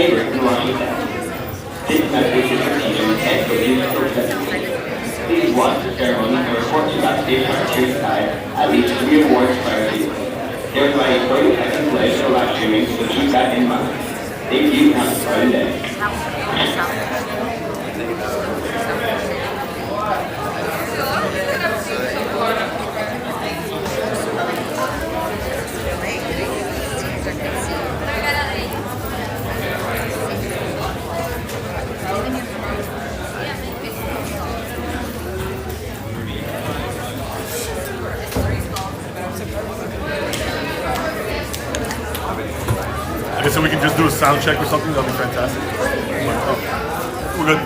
neighbors in Washington. This message is repeated and for musical presentation. Please watch the ceremony and report to backstage on Tuesday at least 3 awards prior to. There's like a 30-second delay for live streaming, so keep that in mind. Thank you and have a fun day. Okay, so we can just do a sound check or something, that'll be fantastic. We're good.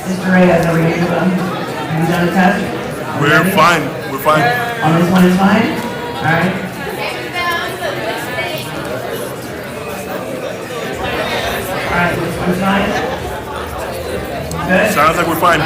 Mr. Ray, I know you're done. Have you done the test? We're fine. We're fine. On this one is fine? Alright. Alright, this one's fine? Good? Sounds like we're fine.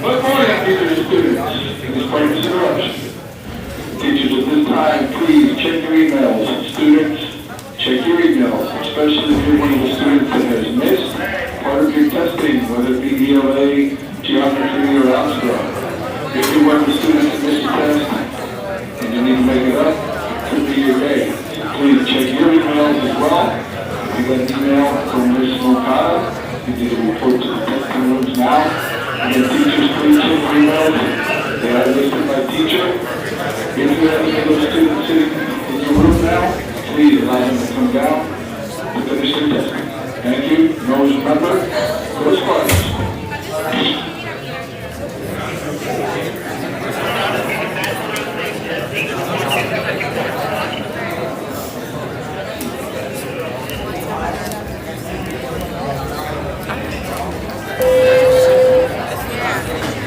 Good morning, teachers and students. Despite this interruption, teachers at this time, please check your emails. Students, check your emails, especially if you're one of the students that has missed part of your testing, whether it be ELA, geometry, or algebra. If you're one of the students that missed a test and you need to make it up, it could be your day. Please check your emails as well. If you got an email from Ms. Mokata, you need to report to the testing rooms now. And the teachers, please check your emails. They are listed by teacher. If you have any of those students sitting in your room now, please allow them to come down to finish their testing. Thank you. And always remember, go Spartans.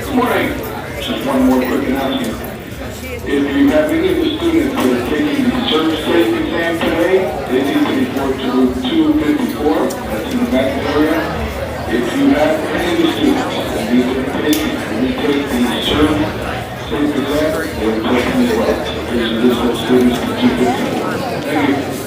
Good morning. Just one more quick announcement. If you have any of the students that are taking the service state exam today, they need to report to room 254. That's in the back area. If you have any of the students that need to retake the service state exam, they will take them as well. So please list those students to 254. Thank you.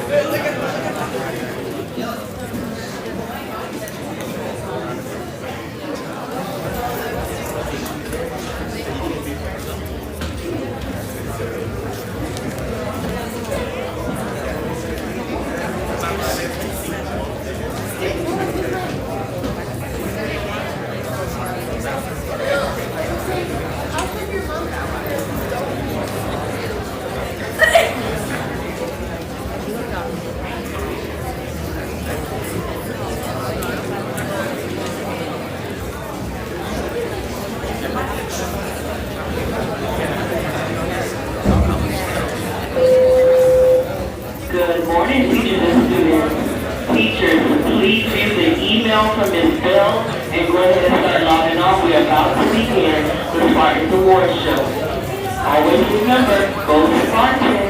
Good morning, teachers and students. Teachers, please view the email from Ms. Bell and go ahead and start logging off. We are about to begin the Spartans Award Show. Always remember, go Spartans.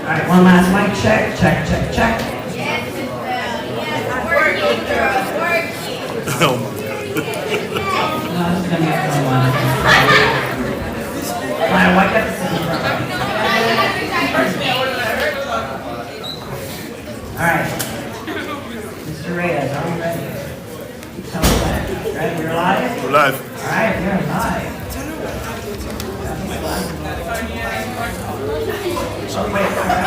All right, one last mic check, check, check, check. Yes, Miss Bell. Yes, working, girl, working. Oh my God. No, this is gonna be a fun one. Ryan, why got this in front? All right. Mr. Reyes, are we ready? Tell us when. Ready, you're live? We're live. All right, you're live. Oh, wait, all right.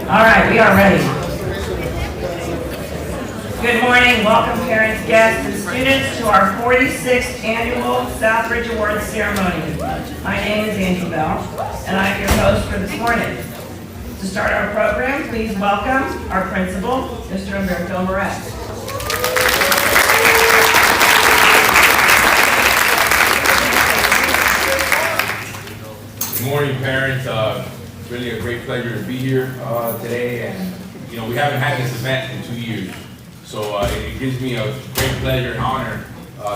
All right, we are ready. Good morning, welcome parents, guests, and students to our 46th annual Southridge Awards ceremony. My name is Angie Bell, and I'm your host for this morning. To start our program, please welcome our principal, Mr. Umberto Moret. Good morning, parents. Really a great pleasure to be here today, and we haven't had this event in 2 years, so it gives me a great pleasure and honor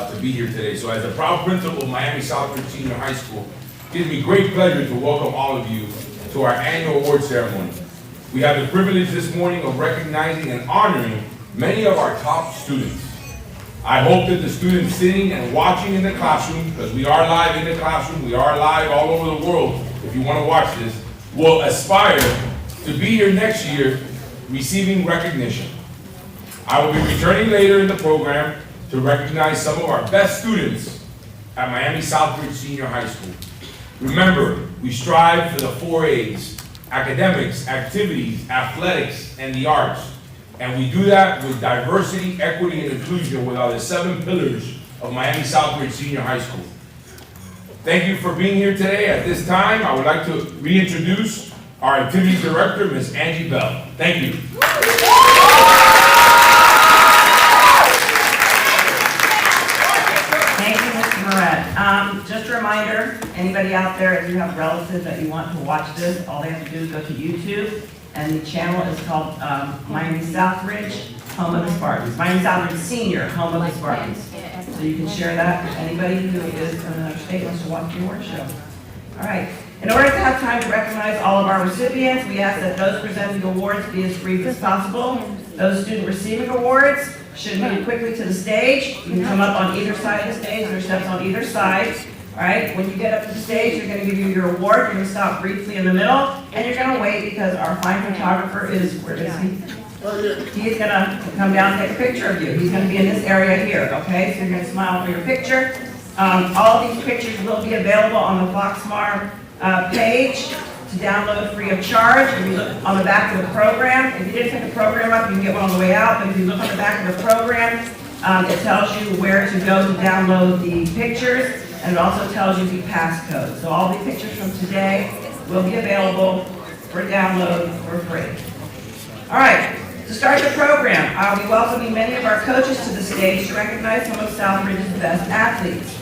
to be here today. So, as the proud principal of Miami Southridge Senior High School, it gives me great pleasure to welcome all of you to our annual award ceremony. We have the privilege this morning of recognizing and honoring many of our top students. I hope that the students sitting and watching in the classroom, because we are live in the classroom, we are live all over the world, if you want to watch this, will aspire to be here next year receiving recognition. I will be returning later in the program to recognize some of our best students at Miami Southridge Senior High School. Remember, we strive for the 4 A's: academics, activities, athletics, and the arts. And we do that with diversity, equity, and inclusion with our 7 pillars of Miami Southridge Senior High School. Thank you for being here today. At this time, I would like to reintroduce our activities director, Ms. Angie Bell. Thank you. Thank you, Mr. Moret. Just a reminder, anybody out there, if you have relatives that you want to watch this, all they have to do is go to YouTube, and the channel is called Miami Southridge, Home of the Spartans. Miami Southridge Senior, Home of the Spartans. So you can share that with anybody who is from another state wants to watch the award show. All right. In order to have time to recognize all of our recipients, we ask that those presenting awards be as brief as possible. Those students receiving awards should move quickly to the stage. You can come up on either side of the stage. There are steps on either side. All right. When you get up to the stage, you're going to give you your award. You're going to stop briefly in the middle, and you're going to wait because our fine photographer is, where is he? He's going to come down and take a picture of you. He's going to be in this area here, okay? So you're going to smile for your picture. All of these pictures will be available on the Foxmar page to download free of charge. If you look on the back of the program, if you didn't pick the program up, you can get one on the way out, but if you look on the back of the program, it tells you where to go to download the pictures, and it also tells you the passcode. So all the pictures from today will be available for download for free. All right. To start the program, I'll be welcoming many of our coaches to the stage to recognize some of Southridge's best athletes.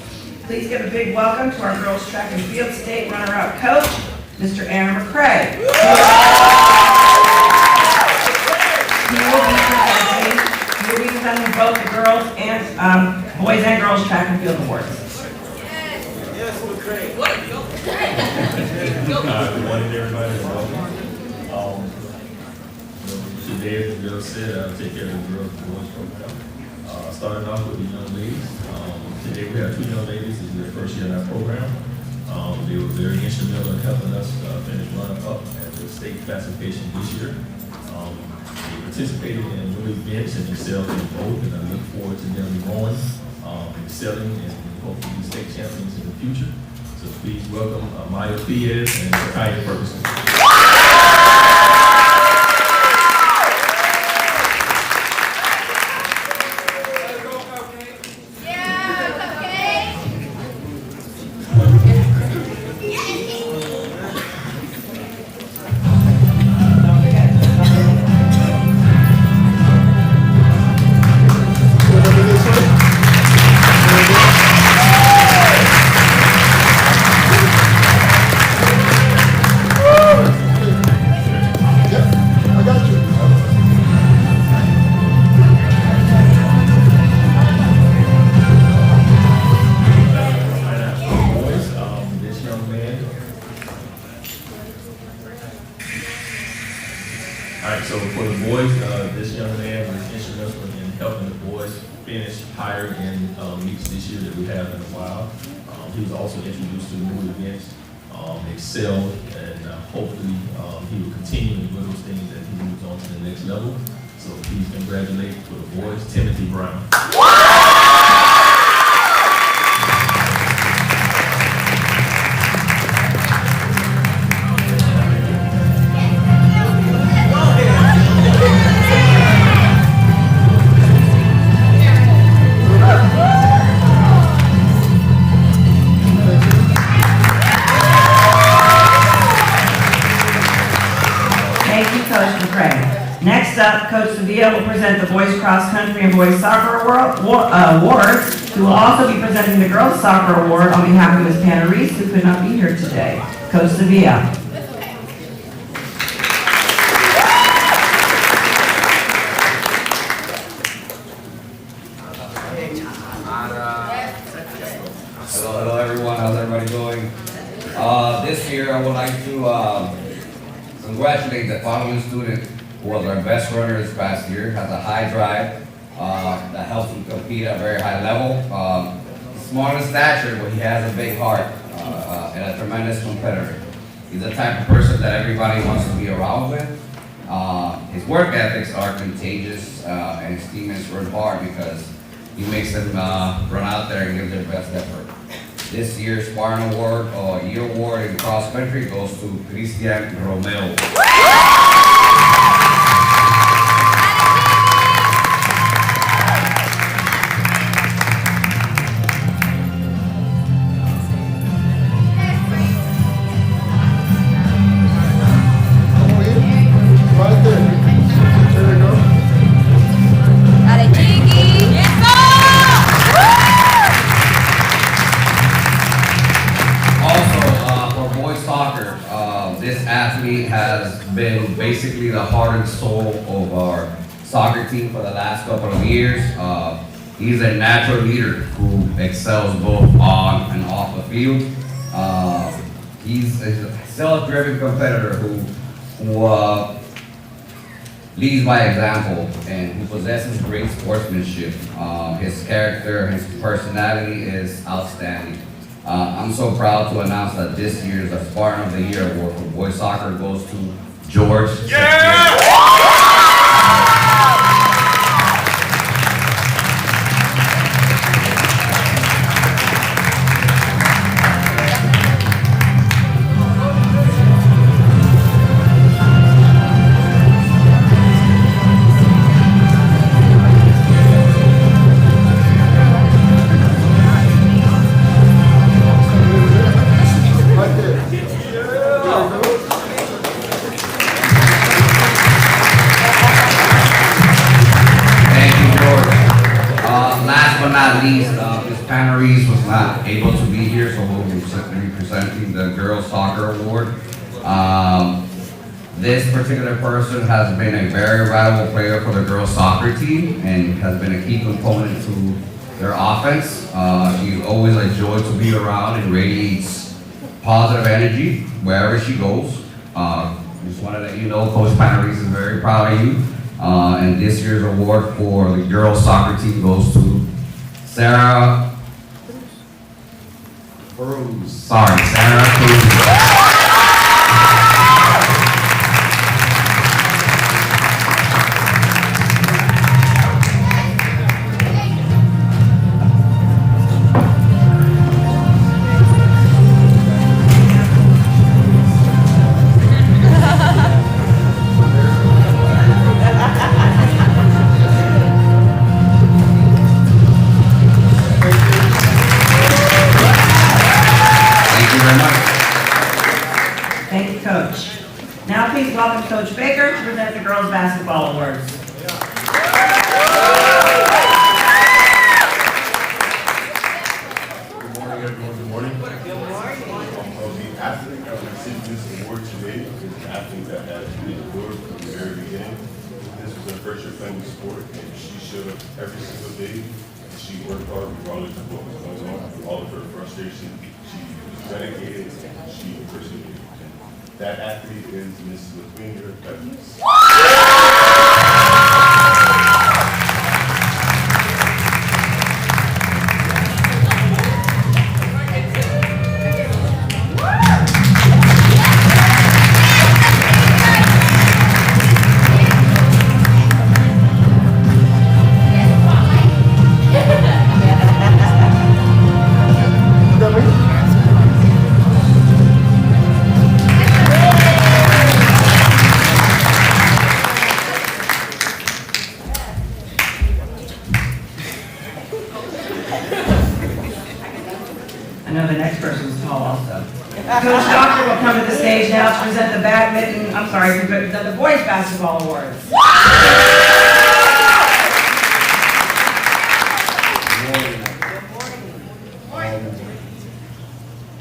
Please give a big welcome to our girls track and field state runner-up coach, Mr. Aaron McCrae. He will be presenting both the girls and boys and girls track and field awards. Yes, McCrae. Good morning, everybody. Today, as the girl said, I'll take care of the girls and boys program. Starting off with the young ladies. Today we have 2 young ladies. This is their first year in our program. They were very instrumental in helping us finish runner-up at the state classification this year. They participated in new events and excelled in both, and I look forward to them growing, excelling, and hopefully be state champions in the future. So please welcome Maya Diaz and Kaya Ferguson. He was also introduced to new events, excelled, and hopefully he will continue with those things as he moves on to the next level. So please congratulate for the boys, Timothy Brown. Next up, Coach Sevilla will present the boys cross country and boys soccer awards, who will also be presenting the girls soccer award on behalf of Ms. Panarese, who could not be here today. Coach Sevilla. Hello everyone, how's everybody doing? This year I would like to congratulate the following student who was our best runner this past year, has a high drive that helps him compete at a very high level. Small in stature, but he has a big heart and a tremendous competitor. He's the type of person that everybody wants to be around with. His work ethics are contagious and his teammates work hard because he makes them run out there and give their best effort. This year's Spartan Award or Year Award in cross country goes to Christian Romeo. Right there. There we go. Dale, Chiqui. Also, for boys soccer, this athlete has been basically the heart and soul of our soccer team for the last couple of years. He's a natural leader who excels both on and off the field. He's a self-driven competitor who leads by example and who possesses great sportsmanship. His character, his personality is outstanding. I'm so proud to announce that this year's Spartan of the Year award for boys soccer goes to George. Right there. Thank you, George. Last but not least, Ms. Panarese was not able to be here, so we'll be presenting the Girls Soccer Award. This particular person has been a very valuable player for the girls soccer team and has been a key component to their offense. She's always a joy to be around and radiates positive energy wherever she goes. Just want to let you know Coach Panarese is very proud of you. And this year's award for the girls soccer team goes to Sarah Cruz. Sorry, Sarah Cruz. Thank you very much. Thank you, Coach. Now please welcome Coach Baker to present the girls' basketball awards. Good morning, everyone. Good morning. The athlete that will receive this award today is an athlete that has been adored from the very beginning. This was her first year playing the sport, and she showed up every single day. She worked hard regardless of what was going on, through all of her frustration. She was dedicated and she persevered. That athlete is Miss LaQueen Evans. I know the next person's tall also. Coach Doctor will come to the stage now to present the boys' basketball awards.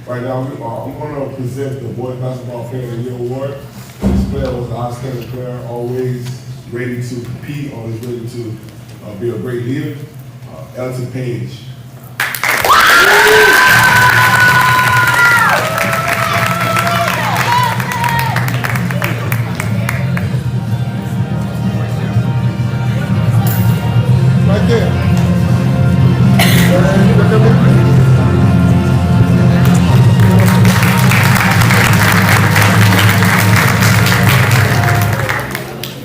Right now, I'm going to present the Boys Basketball Player of the Year Award. This player was an outstanding player, always ready to compete, always ready to be a great leader. Elton Page. Right there.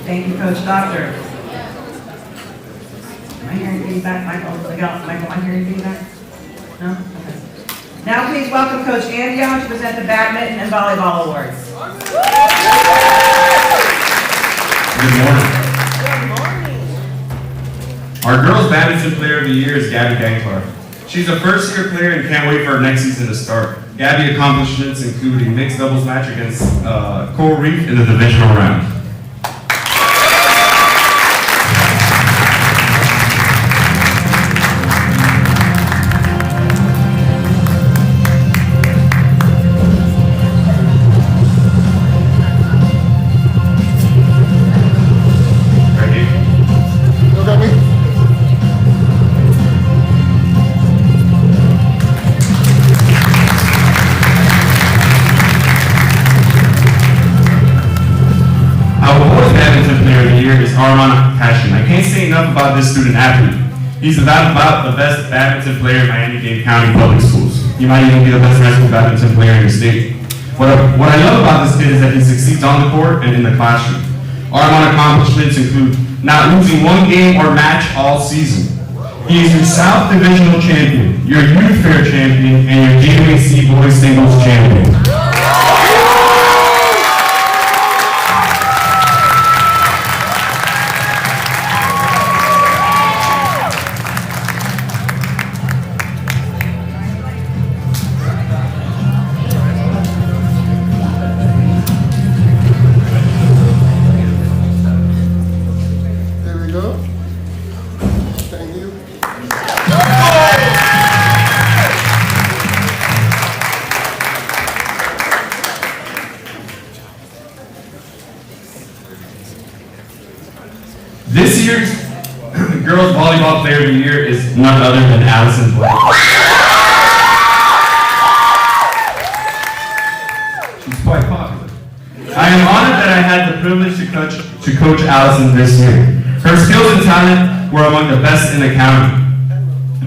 Thank you, Coach Doctor. My hearing feedback? Michael, Michael, I hear any feedback? No? Okay. Now please welcome Coach Andy on to present the badminton and volleyball awards. Good morning. Our girls badminton player of the year is Gabby Danklar. She's a first-year player and can't wait for her next season to start. Gabby accomplishments include a mixed doubles match against Coral Reef in the divisional round. I can't say enough about this student athlete. He's about the best badminton player in Miami-Dade County Public Schools. He might even be the best high school badminton player in the state. What I love about this kid is that he succeeds on the court and in the classroom. R1 accomplishments include not losing one game or match all season. He is your South Divisional champion, your Youth Fair champion, and your GMAC Boys Singles champion. This year's girls volleyball player of the year is none other than Allison Blake. She's quite popular. I am honored that I had the privilege to coach Allison this year. Her skills and talent were among the best in the county.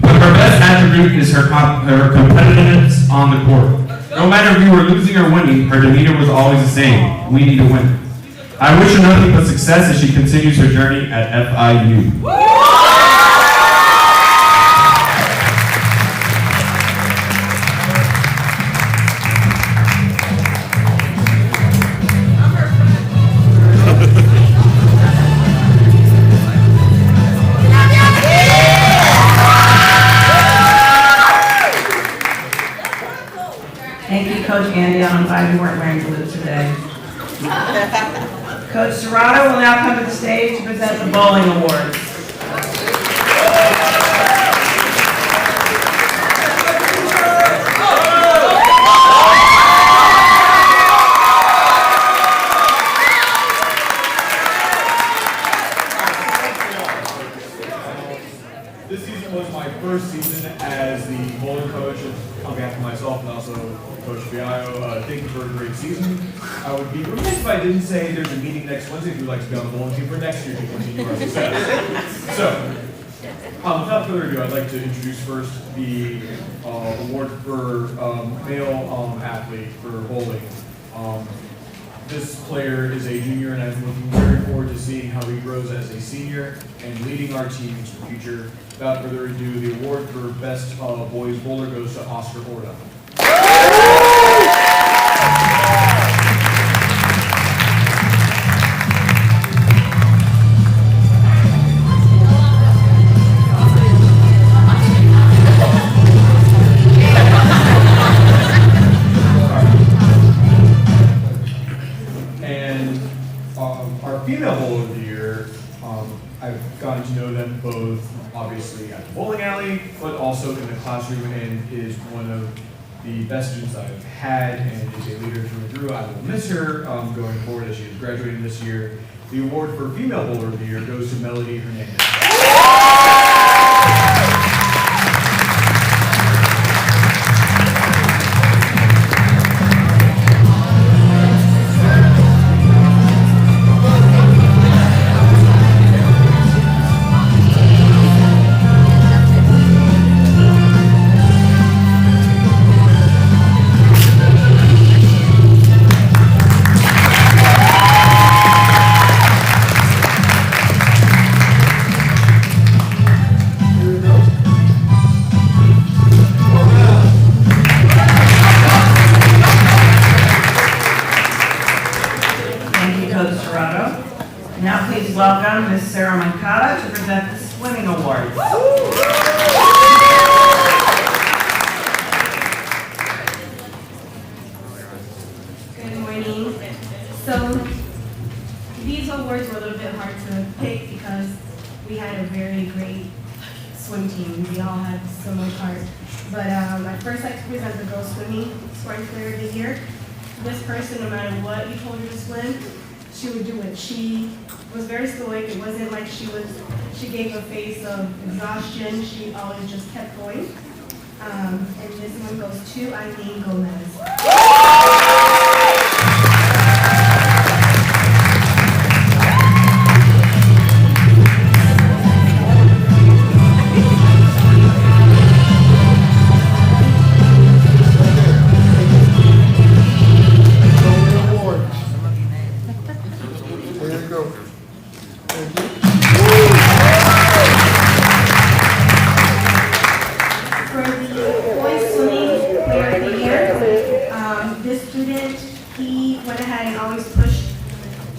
But her best attribute is her competitiveness on the court. No matter if we were losing or winning, her demeanor was always the same. We need to win. I wish her nothing but success as she continues her journey at FIU. Thank you, Coach Andy. I'm glad you weren't wearing blue today. Coach Serrato will now come to the stage to present the bowling awards. This season was my first season as the bowling coach on behalf of myself and also Coach Biaio. Thank you for a great season. I would be remiss if I didn't say there's a meeting next Wednesday if you'd like to be on the bowling team for next year to continue our success. So, without further ado, I'd like to introduce first the award for male athlete for bowling. This player is a junior, and I'm looking very forward to seeing how he grows as a senior and leading our team into the future. Without further ado, the award for best boys bowler goes to Oscar Orda. Our female bowler of the year, I've gotten to know them both obviously at the bowling alley, but also in the classroom, and is one of the best students I've had and is a leader through and through. I will miss her going forward as she is graduating this year. The award for female bowler of the year goes to Melody Hernandez. But I'd first like to present the girls swimming scoring player of the year. This person, no matter what you told her to swim, she would do it. She was very stoic. It wasn't like she gave a face of exhaustion. She always just kept going. And this one goes to Eileen Gomez.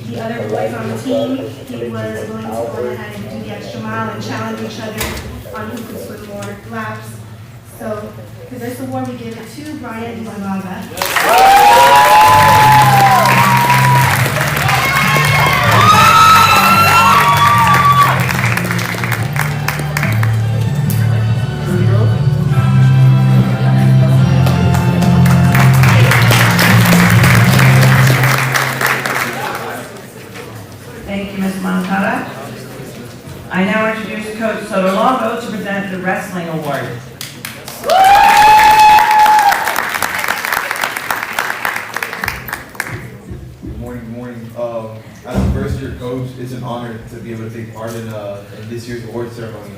The other boys on the team, he was willing to go ahead and do the extra mile and challenge each other on who could swim more laps. So for this award, we give it to Brian Iwanaga. Thank you, Ms. Moncada. I now introduce Coach Sotolongo to present the Wrestling Award. Good morning. As a first-year coach, it's an honor to be able to take part in this year's award ceremony.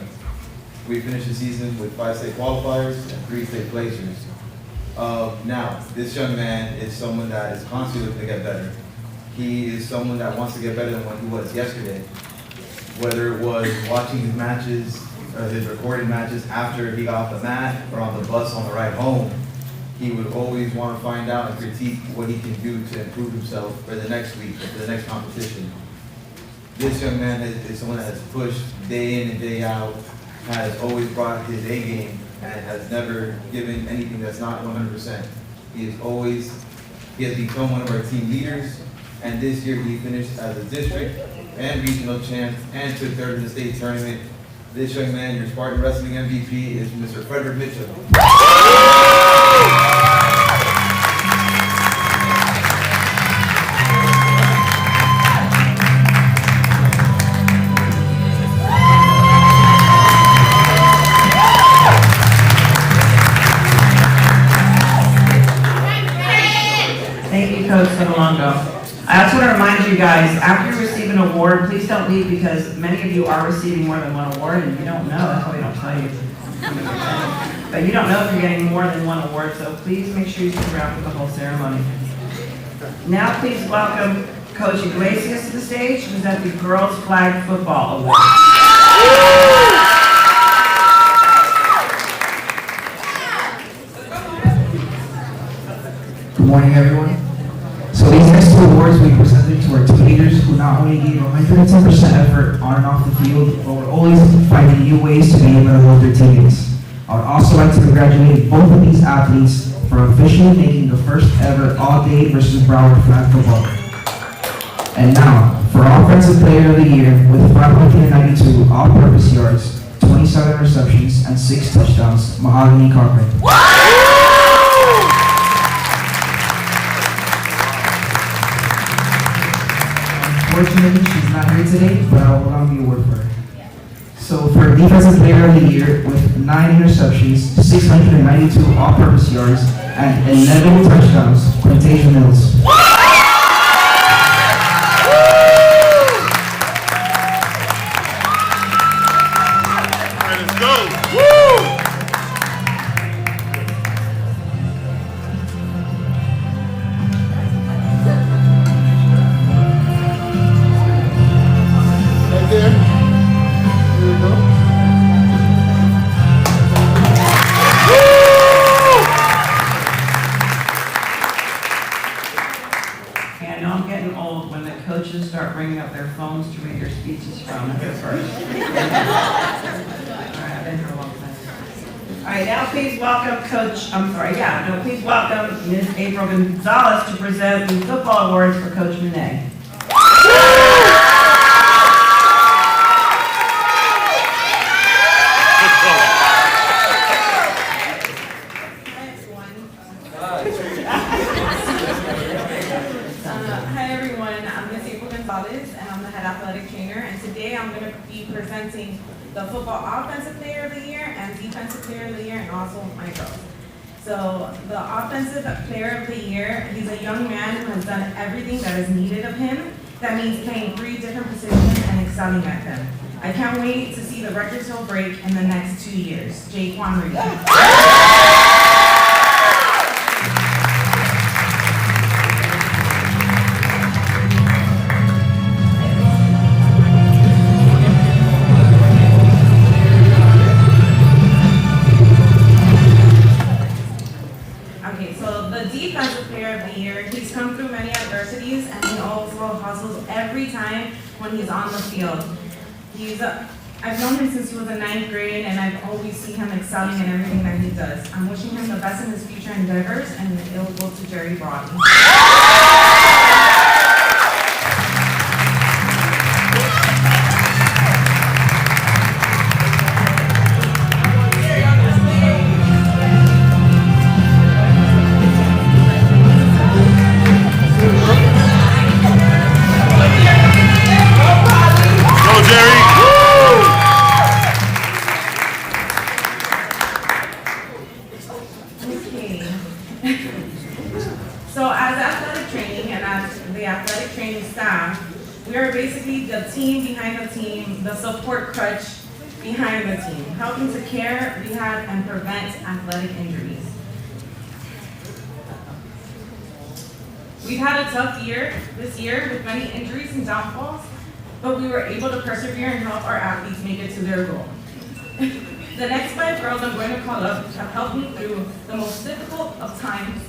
We finished the season with 5 state qualifiers and 3 state placers. Now, this young man is someone that is constantly looking to get better. He is someone that wants to get better than what he was yesterday. Whether it was watching his matches, or his recorded matches after he got off the mat or on the bus on the ride home, he would always want to find out and critique what he can do to improve himself for the next week, or for the next competition. This young man is someone that has pushed day in and day out, has always brought his A game, and has never given anything that's not 100%. He has become one of our team leaders. And this year he finished as a district and regional champ and took third in the state tournament. This young man, your Spartan Wrestling MVP, is Mr. Frederick Mitchell. Thank you, Coach Sotolongo. I also want to remind you guys, after you receive an award, please don't leave because many of you are receiving more than one award and you don't know, that's why we don't tell you. But you don't know if you're getting more than one award, so please make sure you stick around for the whole ceremony. Now please welcome Coach Iglesias to the stage to present the Girls Flag Football Award. Good morning, everyone. So these next 2 awards we presented to our team leaders who not only gave 110% effort on and off the field, but were always finding new ways to be able to hold their teammates. I would also like to congratulate both of these athletes for officially making the first ever all-day versus Broward flag football. And now, for Offensive Player of the Year with 592 all-purpose yards, 27 receptions, and 6 touchdowns, Mahogany Carpenter. Unfortunately, she's not here today, but I will allow the award for her. So for Defensive Player of the Year with 9 interceptions, 692 all-purpose yards, and 11 touchdowns, Quintasia Mills. Let's go. Woo! Coaches start bringing up their phones to read your speeches from. That's the first. All right, I've been here a long time. All right, now please welcome please welcome Ms. April Gonzalez to present the football awards for Coach Monet. presenting the football offensive player of the year and defensive player of the year, and also my girls. So the offensive player of the year, he's a young man who has done everything that is needed of him. That means playing 3 different positions and excelling at them. I can't wait to see the records he'll break in the next 2 years. Jaquan Reed. Okay, so the defensive player of the year, he's come through many adversities and he also hustles every time when he's on the field. I've known him since he was in 9th grade, and I've always seen him excelling in everything that he does. I'm wishing him the best in his future endeavors, and it'll go to Jerry Broughton. So as athletic training and as the athletic training staff, we are basically the team behind the team, the support crutch behind the team, helping to care, rehab, and prevent athletic injuries. We've had a tough year this year with many injuries and downfalls, but we were able to persevere and help our athletes make it to their goal. The next 5 girls I'm going to call up have helped me through the most difficult of times,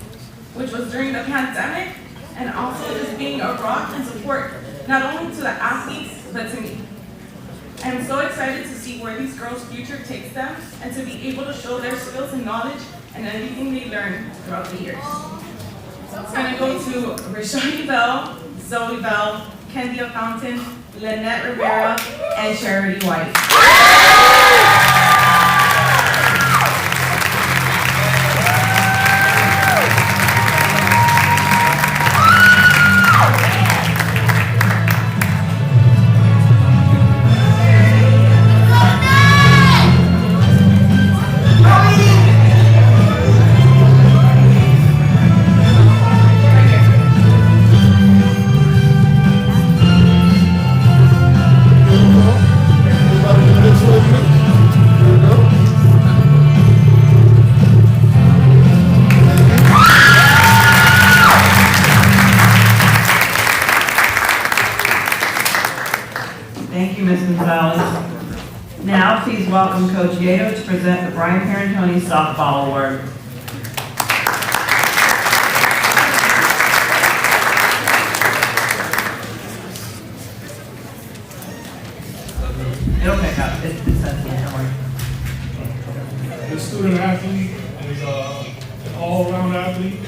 which was during the pandemic, and also just being a rock and support, not only to the athletes, but to me. I'm so excited to see where these girls' future takes them, and to be able to show their skills and knowledge and everything they learned throughout the years. It's gonna go to Rashani Bell, Zoe Bell, Kendia Fountain, Lynette Rivera, and Charity White. Thank you, Ms. Gonzalez. Now, please welcome Coach Yato to present the Brian Parentoni Softball Award. It'll pick up. It's says here, don't worry. The student athlete is an all-around athlete,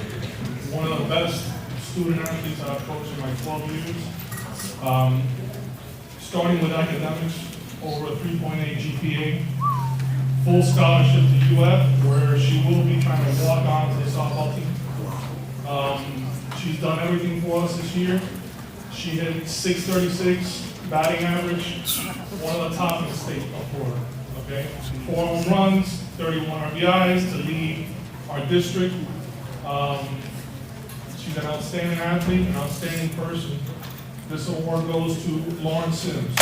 one of the best student athletes I've coached in my 12 years. Starting with academics, over a 3.8 GPA, full scholarship to UF, where she will be trying to walk on to the softball team. She's done everything for us this year. She hit .636 batting average, one of the top in the state for her. Okay, 4 home runs, 31 RBIs to lead our district. She's an outstanding athlete, an outstanding person. This award goes to Lauren Sims.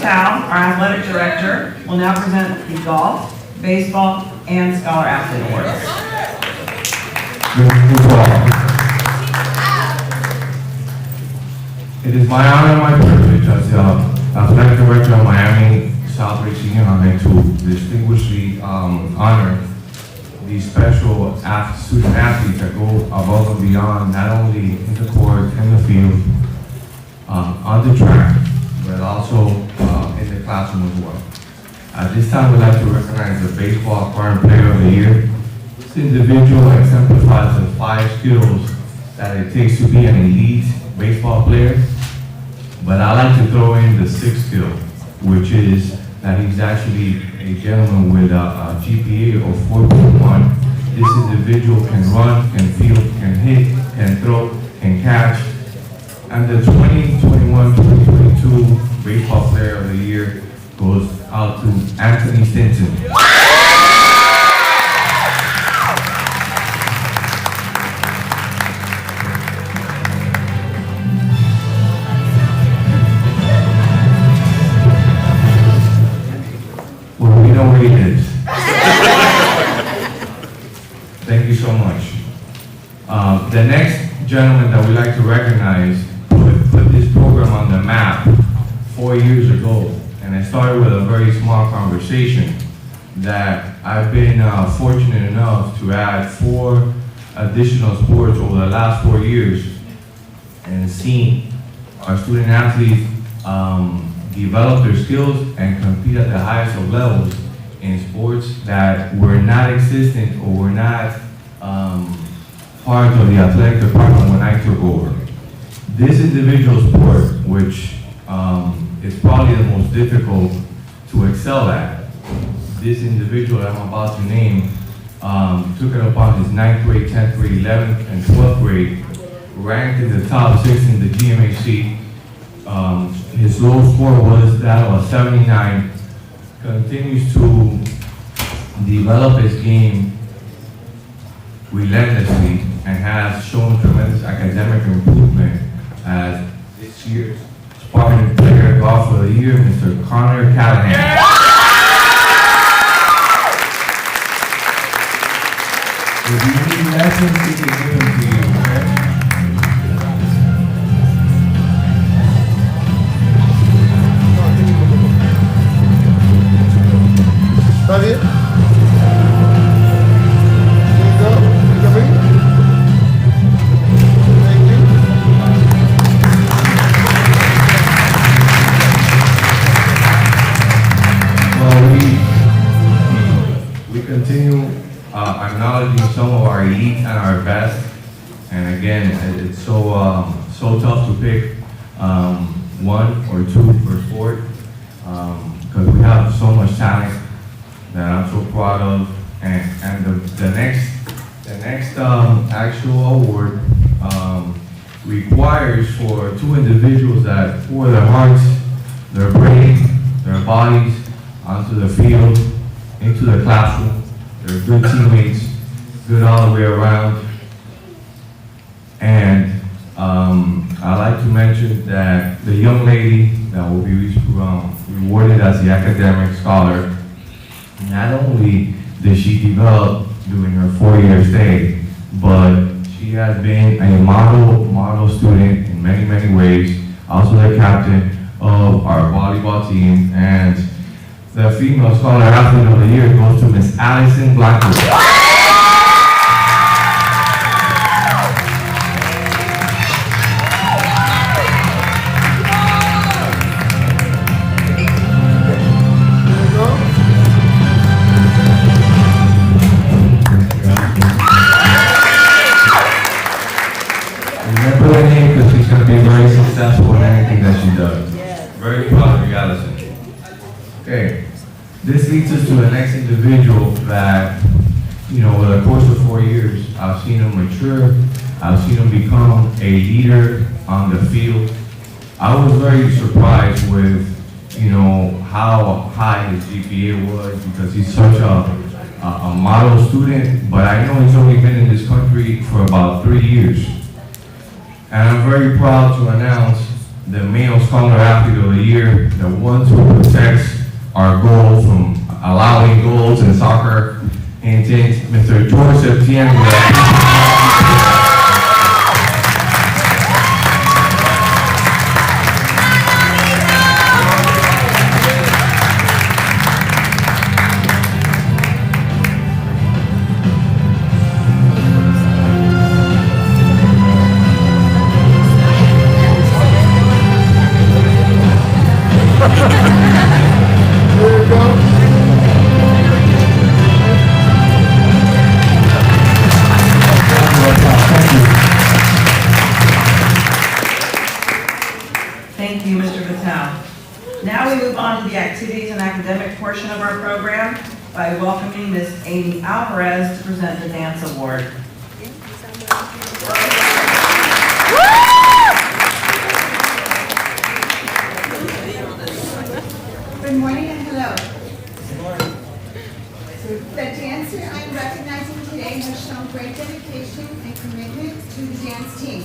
Our athletic director will now present the golf, baseball, and scholar athlete awards. It is my honor and my privilege as the athletic director of Miami Southridge Senior High to distinguish the honor these special student athletes that go above and beyond, not only in the court, in the field, on the track, but also in the classroom as well. At this time, we'd like to recognize the Baseball Current Player of the Year. This individual exemplifies the 5 skills that it takes to be an elite baseball player, but I like to throw in the 6th skill, which is that he's actually a gentleman with a GPA of 4.1. This individual can run, can field, can hit, can throw, can catch. And the 2021-2022 Baseball Player of the Year goes out to Anthony Stinson. Well, we know where he is. Thank you so much. The next gentleman that we'd like to recognize put this program on the map 4 years ago. And it started with a very small conversation that I've been fortunate enough to add 4 additional sports over the last 4 years and seen our student athletes develop their skills and compete at the highest of levels in sports that were not existent or were not part of the athletic department when I took over. This individual sport, which is probably the most difficult to excel at. This individual that I'm about to name took it upon his 9th grade, 10th grade, 11th, and 12th grade, ranked in the top 6 in the GMAC. His low score was that of a 79, continues to develop his game relentlessly and has shown tremendous academic improvement as this year's Spartan Player Golf of the Year, Mr. Connor Callahan. If you need lessons, we can give them to you, okay? ¿Está bien? ¿Listo? Thank you. Well, we continue acknowledging some of our elite and our best, and again, it's so tough to pick 1 or 2 per sport because we have so much talent that I'm so proud of, and the next actual award requires for 2 individuals that pour their hearts, their brain, their bodies onto the field, into the classroom. They're good teammates, good all the way around. And I'd like to mention that the young lady that will be rewarded as the academic scholar, not only did she develop during her 4-year stay, but she has been a model student in many, many ways, also the captain of our volleyball team, and the female scholar athlete of the year goes to Miss Allison Blanco. Remember her name because she's going to be very successful in anything that she does. Very proud of you, Allison. Okay, this leads us to the next individual that, over the course of 4 years, I've seen him mature, I've seen him become a leader on the field. I was very surprised with, how high his GPA was because he's such a model student, but I know he's only been in this country for about 3 years. And I'm very proud to announce the Male Scholar Athlete of the Year, the one who protects our goals from allowing goals in soccer, and Mr. Joseph Tienga. There you go. Thank you, Mr. Vitale. Now we move on to the activities and academic portion of our program by welcoming Ms. Amy Alvarez to present the dance award. Good morning and hello. The dancer I'm recognizing today has shown great dedication and commitment to the dance team.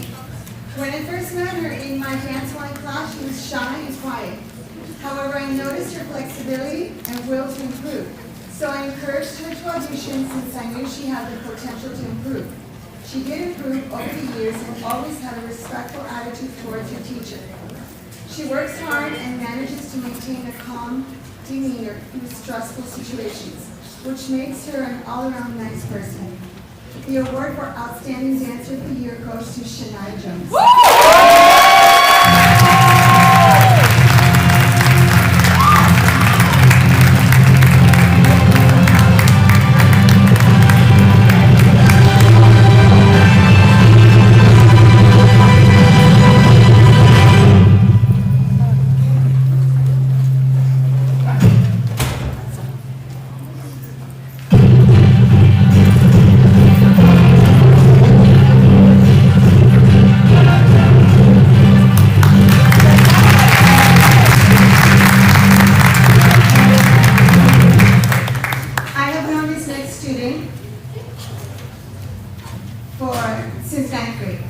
When I first met her in my dance line class, she was shy and quiet. However, I noticed her flexibility and will to improve. So I encouraged her to audition since I knew she had the potential to improve. She did improve over the years and always had a respectful attitude towards her teacher. She works hard and manages to maintain a calm demeanor through stressful situations, which makes her an all-around nice person. The award for Outstanding Dancer of the Year goes to Shania Jones. Since ninth grade.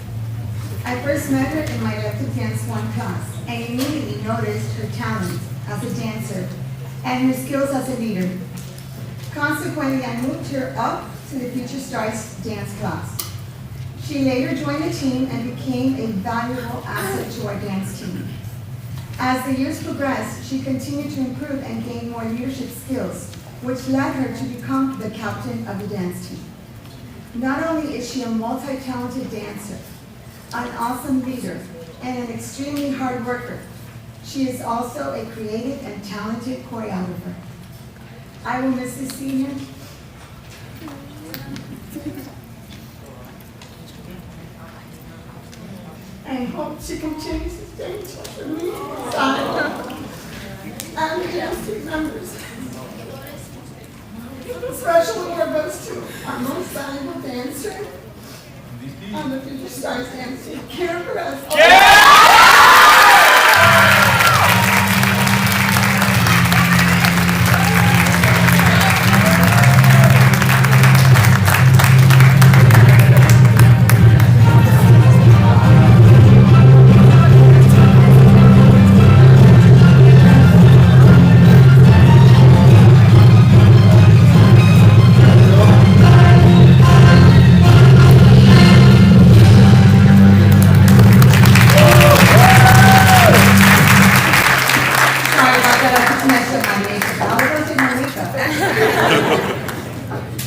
I first met her in my elective dance 1 class and immediately noticed her talent as a dancer and her skills as a leader. Consequently, I moved her up to the Future Stars dance class. She later joined the team and became a valuable asset to our dance team. As the years progressed, she continued to improve and gain more leadership skills, which led her to become the captain of the dance team. Not only is she a multi-talented dancer, an awesome leader, and an extremely hard worker, she is also a creative and talented choreographer. I will miss this senior. I hope she continues to stay in touch with me and the dance team members. Special award goes to our most valuable dancer on the Future Stars dance team, Karen Perez.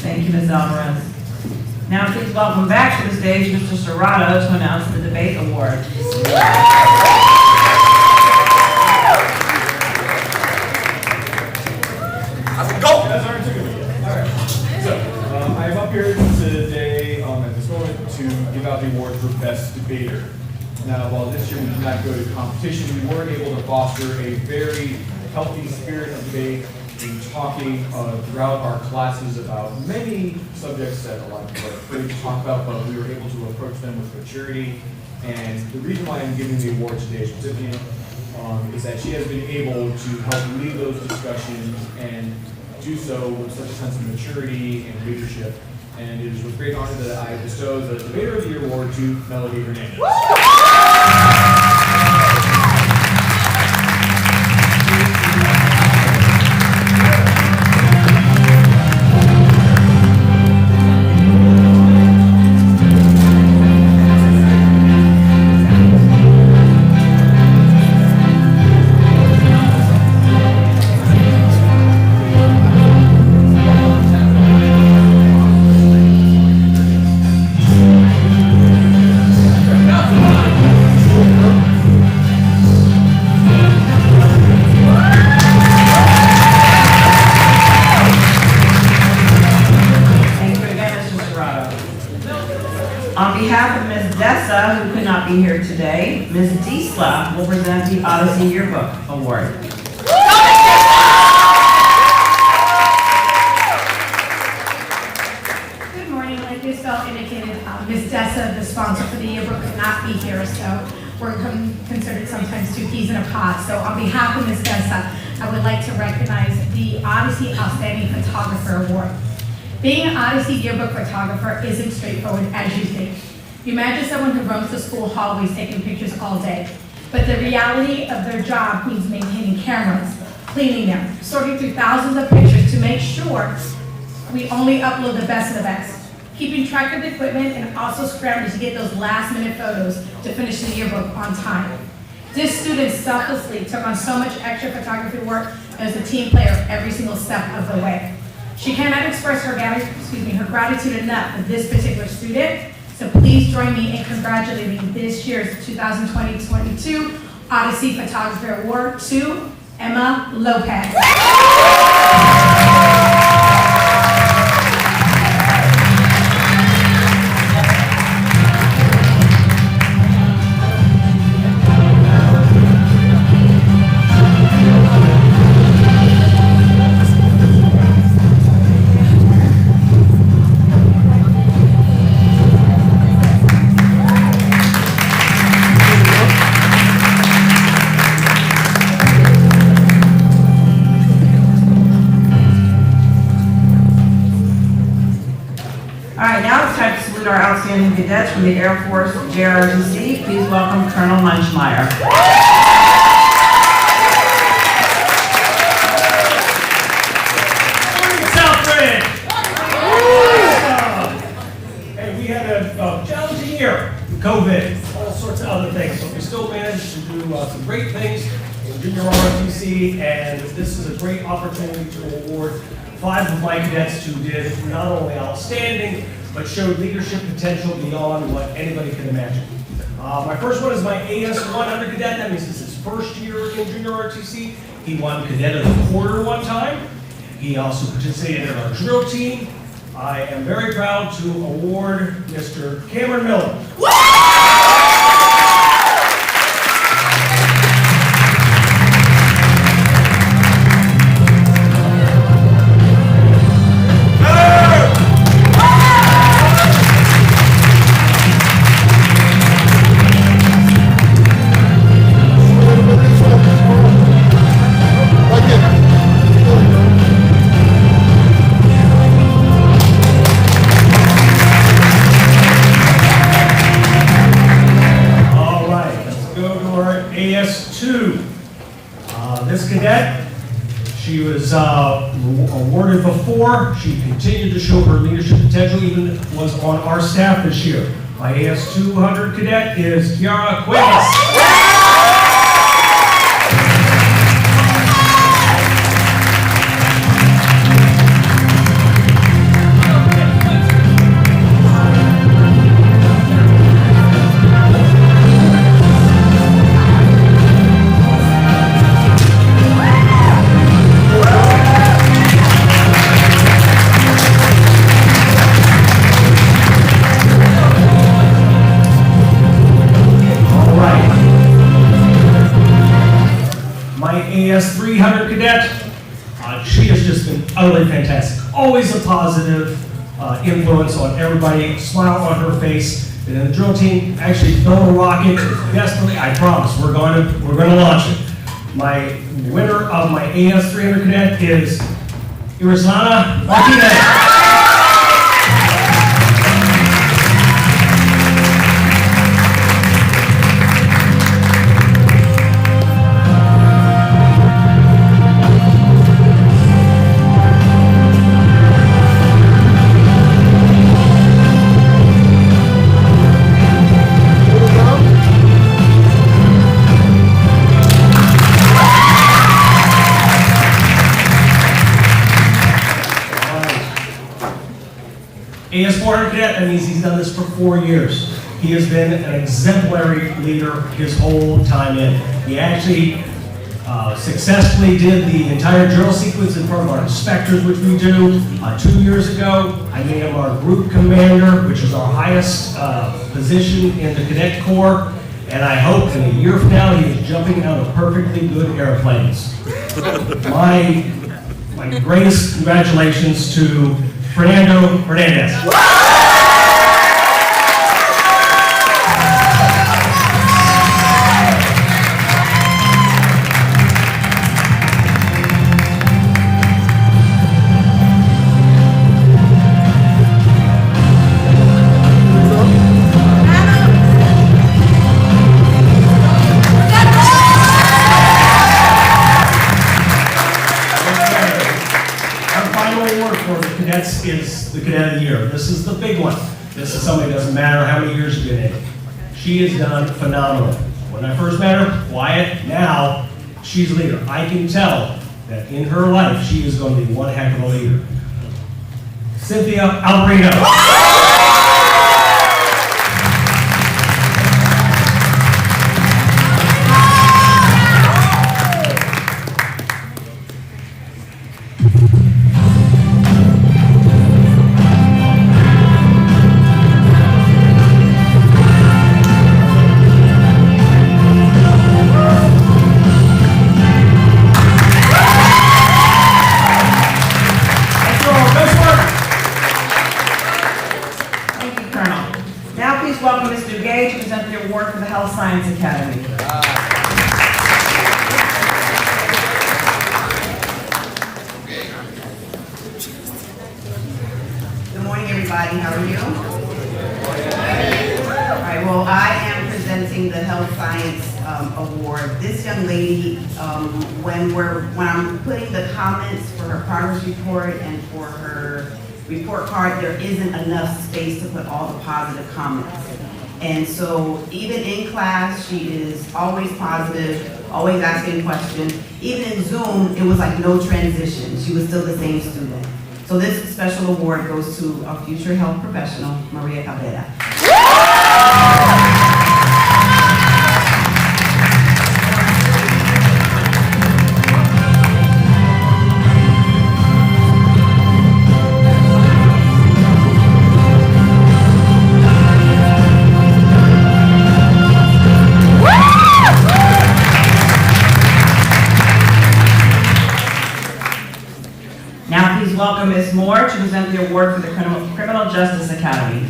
Thank you, Ms. Alvarez. Now please welcome back to the stage Mr. Serrato to announce the debate award. I'm up here today at this moment to give out the award for Best Debater. Now, while this year we did not go to competition, we were able to foster a very healthy spirit of debate in talking throughout our classes about many subjects that a lot of people are afraid to talk about, but we were able to approach them with maturity. And the reason why I'm giving the award to today's recipient is that she has been able to help lead those discussions and do so with such a sense of maturity and leadership. And it is with great honor that I bestow the Debater of the Year award to Melody Hernandez. Come on. be here today, Ms. Diesla will present the Odyssey Yearbook Award. Good morning. Like Ms. Bell indicated, Ms. Dessa, the sponsor for the yearbook, could not be here, so we're considered sometimes two peas in a pod. So on behalf of Ms. Dessa, I would like to recognize the Odyssey Outstanding Photographer Award. Being an Odyssey yearbook photographer isn't straightforward as you think. You imagine someone who roams the school hallways taking pictures all day, but the reality of their job means maintaining cameras, cleaning them, sorting through thousands of pictures to make sure we only upload the best of the best, keeping track of the equipment and also scrambling to get those last minute photos to finish the yearbook on time. This student selflessly took on so much extra photography work and was a team player every single step of the way. She cannot express her gratitude enough for this particular student, so please join me in congratulating this year's 2020-22 Odyssey Photography Award to Emma Lopez. Our outstanding cadets from the Air Force JROTC. Please welcome Colonel Munchmeyer. Southridge! Hey, we had a challenging year with COVID, all sorts of other things, but we still managed to do some great things in junior ROTC, and this is a great opportunity to award 5 of my cadets who did not only outstanding, but showed leadership potential beyond what anybody could imagine. My first one is my AS100 cadet. That means this is his first year in junior ROTC. He won Cadet of the Quarter one time. He also participated in our drill team. I am very proud to award Mr. Cameron Miller. This cadet, she was awarded before. She continued to show her leadership potential, even was on our staff this year. My AS200 cadet is Kiara Cuevas. AS300 cadet, she has just been utterly fantastic. Always a positive influence on everybody, smile on her face. And in the drill team, actually built a rocket. Desperately, I promise, we're going to launch it. My winner of my AS300 cadet is Irisana Martinez. AS400 cadet, that means he's done this for 4 years. He has been an exemplary leader his whole time in. He actually successfully did the entire drill sequence in front of our inspectors, which we do. 2 years ago, I made him our group commander, which is our highest position in the cadet corps. And I hope in a year from now, he is jumping out of perfectly good airplanes. My greatest congratulations to Fernando Hernandez. Cadets is the Cadet of the Year. This is the big one. This is somebody that doesn't matter how many years you've been in. She has done phenomenal. When I first met her, quiet. Now, she's a leader. I can tell that in her life, she is going to be one heck of a leader. Cynthia Alvarado. Award for the Health Science Academy. Good morning, everybody. How are you? All right, well, I am presenting the Health Science Award. This young lady, when I'm putting the comments for her progress report and for her report card, there isn't enough space to put all the positive comments. And so even in class, she is always positive, always asking questions. Even in Zoom, it was like no transition. She was still the same student. So this special award goes to a future health professional, Maria Cabrera. Welcome Ms. Moore to present the award for the Criminal Justice Academy.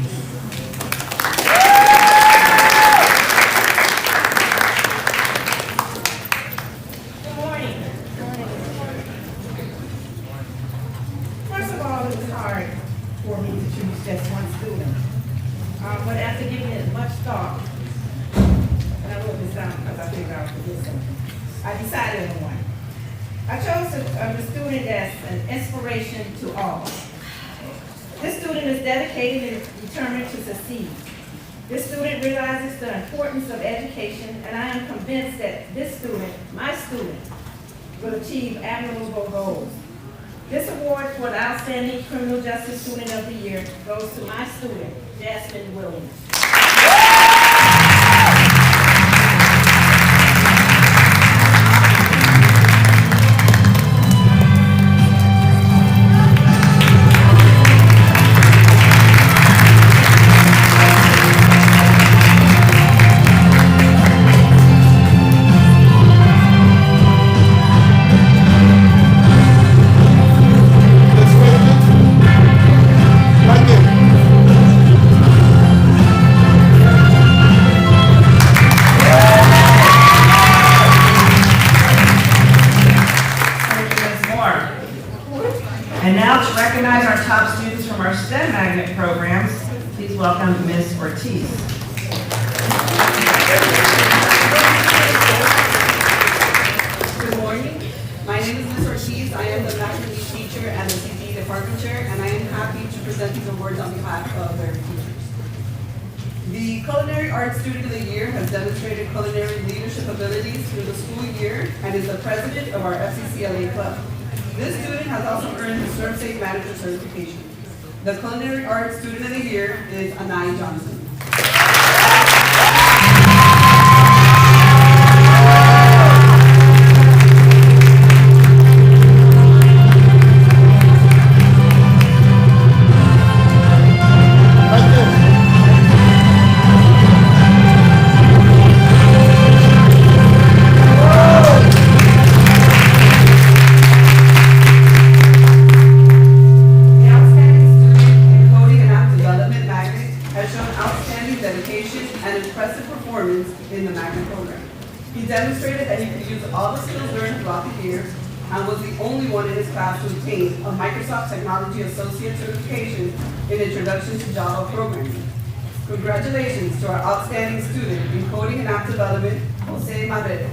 Good morning. First of all, it was hard for me to choose just one student. But after giving it much thought, and I wrote this down because I figured out for this one, I decided on one. I chose the student as an inspiration to all. This student is dedicated and determined to succeed. This student realizes the importance of education, and I am convinced that this student, my student, will achieve admirable goals. This award for the Outstanding Criminal Justice Student of the Year goes to my student, Jasmine Williams. And now to recognize our top students from our STEM magnet programs, please welcome Ms. Ortiz. Good morning. My name is Ms. Ortiz. I am the math English teacher and the CPE department chair, and I am happy to present these awards on behalf of their teachers. The Culinary Arts Student of the Year has demonstrated culinary leadership abilities through the school year and is the president of our FCCLA club. This student has also earned the Serve Safe Manager certification. The Culinary Arts Student of the Year is Anai Johnson. program. He demonstrated that he could use all the skills learned throughout the year and was the only one in his class to obtain a Microsoft Technology Associate certification in Introduction to Java Programming. Congratulations to our outstanding student in Coding and App Development, Jose Madero.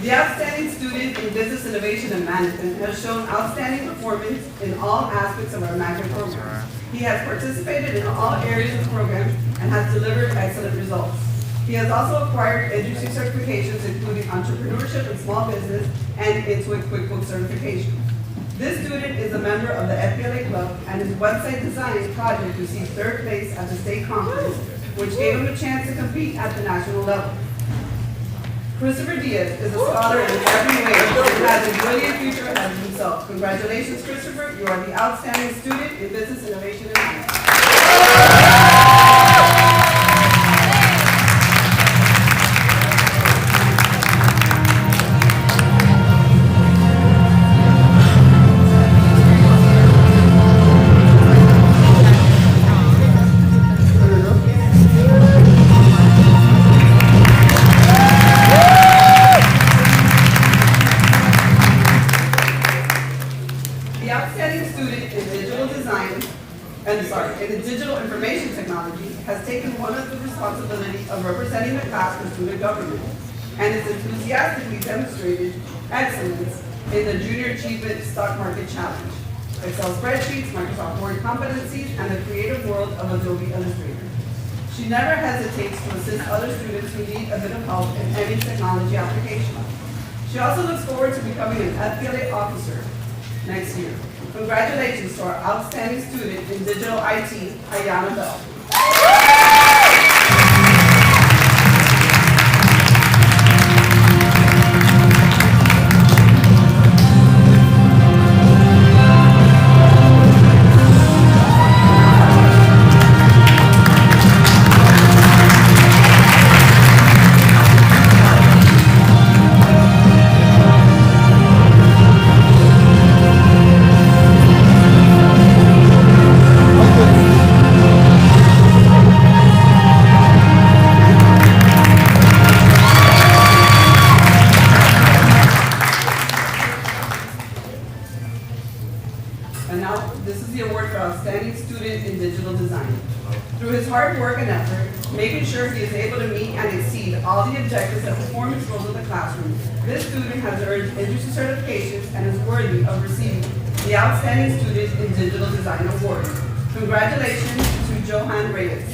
The outstanding student in Business Innovation and Management has shown outstanding performance in all aspects of our magnet program. He has participated in all areas of the program and has delivered excellent results. He has also acquired industry certifications including entrepreneurship and small business and Intuit QuickBooks certification. This student is a member of the FBLA Club and his website design project received third place at the state conference, which gave him a chance to compete at the national level. Christopher Diaz is a scholar in every way and has a brilliant future ahead of himself. Congratulations, Christopher. You are the outstanding student in Business Innovation and Management. In digital information technology, has taken one of the responsibility of representing the class for student government, and has enthusiastically demonstrated excellence in the Junior Achievement Stock Market Challenge, Excel spreadsheets, Microsoft Word competencies, and the creative world of Adobe Illustrator. She never hesitates to assist other students who need a bit of help in any technology application. She also looks forward to becoming an FBLA officer next year. Congratulations to our outstanding student in digital IT, Ayana Bell. And now, this is the award for Outstanding Student in Digital Design. Through his hard work and effort, making sure he is able to meet and exceed all the objectives and performance goals of the classroom, this student has earned industry certifications and is worthy of receiving the Outstanding Student in Digital Design Award. Congratulations to Johan Reyes.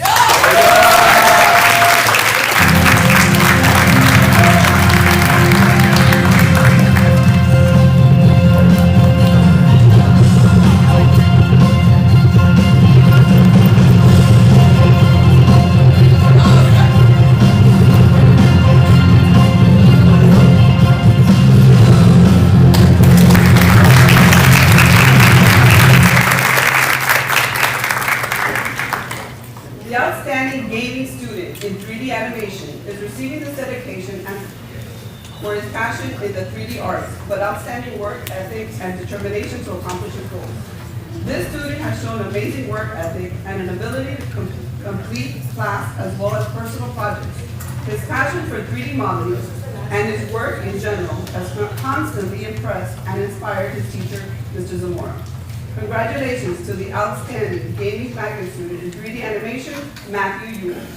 The outstanding gaming student in 3D animation is receiving this dedication for his passion in the 3D arts, but outstanding work ethic and determination to accomplish his goals. This student has shown amazing work ethic and an ability to complete class as well as personal projects. His passion for 3D modeling and his work in general has constantly impressed and inspired his teacher, Mr. Zamora. Congratulations to the outstanding gaming magnet student in 3D animation, Matthew Ewing.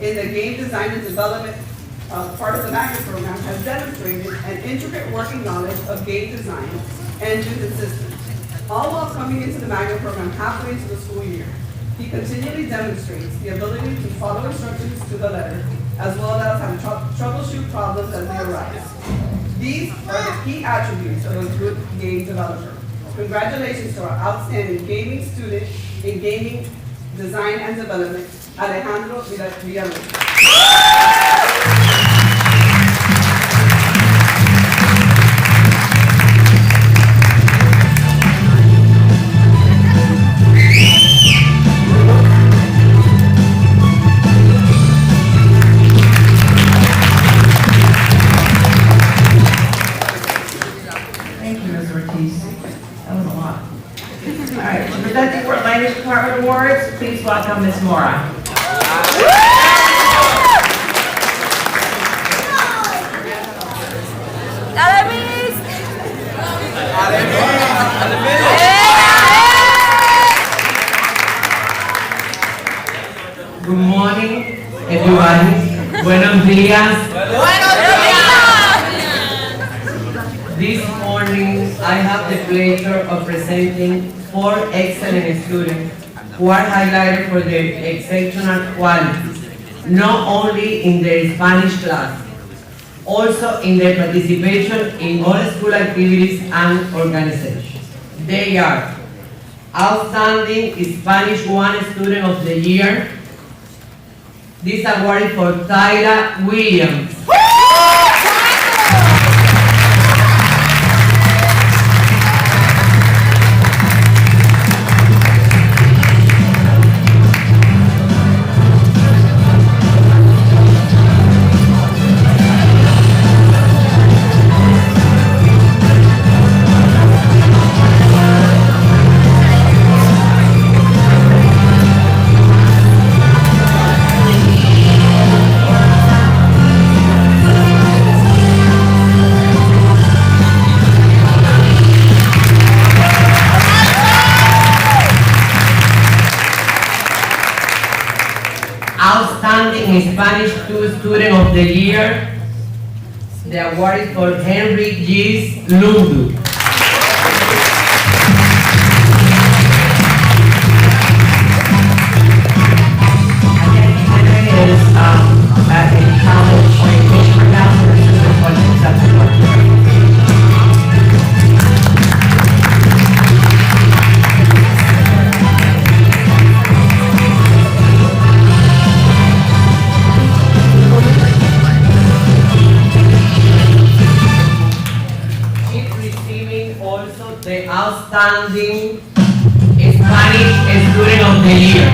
in the game design and development part of the magnet program has demonstrated an intricate working knowledge of game design and user systems, all while coming into the magnet program halfway into the school year. He continually demonstrates the ability to follow instructions to the letter, as well as how to troubleshoot problems as they arise. These are the key attributes of a good game developer. Congratulations to our outstanding gaming student in gaming design and development, Alejandro Villalobos. Thank you, Ms. Ortiz. That was a lot. All right, to present the Fort Language Department Awards, please welcome Ms. Mora. Good morning, everybody. Buenos días. This morning, I have the pleasure of presenting 4 excellent students who are highlighted for their exceptional qualities, not only in their Spanish class, also in their participation in all school activities and organizations. They are Outstanding Spanish 1 Student of the Year. This award is for Tyra Williams. Outstanding Spanish 2 Student of the Year. The award is for Henry G. Lundu. Henry is at a college orientation counselor, student was accepted. The Outstanding Spanish Student of the Year.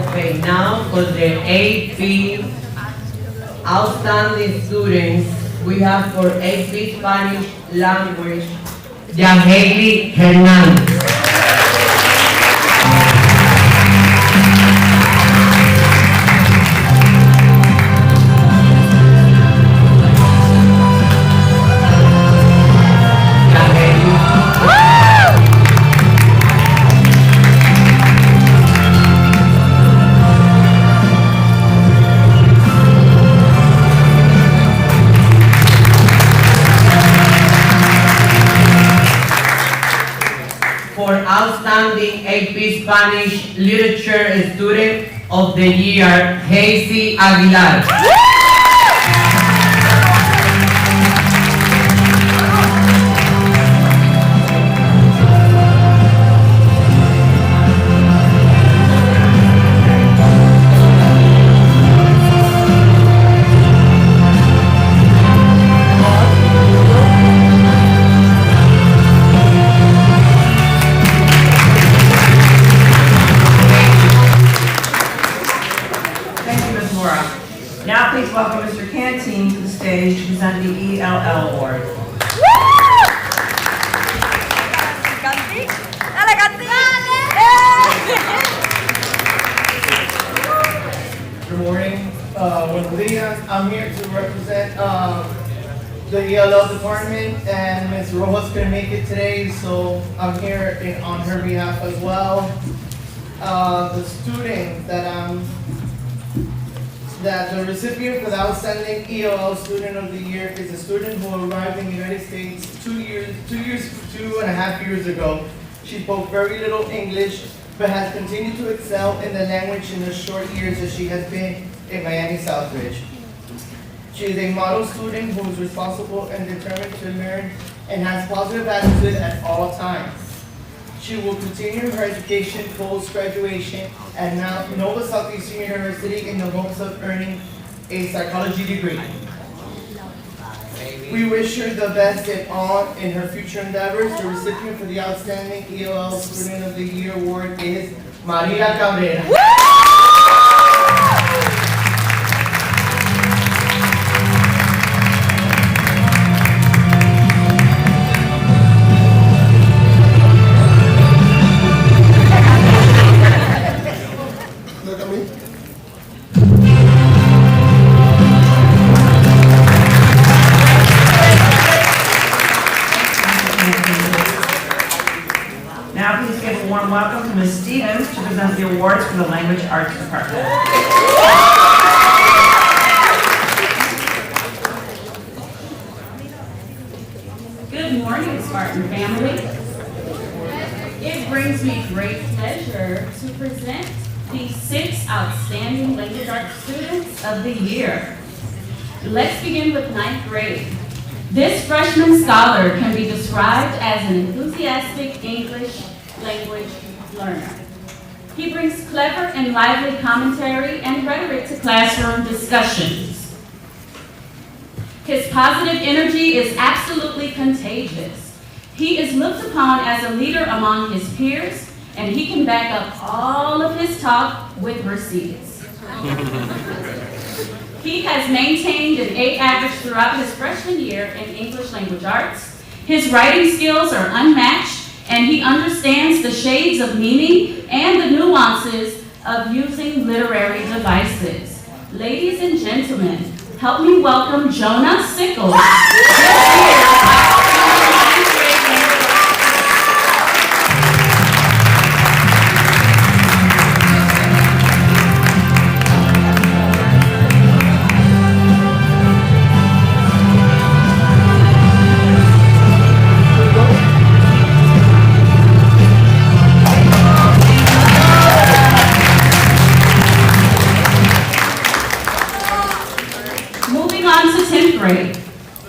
Okay, now for the AP Outstanding Students. We have for AP Spanish Language, Yaheli Hernandez. For Outstanding AP Spanish Literature Student of the Year, Hazy Aguilar. Now please welcome Mr. Canteen to the stage to present the ELL Award. Good morning. Buenos dias. I'm here to represent the ELL department, and Ms. Rojas couldn't make it today, so I'm here on her behalf as well. The student that the recipient for the Outstanding ELL Student of the Year is a student who arrived in the United States 2.5 years ago. She spoke very little English, but has continued to excel in the language in the short years that she has been in Miami Southridge. She is a model student who is responsible and determined to learn and has positive attitude at all times. She will continue her education post-graduation at Nova Southeastern University in the hopes of earning a psychology degree. We wish her the best in her future endeavors. The recipient for the Outstanding ELL Student of the Year Award is Maria Cabrera. Look at me. Now please give a warm welcome to Ms. Stevens to present the awards for the Language Arts Department. Good morning, Spartan family. It brings me great pleasure to present the 6 Outstanding Language Arts Students of the Year. Let's begin with 9th grade. This freshman scholar can be described as an enthusiastic English language learner. He brings clever and lively commentary and rhetoric to classroom discussions. His positive energy is absolutely contagious. He is looked upon as a leader among his peers, and he can back up all of his talk with receipts. He has maintained an A average throughout his freshman year in English language arts. His writing skills are unmatched, and he understands the shades of meaning and the nuances of using literary devices. Ladies and gentlemen, help me welcome Jonah Sickles.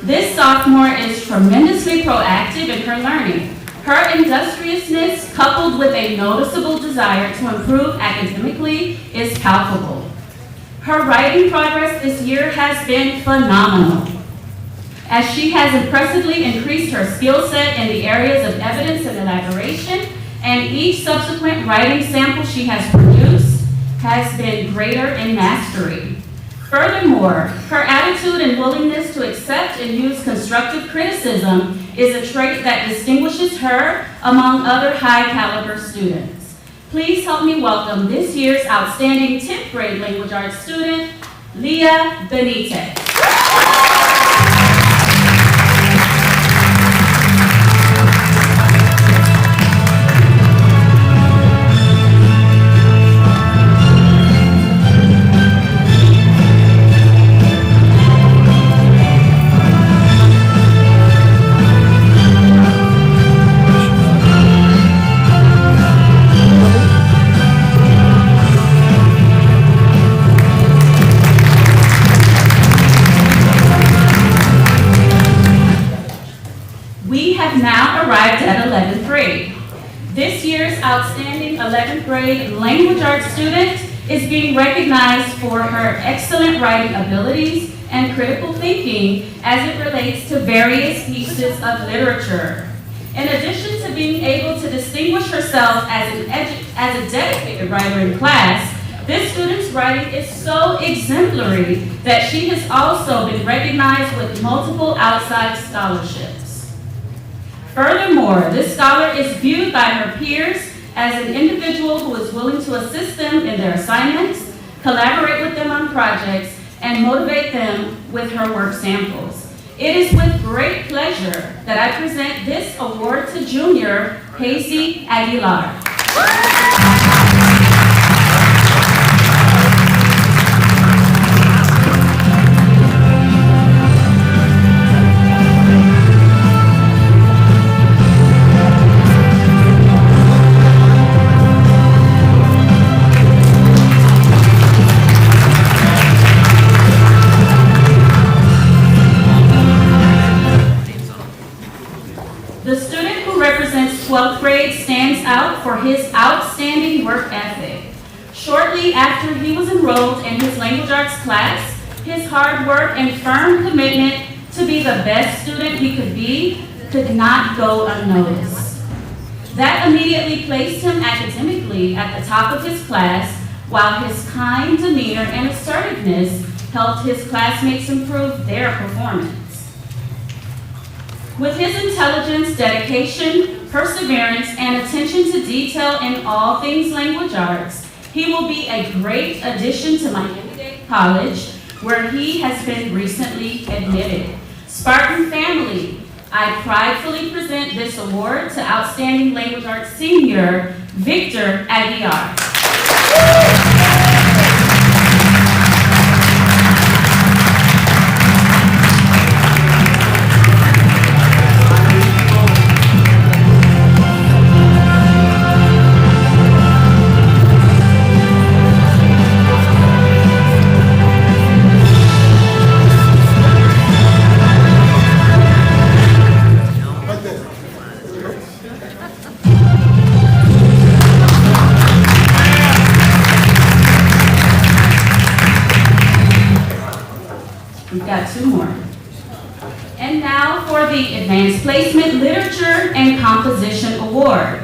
This sophomore is tremendously proactive in her learning. Her industriousness, coupled with a noticeable desire to improve academically, is palpable. Her writing progress this year has been phenomenal, as she has impressively increased her skill set in the areas of evidence and elaboration, and each subsequent writing sample she has produced has been greater in mastery. Furthermore, her attitude and willingness to accept and use constructive criticism is a trait that distinguishes her among other high-caliber students. Please help me welcome this year's outstanding 10th grade language arts student, Leah Benitez. Arrived at 11th grade. This year's outstanding 11th grade language arts student is being recognized for her excellent writing abilities and critical thinking as it relates to various pieces of literature. In addition to being able to distinguish herself as a dedicated writer in class, this student's writing is so exemplary that she has also been recognized with multiple outside scholarships. Furthermore, this scholar is viewed by her peers as an individual who is willing to assist them in their assignments, collaborate with them on projects, and motivate them with her work samples. It is with great pleasure that I present this award to junior Casey Aguilar. The student who represents 12th grade stands out for his outstanding work ethic. Shortly after he was enrolled in his language arts class, his hard work and firm commitment to be the best student he could be could not go unnoticed. That immediately placed him academically at the top of his class, while his kind demeanor and assertiveness helped his classmates improve their performance. With his intelligence, dedication, perseverance, and attention to detail in all things language arts, he will be a great addition to Miami-Dade College, where he has been recently admitted. Spartan family, I pridefully present this award to Outstanding Language Arts Senior, Victor Aguiar. We've got two more. And now for the Advanced Placement Literature and Composition Award.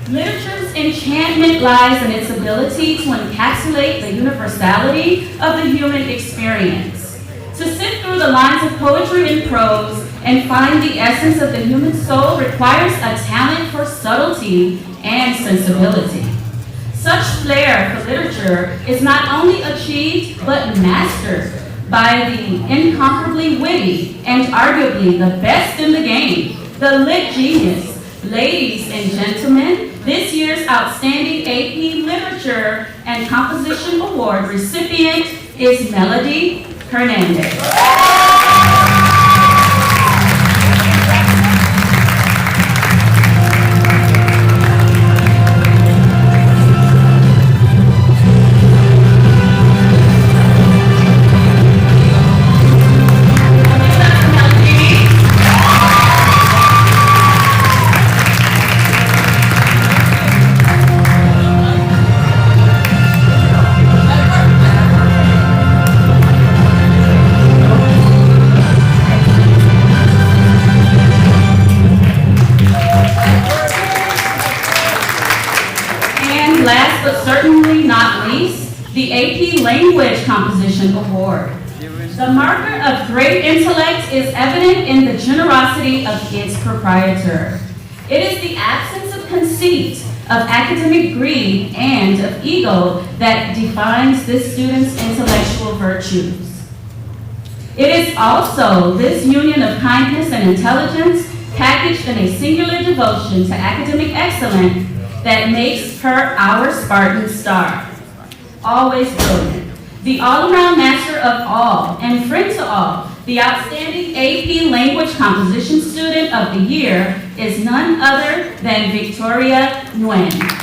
Literature's enchantment lies in its ability to encapsulate the universality of the human experience. To sift through the lines of poetry and prose and find the essence of the human soul requires a talent for subtlety and sensibility. Such flair for literature is not only achieved but mastered by the incomparably witty and arguably the best in the game, the lit genius. Ladies and gentlemen, this year's Outstanding AP Literature and Composition Award recipient is Melody Hernandez. Last but certainly not least, the AP Language Composition Award. The marker of great intellect is evident in the generosity of its proprietor. It is the absence of conceit, of academic greed, and of ego that defines this student's intellectual virtues. It is also this union of kindness and intelligence packaged in a singular devotion to academic excellence that makes her our Spartan star. Always brilliant, the all-around master of all and friend to all, the outstanding AP Language Composition Student of the Year is none other than Victoria Nguyen.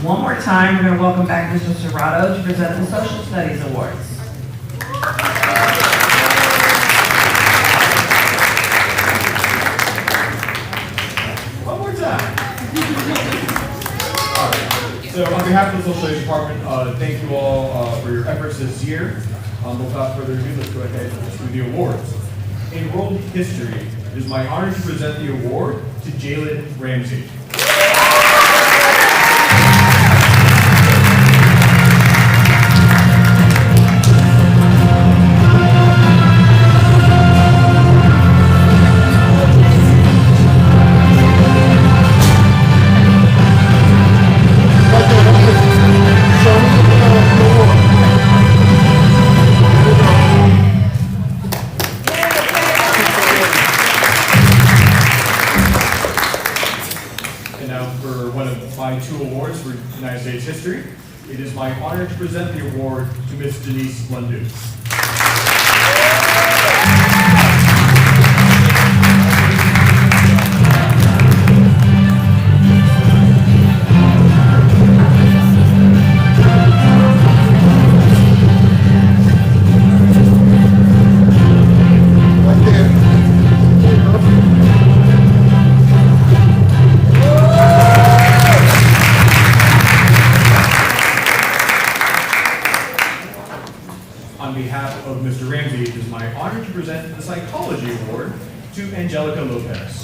One more time, we're going to welcome back Mr. Serrato to present the Social Studies Awards. One more time. All right. Social Studies Department, thank you all for your efforts this year. Without further ado, let's go ahead to the awards. In World History, it is my honor to present the award to Jalen Ramsey. And now for one of my 2 awards for United States history, it is my honor to present the award to Miss Denise Lundu. On behalf of Mr. Ramsey, it is my honor to present the Psychology Award to Angelica Lopez.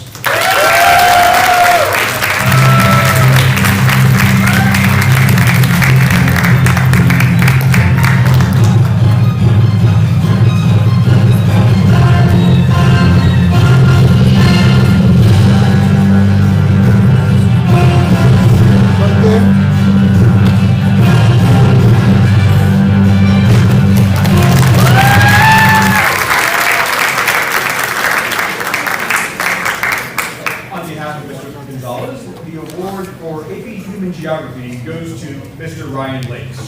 The award for AP Human Geography goes to Mr. Ryan Lakes.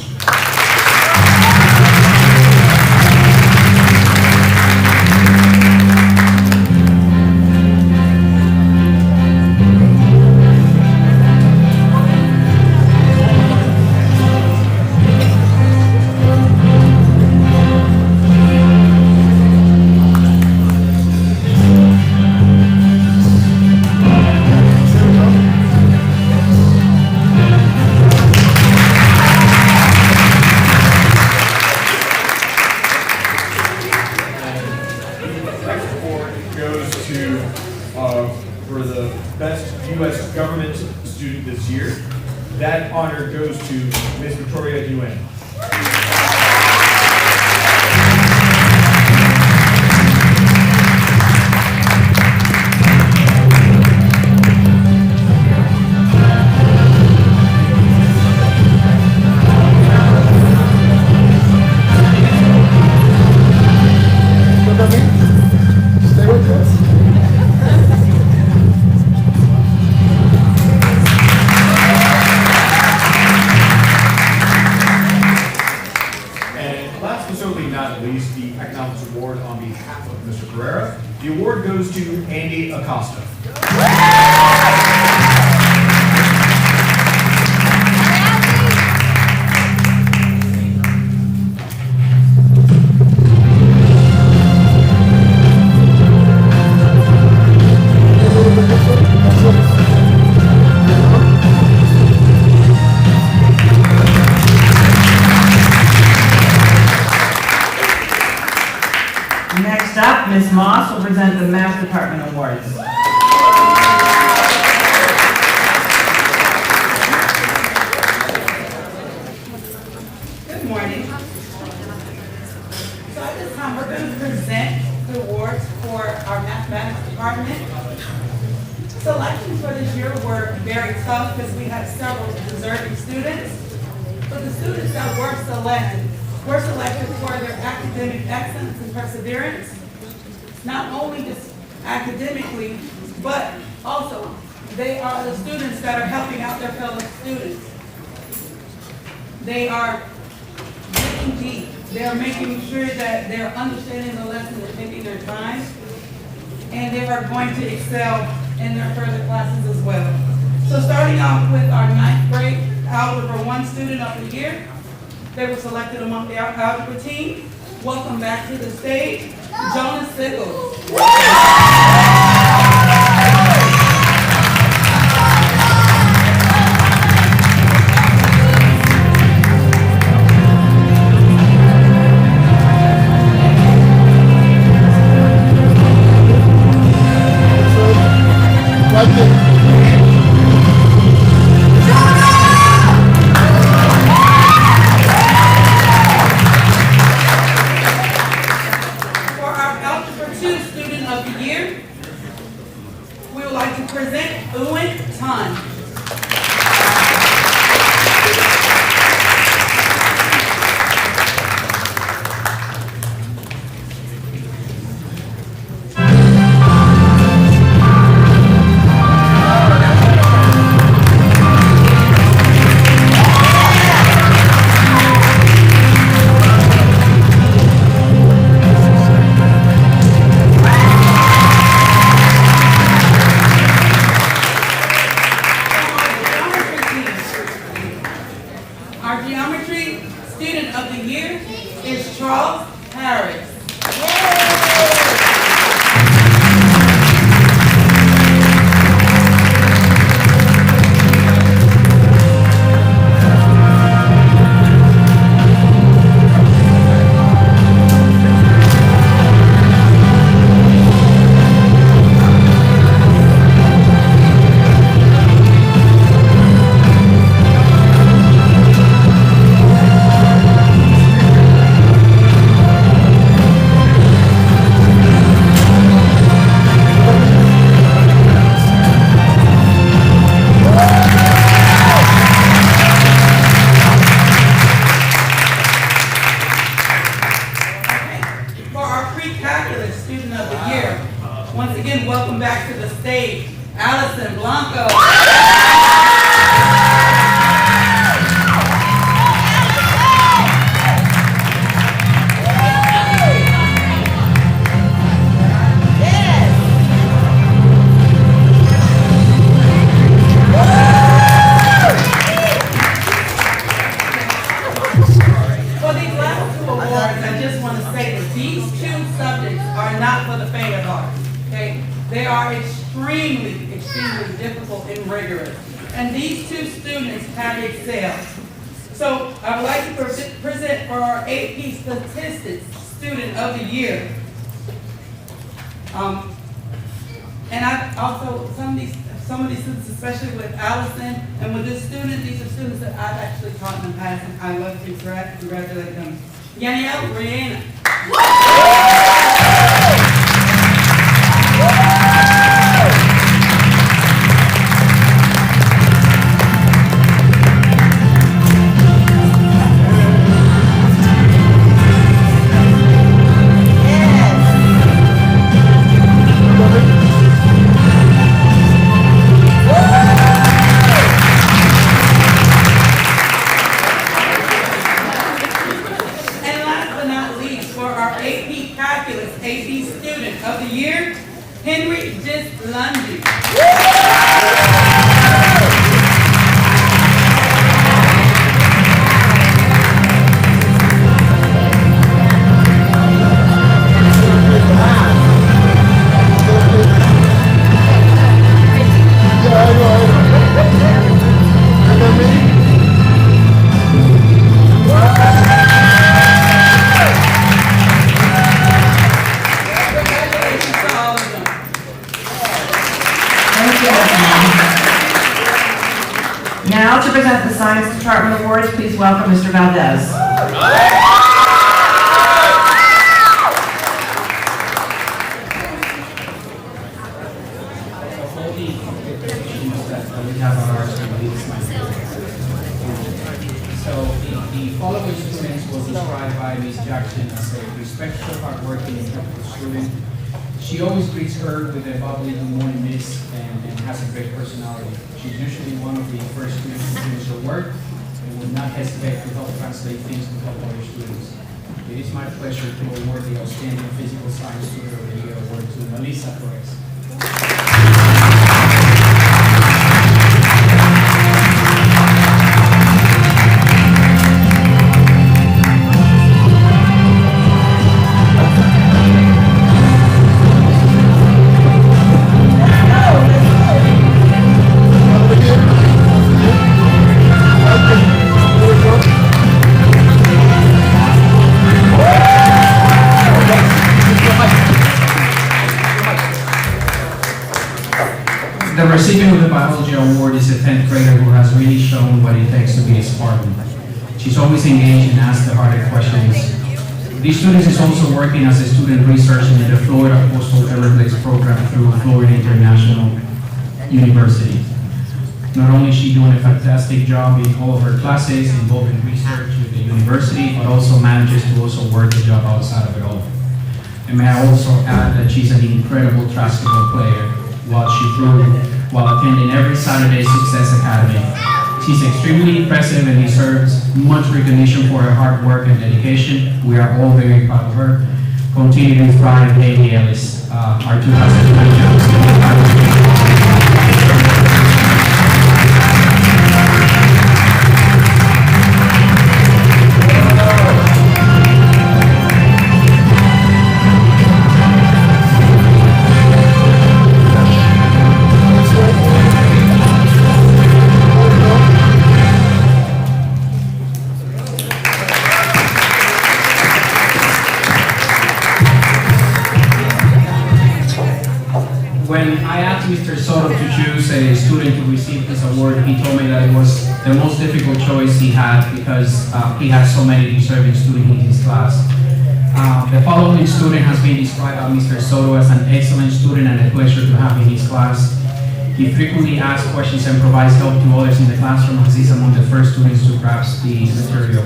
For the best U.S. government student this year. That honor goes to Ms. Victoria Nguyen. Stay with us. Not least, the Economics Award on behalf of Mr. Pereira. The award goes to Andy Acosta. Next up, Ms. Moss will present the Math Department Awards. Good morning. So at this time, we're going to present the awards for our Mathematics Department. Selections for this year were very tough because we had several deserving students. But the students that were selected for their academic excellence and perseverance, not only just academically, but also they are the students that are helping out their fellow students. They are digging deep. They are making sure that they're understanding the lesson and taking their time, and they are going to excel in their further classes as well. So starting off with our 9th grade Algebra 1 student of the year, they were selected among the algebra team. Welcome back to the stage, Jonas Sickles. For our Algebra 2 Student of the Year, we would like to present Owen Tan. Our Geometry Student of the Year is Charles Harris. For our Pre-Calculus Student of the Year, once again, welcome back to the stage, Allison Blanco. For these last two awards, I just want to say that these two subjects are not for the faint of heart, okay? They are extremely difficult and rigorous. And these two students have excelled. So I would like to present for our AP Statistics Student of the Year. And I also, some of these students, especially with Allison and with this student, these are students that I've actually taught in the past, and I love to congratulate them. Yaniel Brianna. And last but not least, for our AP Calculus AP Student of the Year, Henry Lundy. Congratulations to all of them. Thank you, Ms. Now to present the Science Department Awards, please welcome Mr. Valdez. All the competitions that we have on our student is my So the following students was described by Ms. Jackson as a respectful, hardworking, and helpful student. She always greets her with a bubbly good morning miss and has a great personality. She's usually one of the first students to finish her work and will not hesitate to help translate things to help other students. It is my pleasure to award the Outstanding Physical Science Student of the Year award to Melissa Torres. The recipient of the biology award is a 10th grader who has really shown what it takes to be a Spartan. She's always engaged and asks the harder questions. This student is also working as a student researcher in the Florida Coastal Everglades program through Florida International University. Not only is she doing a fantastic job in all of her classes involving research with the university, but also manages to also work a job outside of it all. And may I also add that she's an incredible basketball player while attending every Saturday Success Academy. She's extremely impressive and deserves much recognition for her hard work and dedication. We are all very proud of her. Continue to thrive, Haley Ellis, our 2020. When I asked Mr. Soto to choose a student to receive this award, he told me that it was the most difficult choice he had because he has so many deserving students in his class. The following student has been described by Mr. Soto as an excellent student and a pleasure to have in his class. He frequently asks questions and provides help to others in the classroom as he's among the first students to grasp the material.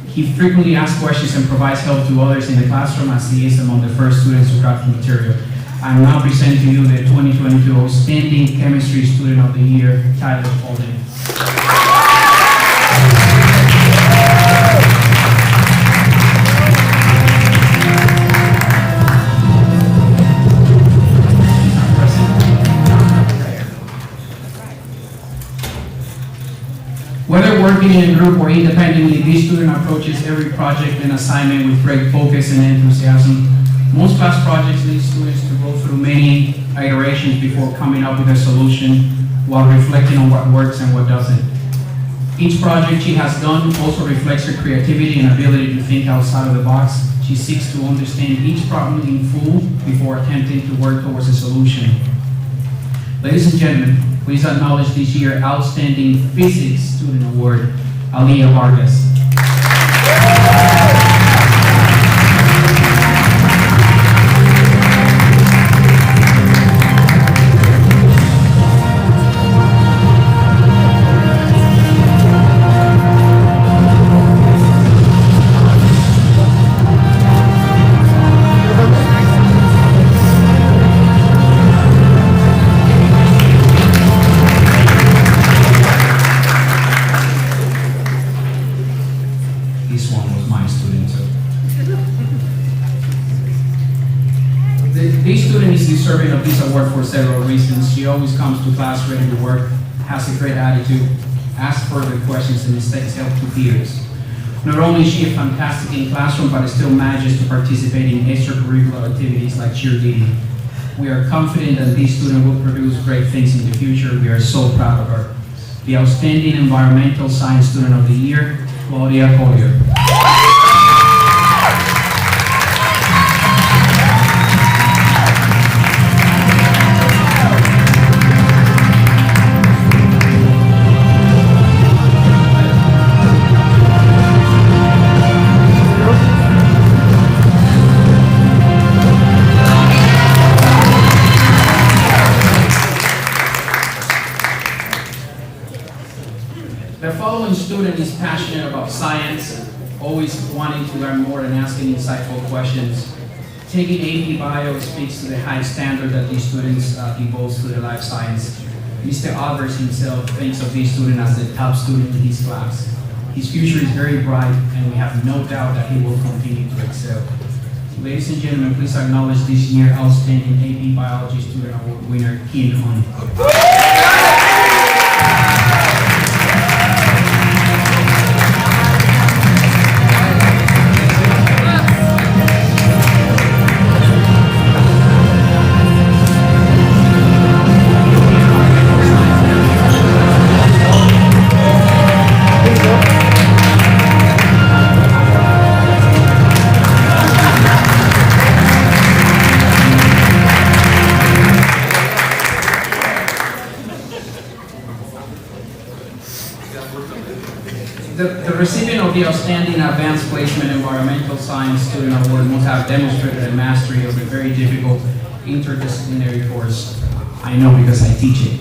He frequently asks questions and provides help to others in the classroom as he is among the first students to grasp the material. I am now presenting to you the 2022 Outstanding Chemistry Student of the Year, Tyler Holden. Whether working in a group or independently, this student approaches every project and assignment with great focus and enthusiasm. Most class projects need students to go through many iterations before coming up with a solution while reflecting on what works and what doesn't. Each project she has done also reflects her creativity and ability to think outside of the box. She seeks to understand each problem in full before attempting to work towards a solution. Ladies and gentlemen, please acknowledge this year's Outstanding Physics Student Award, Aliyah Vargas. This one was my student too. This student is deserving of this award for several reasons. She always comes to class ready to work, has a great attitude, asks further questions, and takes help to peers. Not only is she a fantastic in classroom, but still manages to participate in extracurricular activities like cheerleading. We are confident that this student will produce great things in the future. We are so proud of her. The Outstanding Environmental Science Student of the Year, Claudia Collier. The following student is passionate about science, always wanting to learn more and asking insightful questions. Taking AP Bio speaks to the high standard that these students devote to the life science. Mr. Albers himself thinks of this student as the top student in his class. His future is very bright, and we have no doubt that he will continue to excel. Ladies and gentlemen, please acknowledge this year's Outstanding AP Biology Student Award winner, Keen Hun. of the Outstanding Advanced Placement Environmental Science Student Award must have demonstrated a mastery of a very difficult interdisciplinary course. I know because I teach it.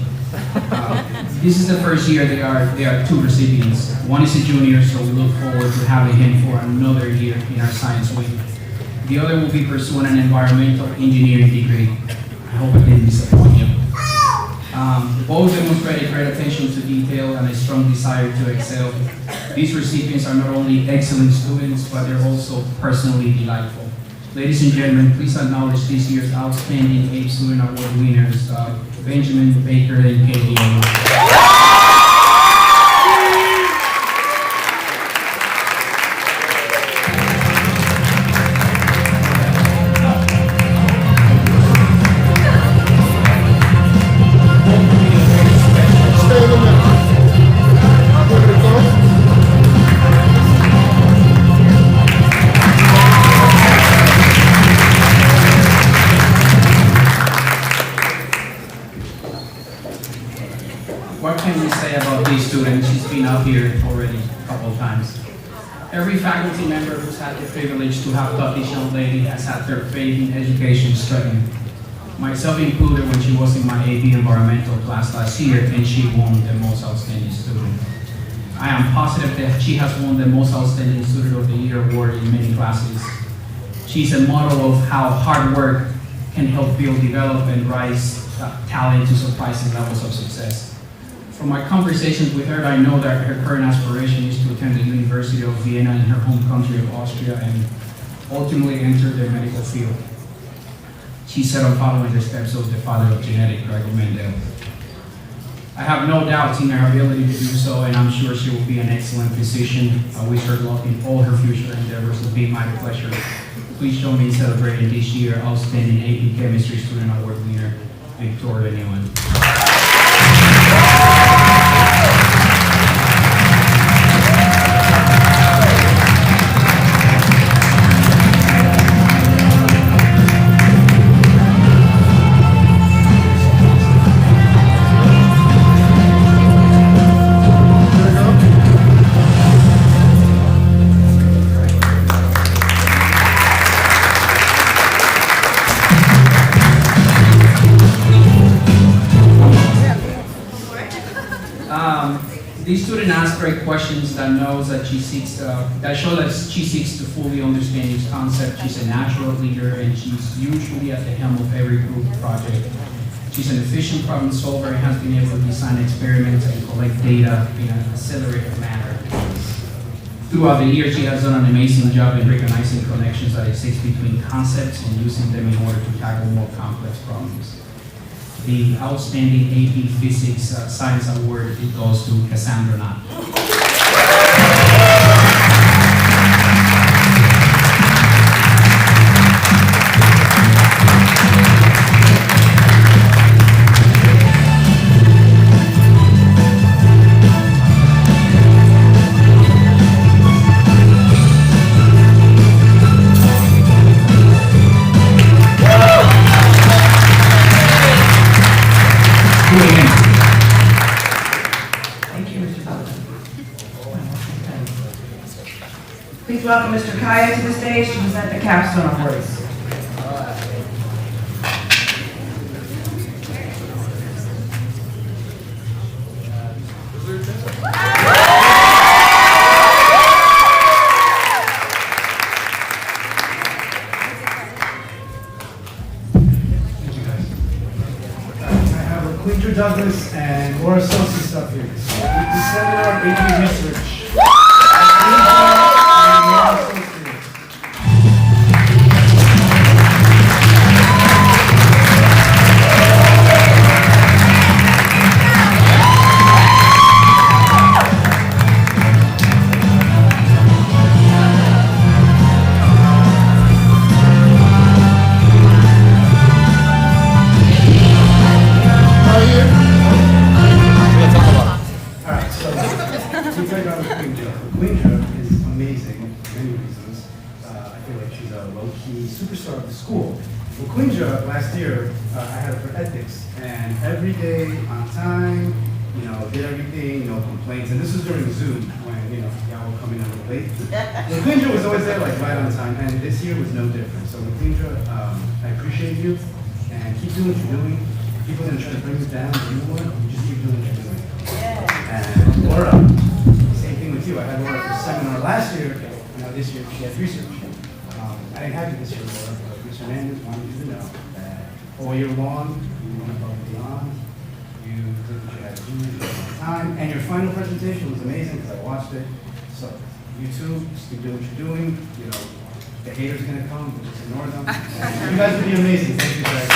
This is the first year there are two recipients. One is a junior, so we look forward to having him for another year in our science wing. The other will be pursuing an environmental engineering degree. I hope I didn't disappoint you. Both demonstrated great attention to detail and a strong desire to excel. These recipients are not only excellent students, but they're also personally delightful. Ladies and gentlemen, please acknowledge this year's Outstanding APE Student Award winners, Benjamin, Baker, and Katie. What can we say about these students? She's been up here already a couple of times. Every faculty member who's had the privilege to have taught this young lady has had their faith in education strengthened. Myself included when she was in my AP environmental class last year and she won the most outstanding student. I am positive that she has won the most outstanding student of the year award in many classes. She's a model of how hard work can help build, develop, and rise talent to surprising levels of success. From my conversations with her, I know that her current aspiration is to attend the University of Vienna in her home country of Austria and ultimately enter the medical field. She set on following the steps of the father of genetics, Gregor Mendel. I have no doubts in her ability to do so, and I'm sure she will be an excellent physician. I wish her luck in all her future endeavors. It will be my pleasure. Please join me in celebrating this year Outstanding AP Chemistry Student Award winner, Victoria Newman. These students ask great questions that knows that she seeks that show that she seeks to fully understand each concept. She's a natural leader and she's usually at the helm of every group project. She's an efficient problem solver and has been able to design experiments and collect data in an accelerated manner. Throughout the year, she has done an amazing job in recognizing connections that exist between concepts and using them in order to tackle more complex problems. The Outstanding AP Physics Science Award, it goes to Cassandra Knott. Please welcome Mr. Kaya to the stage to present the capstone awards. Quinter Douglas and Laura Sosis up here. The seminar on AP research. Superstar of the school. Well, Quinja, last year, I had her for ethics, and every day on time, did everything, no complaints. And this was during Zoom when and y'all were coming a little late. LaQuindra was always there, like right on time, and this year was no different. So LaQuindra, I appreciate you, and keep doing what you're doing. People are gonna try to bring you down, but you know what? You just keep doing what you're doing. And Laura, same thing with you. I had Laura for a seminar last year, this year she had research. I didn't have you this year, Laura, but Mr. Hernandez wanted you to know that all year long, you went above and beyond. You did what you had to do on time, and your final presentation was amazing because I watched it. So you too, just keep doing what you're doing. The haters are gonna come, but just ignore them. You guys will be amazing. Thank you guys.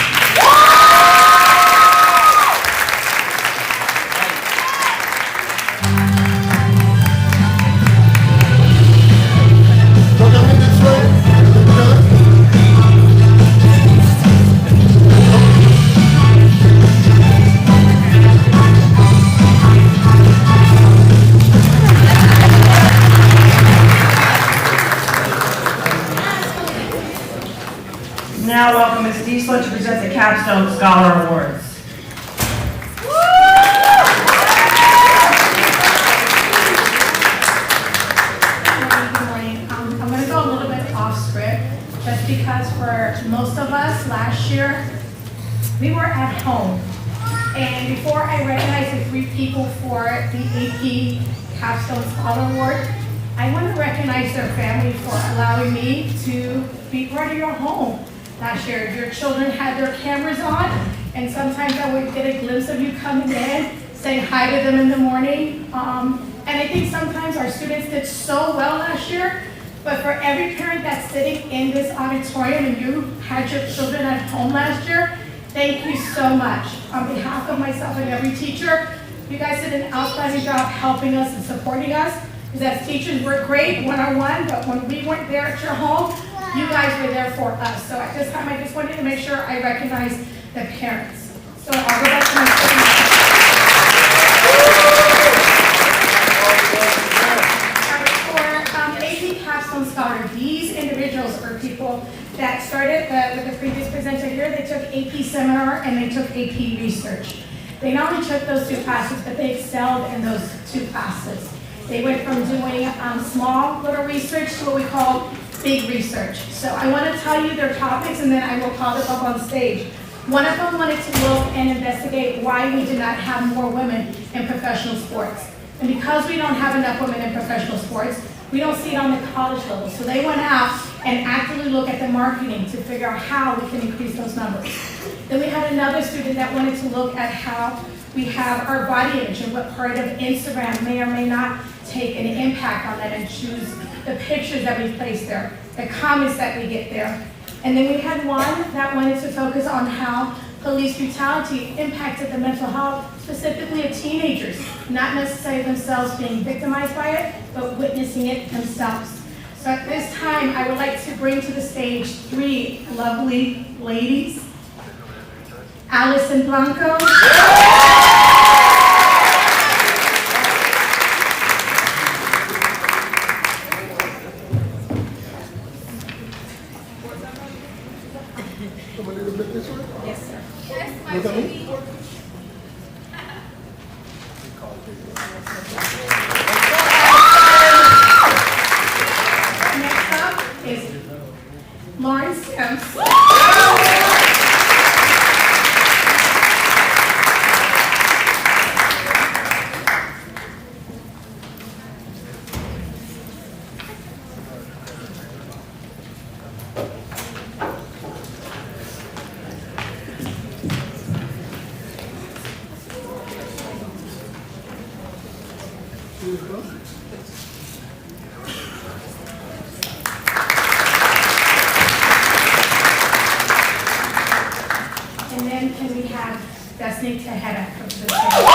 Now welcome Ms. Diesel to present the Capstone Scholar Awards. Good morning. I'm going to go a little bit off script, just because for most of us last year, we were at home. And before I recognize the 3 people for the AP Capstone Scholar Award, I want to recognize their family for allowing me to be part of your home. Last year, your children had their cameras on, and sometimes I would get a glimpse of you coming in, saying hi to them in the morning. And I think sometimes our students did so well last year, but for every parent that's sitting in this auditorium and you had your children at home last year, thank you so much. On behalf of myself and every teacher, you guys did an outstanding job helping us and supporting us. Because as teachers, we're great one-on-one, but when we weren't there at your home, you guys were there for us. So at this time, I just wanted to make sure I recognize the parents. So I'll go back to my students. For AP Capstone Scholar, these individuals are people that started with the previous presenter here. They took AP Seminar and they took AP Research. They not only took those 2 classes, but they excelled in those 2 classes. They went from doing small little research to what we call big research. So I want to tell you their topics and then I will call them up on stage. One of them wanted to look and investigate why we did not have more women in professional sports. And because we don't have enough women in professional sports, we don't see it on the college level. So they went out and actively looked at the marketing to figure out how we can increase those numbers. Then we had another student that wanted to look at how we have our body image and what part of Instagram may or may not take an impact on that and choose the pictures that we place there, the comments that we get there. And then we had one that wanted to focus on how police brutality impacted the mental health, specifically of teenagers, not necessarily themselves being victimized by it, but witnessing it themselves. So at this time, I would like to bring to the stage 3 lovely ladies. Allison Blanco. Come a little bit this way? Yes, sir. Look at me. Next up is Lauren Sims. And then can we have Destiny Tejeda come to the stage?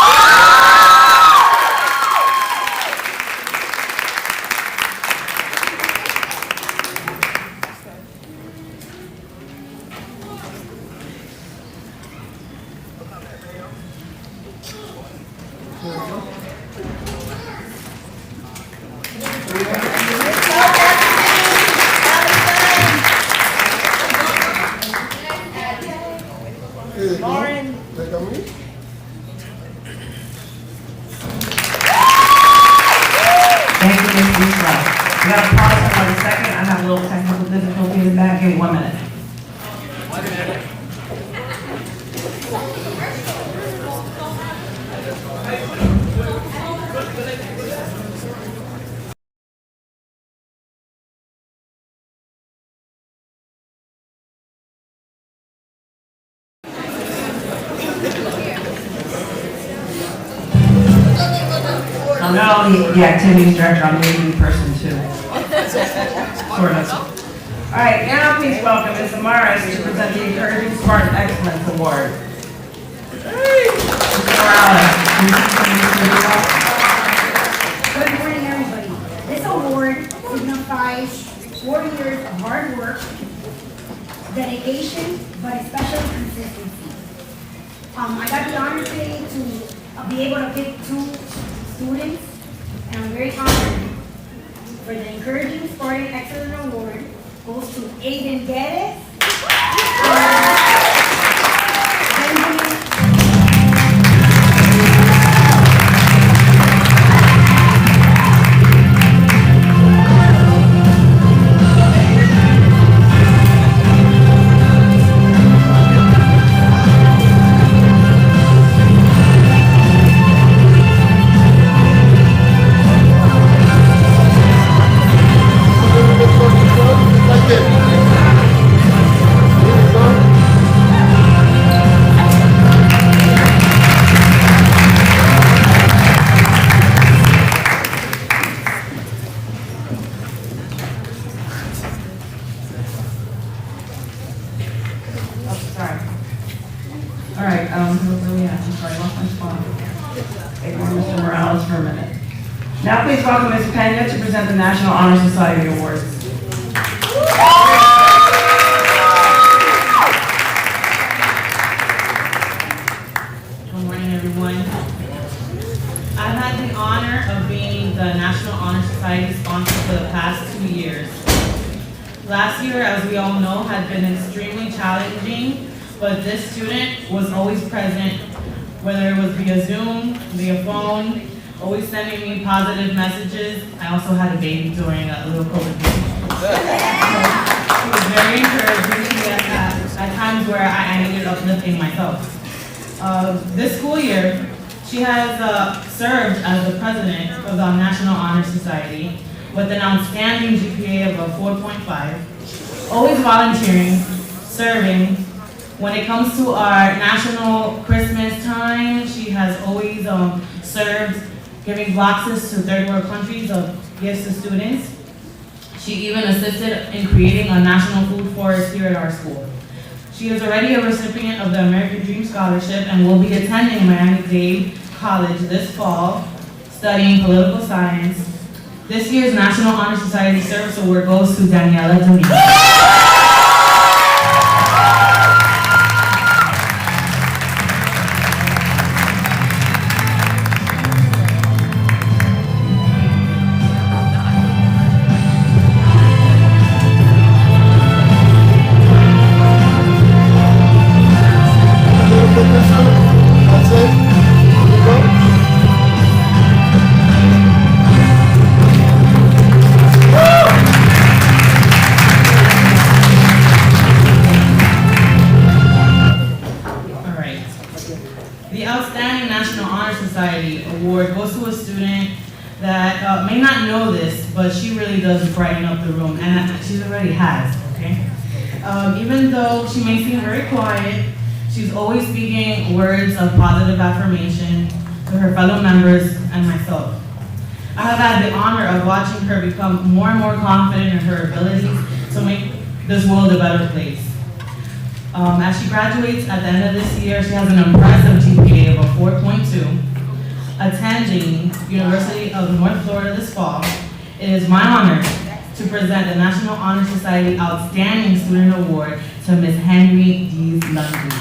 Lauren. Look at me. difficulty in that. Give me 1 minute. I'm not only the activities director, I'm the AV person too. Sort of. All right, now please welcome Ms. Amaris to present the Encouraging Spartan Excellence Award. Mr. Morales. Good morning, everybody. This award signifies 40 years of hard work, dedication, but especially consistency. I got the honor today to be able to pick 2 students, and I'm very honored. For the Encouraging Spartan Excellence Award goes to Aiden Guedes, Benjamin. Mr. Morales for a minute. Now please welcome Ms. Pena to present the National Honor Society Awards. Good morning, everyone. I've had the honor of being the National Honor Society sponsor for the past 2 years. Last year, as we all know, had been extremely challenging, but this student was always present, whether it was via Zoom, via phone, always sending me positive messages. I also had a baby during a little COVID. So she was very encouraging to me at times where I needed uplifting myself. This school year, she has served as the president of the National Honor Society with an outstanding GPA of a 4.5, always volunteering, serving. When it comes to our national Christmas time, she has always served, giving boxes to third world countries of gifts to students. She even assisted in creating a national food forest here at our school. She is already a recipient of the American Dream Scholarship and will be attending Miami-Dade College this fall, studying political science. This year's National Honor Society Service Award goes to Daniela Dominguez. Award goes to a student that may not know this, but she really does brighten up the room, and she already has, okay? Even though she may seem very quiet, she's always speaking words of positive affirmation to her fellow members and myself. I have had the honor of watching her become more and more confident in her abilities to make this world a better place. As she graduates at the end of this year, she has an impressive GPA of a 4.2. Attending University of North Florida this fall, it is my honor to present the National Honor Society Outstanding Student Award to Ms. Henry D. Lundgren.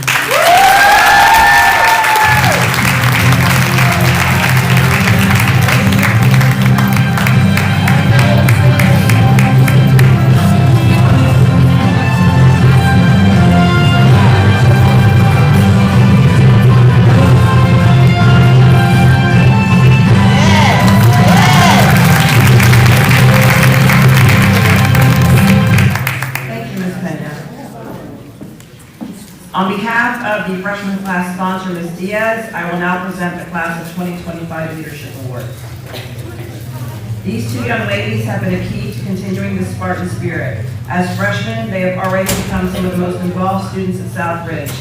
Pena. On behalf of the freshman class sponsor, Ms. Diaz, I will now present the class of 2025 Leadership Awards. These two young ladies have been a key to continuing the Spartan spirit. As freshmen, they have already become some of the most involved students at Southridge.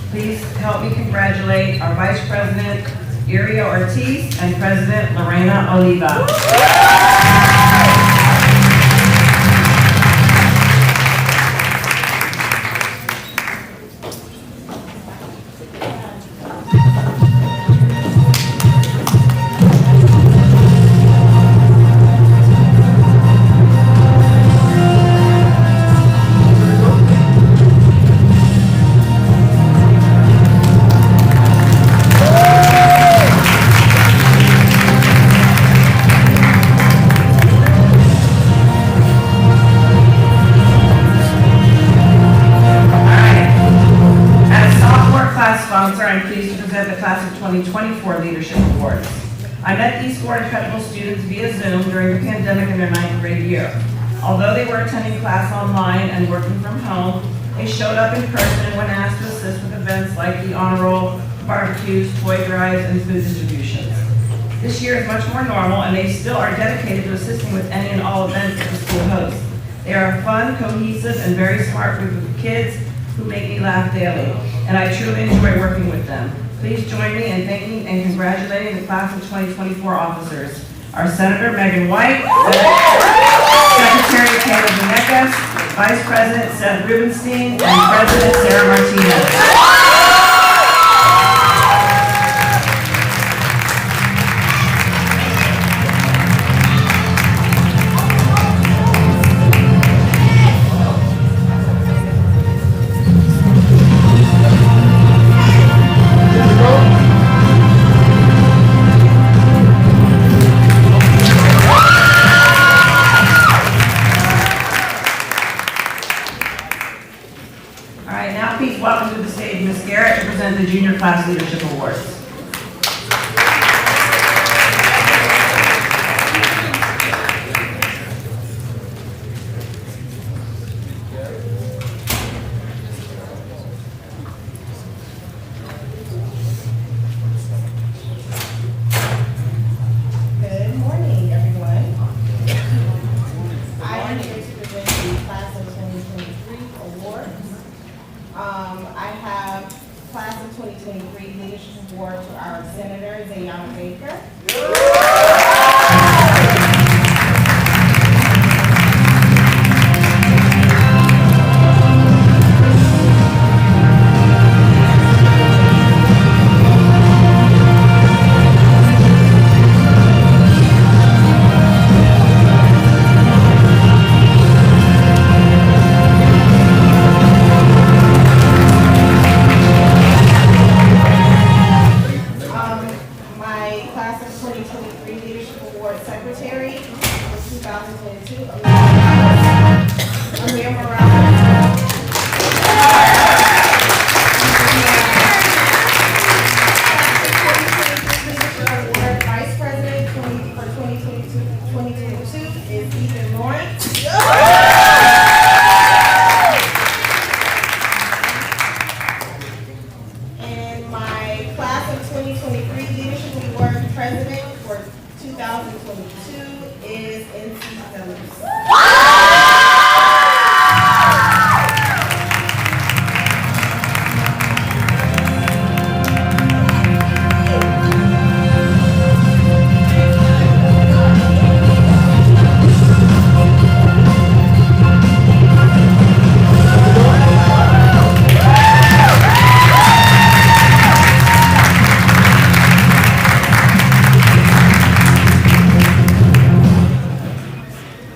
Please help me congratulate our Vice President, Iria Ortiz, and President Lorena Oliva. I'm pleased to present the Class of 2024 Leadership Awards. I met these four incredible students via Zoom during the pandemic in their 9th grade year. Although they were attending class online and working from home, they showed up in person when asked to assist with events like the honor roll, barbecues, toy drives, and food distributions. This year is much more normal, and they still are dedicated to assisting with any and all events that the school hosts. They are a fun, cohesive, and very smart group of kids who make me laugh daily, and I truly enjoy working with them. Please join me in thanking and congratulating the Class of 2024 officers. Our Senator Megan White, Secretary Kayla Venegas, Vice President Seth Rubenstein, and President Sarah Martinez. Welcome to the stage, Ms. Garrett, to present the Junior Class Leadership Awards. Good morning, everyone. I am here to present the Class of 2023 awards. I have Class of 2023 Leadership Award to our Senator, Zayana Baker. My Class of 2023 Leadership Award Secretary for 2022, Amir Morales. Leadership Award Vice President for 2022 is Ethan Lawrence. And my Class of 2023 Leadership Award President for 2022 is NC Phillips.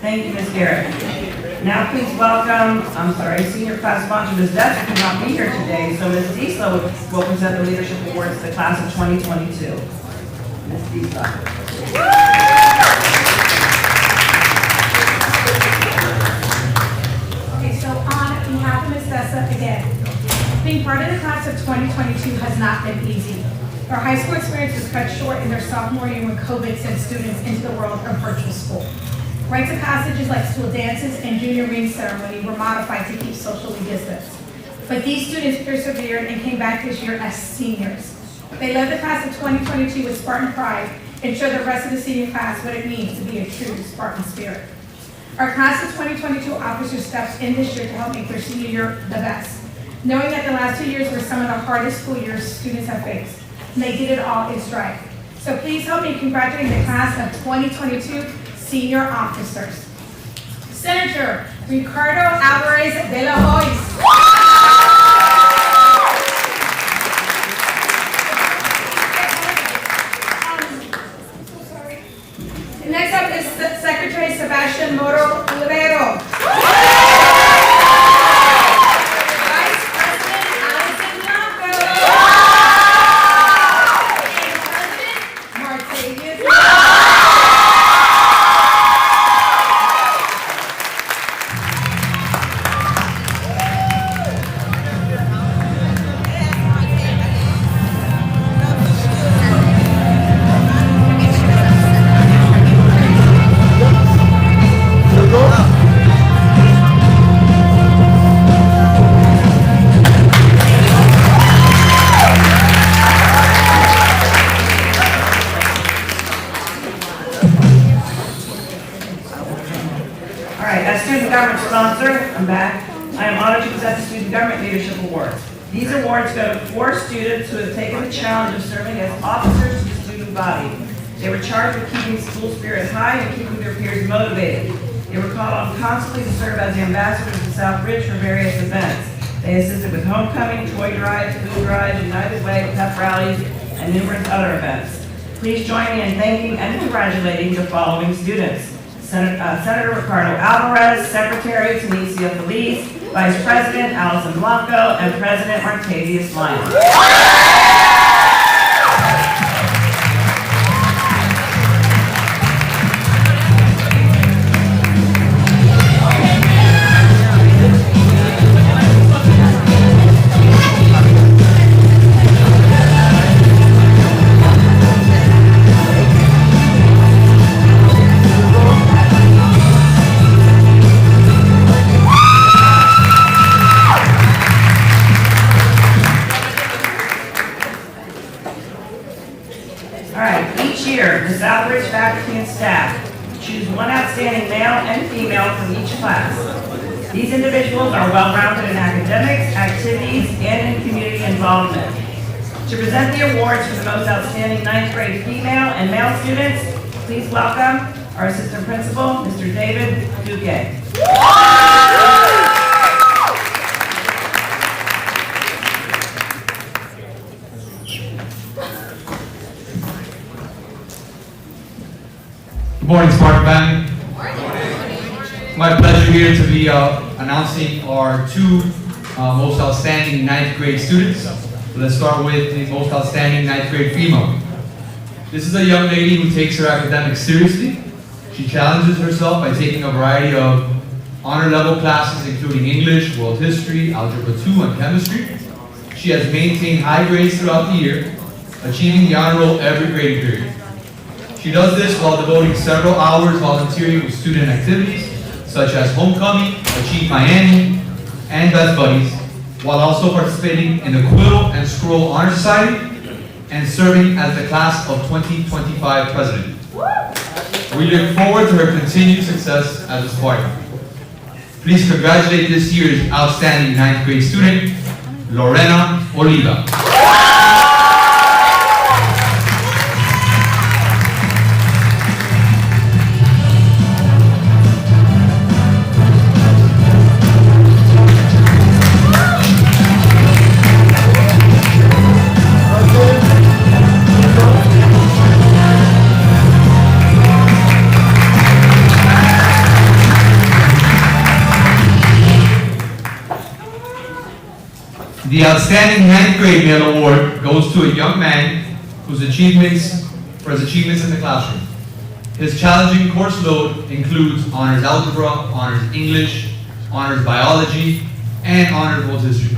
Thank you, Ms. Garrett. Now please welcome, Senior Class Sponsor Ms. Detzer could not be here today, so Ms. Diesla will present the Leadership Awards to the Class of 2022. Ms. Diesla. Okay, so on behalf of Ms. Dessa, again, being part of the Class of 2022 has not been easy. Our high school experience was cut short in their sophomore year when COVID sent students into the world of virtual school. Rites of passages like school dances and junior ring ceremony were modified to keep socially distanced. But these students persevered and came back this year as seniors. They led the class of 2022 with Spartan pride and showed the rest of the senior class what it means to be a true Spartan spirit. Our class of 2022 officers stepped in this year to help make their senior year the best, knowing that the last 2 years were some of the hardest school years students have faced. And they did it all in stride. So please help me congratulate the class of 2022 senior officers. Senator Ricardo Alvarez de la Hoyos. Next up is Secretary Sebastian Moro Olivero. Vice President Allison Blanco. And President Martavius. Government sponsor, I'm back. I am honored to present the Student Government Leadership Awards. These awards go to 4 students who have taken the challenge of serving as officers to the student body. They were charged with keeping school spirit high and keeping their peers motivated. They were called on constantly to serve as the ambassadors of Southridge for various events. They assisted with homecoming, toy drives, food drives, United Way, pep rallies, and numerous other events. Please join me in thanking and congratulating the following students. Senator Ricardo Alvarez, Secretary Tunisia Feliz, Vice President Allison Blanco, and President Martavius Lyons. The Southridge faculty and staff choose one outstanding male and female from each class. These individuals are well-rounded in academics, activities, and in community involvement. To present the awards for the most outstanding 9th grade female and male students, please welcome our assistant principal, Mr. David Duque. Good morning, Spartan family. It's my pleasure here to be announcing our 2 most outstanding 9th grade students. So let's start with the most outstanding 9th grade female. This is a young lady who takes her academics seriously. She challenges herself by taking a variety of honor level classes including English, World History, Algebra 2, and Chemistry. She has maintained high grades throughout the year, achieving the honor roll every grading period. She does this while devoting several hours volunteering with student activities such as Homecoming, Achieve Miami, and Best Buddies, while also participating in the Quill and Scroll Honor Society and serving as the Class of 2025 President. We look forward to her continued success as a Spartan. Please congratulate this year's outstanding 9th grade student, Lorena Oliva. The Outstanding 9th Grade Male Award goes to a young man for his achievements in the classroom. His challenging course load includes Honors Algebra, Honors English, Honors Biology, and Honors World History.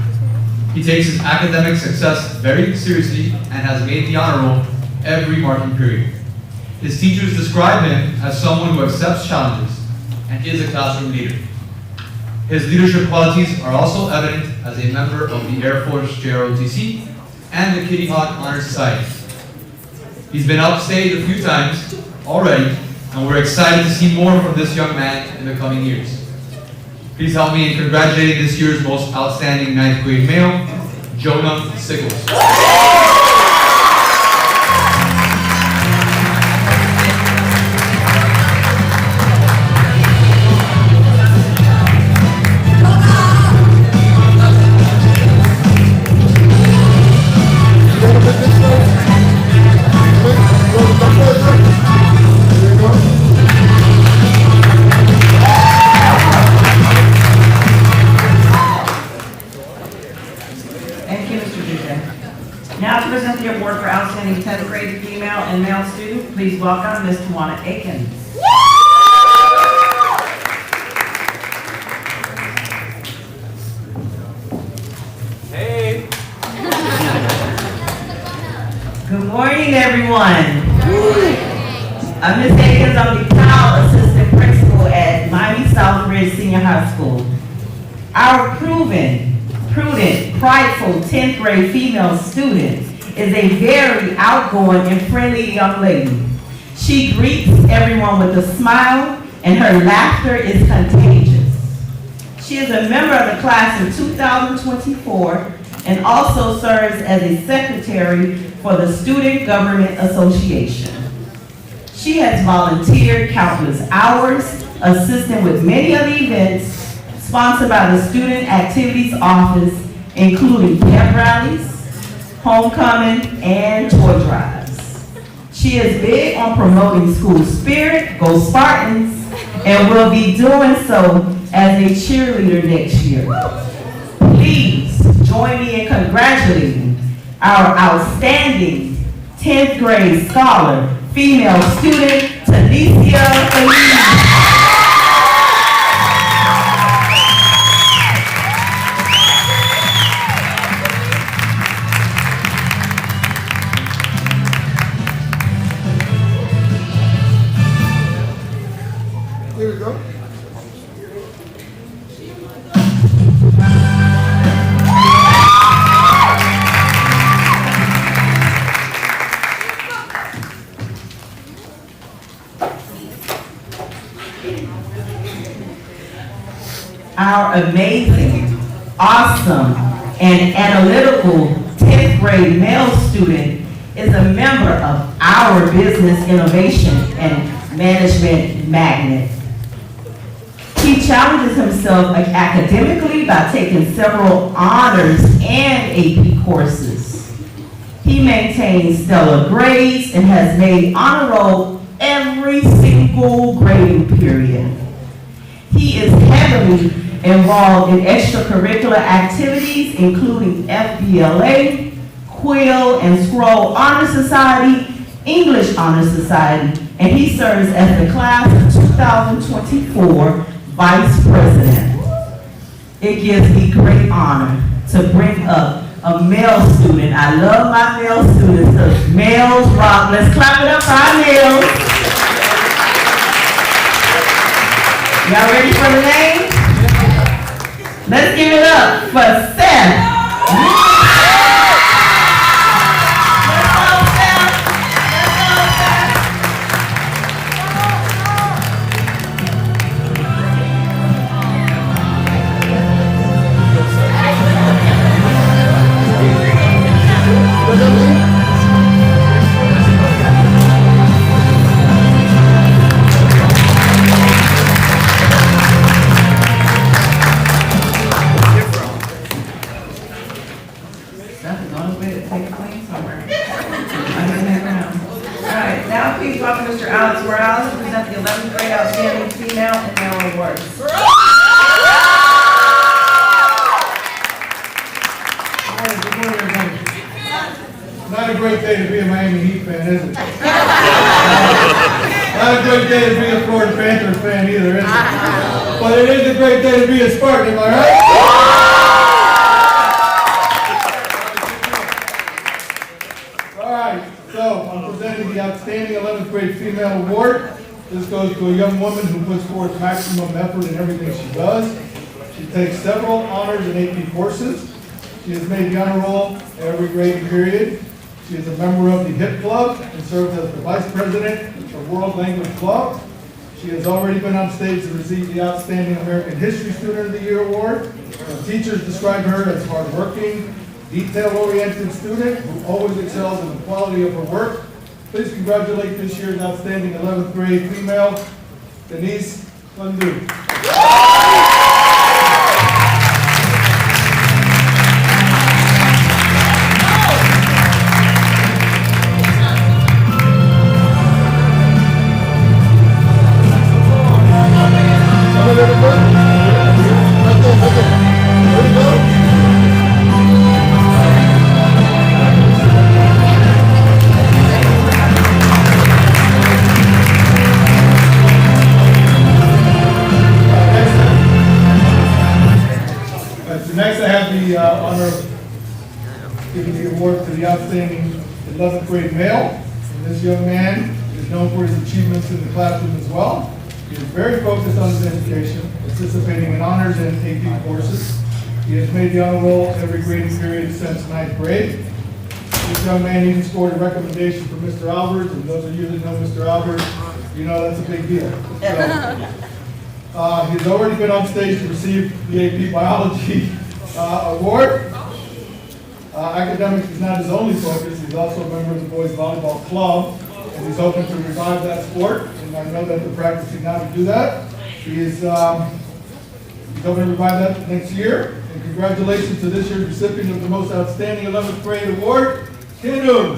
He takes his academic success very seriously and has made the honor roll every marking period. His teachers describe him as someone who accepts challenges and is a classroom leader. His leadership qualities are also evident as a member of the Air Force JROTC and the Kitty Hawk Honor Society. He's been upstate a few times already, and we're excited to see more from this young man in the coming years. Please help me in congratulating this year's most outstanding 9th grade male, Jonah Sickles. Now to present the award for outstanding 10th grade female and male student, please welcome Ms. Tawana Aikens. Hey. Good morning, everyone. Ms. Aikens, I'm the proud assistant principal at Miami Southridge Senior High School. Our proven, prudent, prideful 10th grade female student is a very outgoing and friendly young lady. She greets everyone with a smile, and her laughter is contagious. She is a member of the class of 2024 and also serves as a secretary for the Student Government Association. She has volunteered countless hours, assisting with many of the events sponsored by the Student Activities Office, including pep rallies, homecoming, and toy drives. She is big on promoting school spirit, Go Spartans, and will be doing so as a cheerleader next year. Please join me in congratulating our outstanding 10th grade scholar, female student, Tanisha Feliz. Here we go. Our amazing, awesome, and analytical 10th grade male student is a member of our Business Innovation and Management Magnet. He challenges himself academically by taking several honors and AP courses. He maintains stellar grades and has made honor roll every single grading period. He is heavily involved in extracurricular activities, including FBLA, Quill and Scroll Honor Society, English Honor Society, and he serves as the class of 2024 Vice President. It gives me great honor to bring up a male student. I love my male students because males rock. Let's clap it up for our males. Y'all ready for the name? Let's give it up for Seth. Not a great day to be a Miami Heat fan, is it? Not a great day to be a Florida Panthers fan either, is it? But it is a great day to be a Spartan, am I right? All right, so I'm presenting the Outstanding 11th Grade Female Award. This goes goes to a young woman who puts forth maximum effort in everything she does. She takes several honors and AP courses. She has made the honor roll every grade and period. She is a member of the HIP Club and serves as the Vice President of the World Language Club. She has already been on stage to receive the Outstanding American History Student of the Year award. Teachers describe her as hardworking, detail-oriented student who always excels in the quality of her work. Please congratulate this year's outstanding 11th grade female, Denise Lundu. Next, I have the honor of giving the award to the outstanding 11th grade male. And this young man is known for his achievements in the classroom as well. He is very focused on his education, participating in honors and AP courses. He has made the honor roll every grading period since 9th grade. This young man even scored a recommendation for Mr. Albert, and those of you that know Mr. Albert, you know that's a big deal. So, he's already been on stage to receive the AP Biology award. Academics is not his only focus. He's also a member of the boys volleyball club, and he's hoping to revive that sport. And I know that they're practicing now to do that. He's hoping to revive that next year. And congratulations to this year's recipient of the most outstanding 11th grade award, Kinu.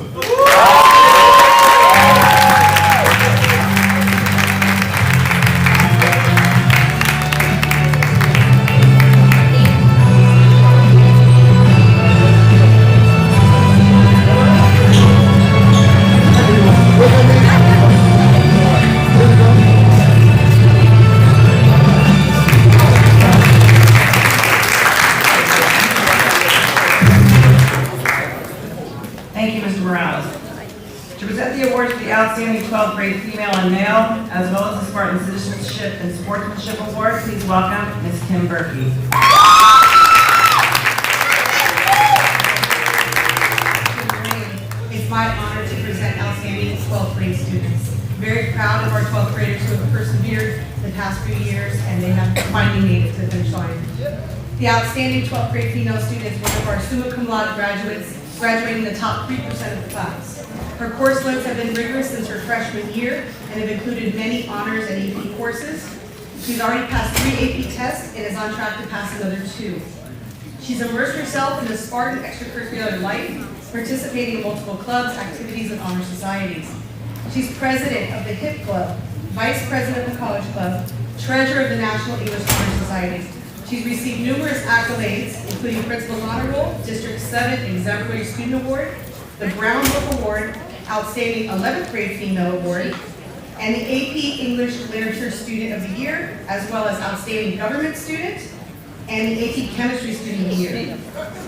Outstanding 12th grade female and male, as well as the Spartan Citizenship and Sportsmanship Award, please welcome Ms. Kim Berkey. It's my honor to present outstanding 12th grade students. Very proud of our 12th graders who have persevered the past few years, and they have finally made it to the finish line. The outstanding 12th grade female student is one of our summa cum laude graduates, graduating the top 3% of the class. Her course lengths have been rigorous since her freshman year and have included many honors and AP courses. She's already passed 3 AP tests and is on track to pass another 2. She's immersed herself in the Spartan extracurricular life, participating in multiple clubs, activities, and honor societies. She's president of the HIP Club, vice president of the College Club, treasurer of the National English Honor Society. She's received numerous accolades, including Principal's Honor Roll, District 7 Exemplary Student Award, the Brown Book Award, Outstanding 11th Grade Female Award, and the AP English Literature Student of the Year, as well as Outstanding Government Student, and the AP Chemistry Student of the Year.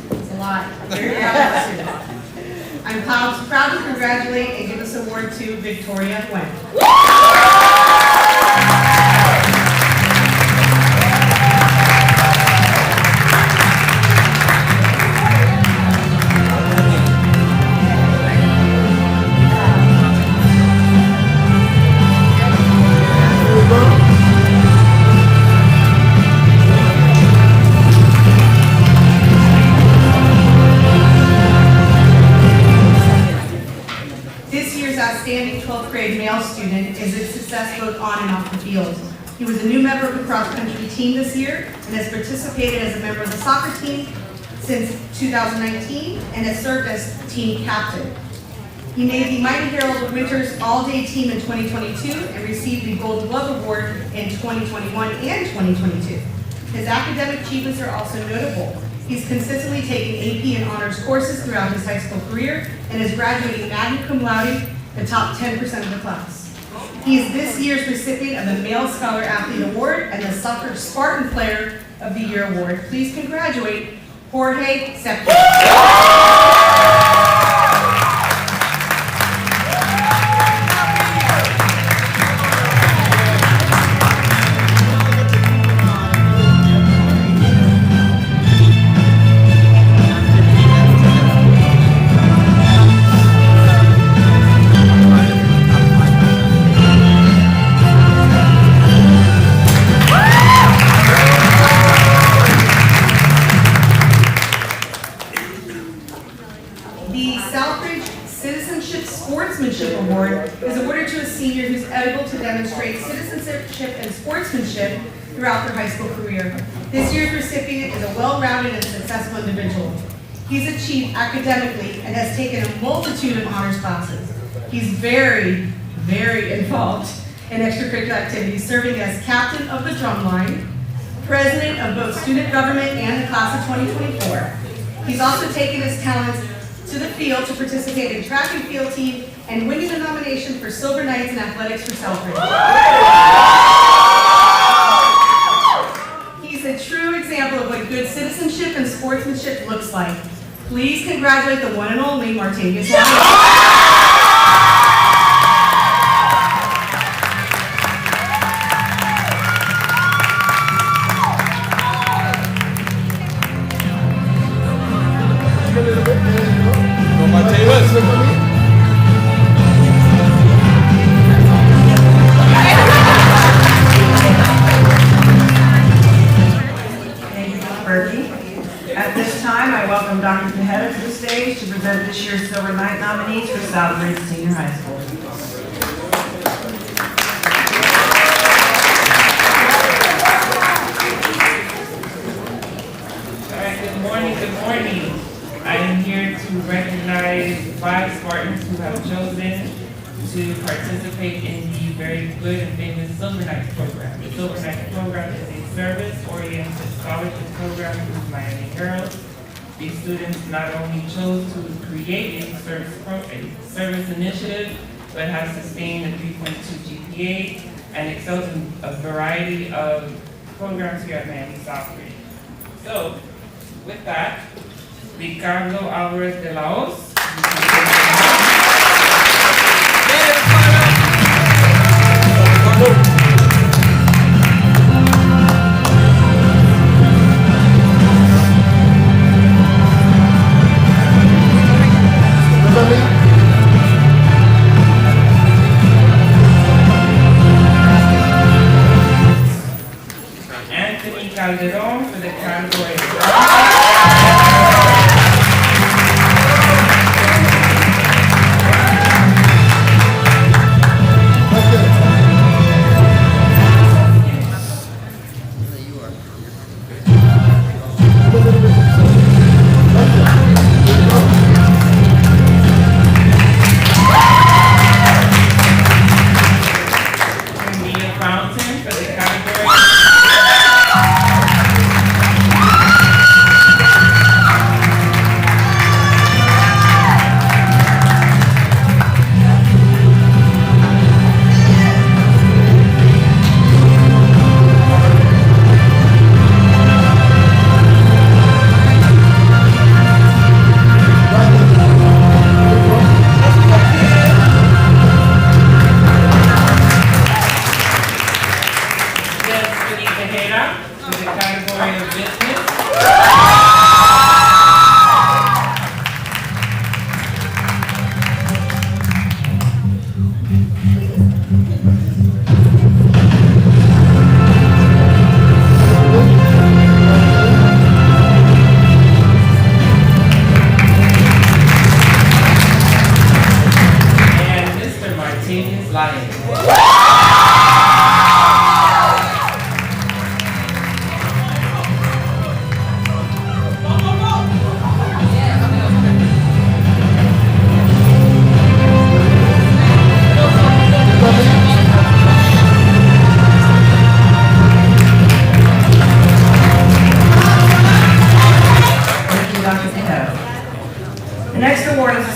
It's a lot. I'm very proud of that student. I'm proud to congratulate and give this award to Victoria Wen. Outstanding 12th grade male student is a success both on and off the field. He was a new member of the cross-country team this year and has participated as a member of the soccer team since 2019 and has served as team captain. He made the Mighty Herald of Winter's all-day team in 2022 and received the Gold Glove Award in 2021 and 2022. His academic achievements are also notable. He's consistently taken AP and honors courses throughout his high school career and is graduating magna cum laude, the top 10% of the class. He is this year's recipient of the Male Scholar Athlete Award and the Southridge Spartan Player of the Year Award. Please congratulate Jorge Septa. Sportsmanship Award is awarded to a senior who's able to demonstrate citizenship and sportsmanship throughout their high school career. This year's recipient is a well-rounded and successful individual. He's achieved academically and has taken a multitude of honors classes. He's very, very involved in extracurricular activities, serving as captain of the drumline, president of both student government and the class of 2024. He's also taken his talents to the field to participate in track and field team and winning the nomination for Silver Knights in athletics for Southridge. He's a true example of what good citizenship and sportsmanship looks like. Please congratulate the one and only Martavius Long. At this time, I welcome Dr. Tejeda to the stage to present this year's Silver Knight nominees for Southridge Senior High School. All right, good morning, good morning. I am here to recognize 5 Spartans who have chosen to participate in the very good and famous Silver Knights program. The Silver Knights program is a service-oriented scholarship program through Miami Girls. These students not only chose to create a service initiative, but have sustained a 3.2 GPA and excelled in a variety of programs here at Miami Southridge. So, with that, Ricardo Alvarez de la Hoz. Anthony Calderon for the category of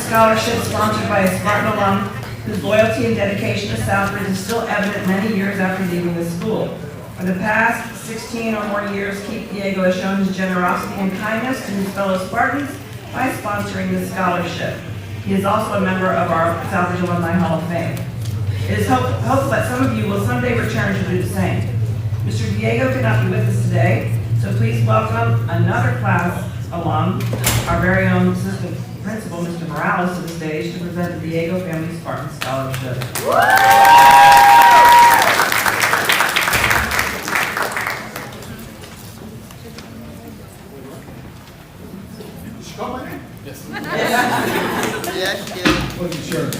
scholarship sponsored by a Spartan alum whose loyalty and dedication to Southridge is still evident many years after leaving the school. For the past 16 or more years, Keith Diego has shown his generosity and kindness to his fellow Spartans by sponsoring this scholarship. He is also a member of our Southridge Alumni Hall of Fame. It is hopeful that some of you will someday return to do the same. Mr. Diego could not be with us today, so please welcome another class alum, our very own assistant principal, Mr. Morales, to the stage to present the Diego Family Spartan Scholarship. Yes. Yes, yes. What's your shirt?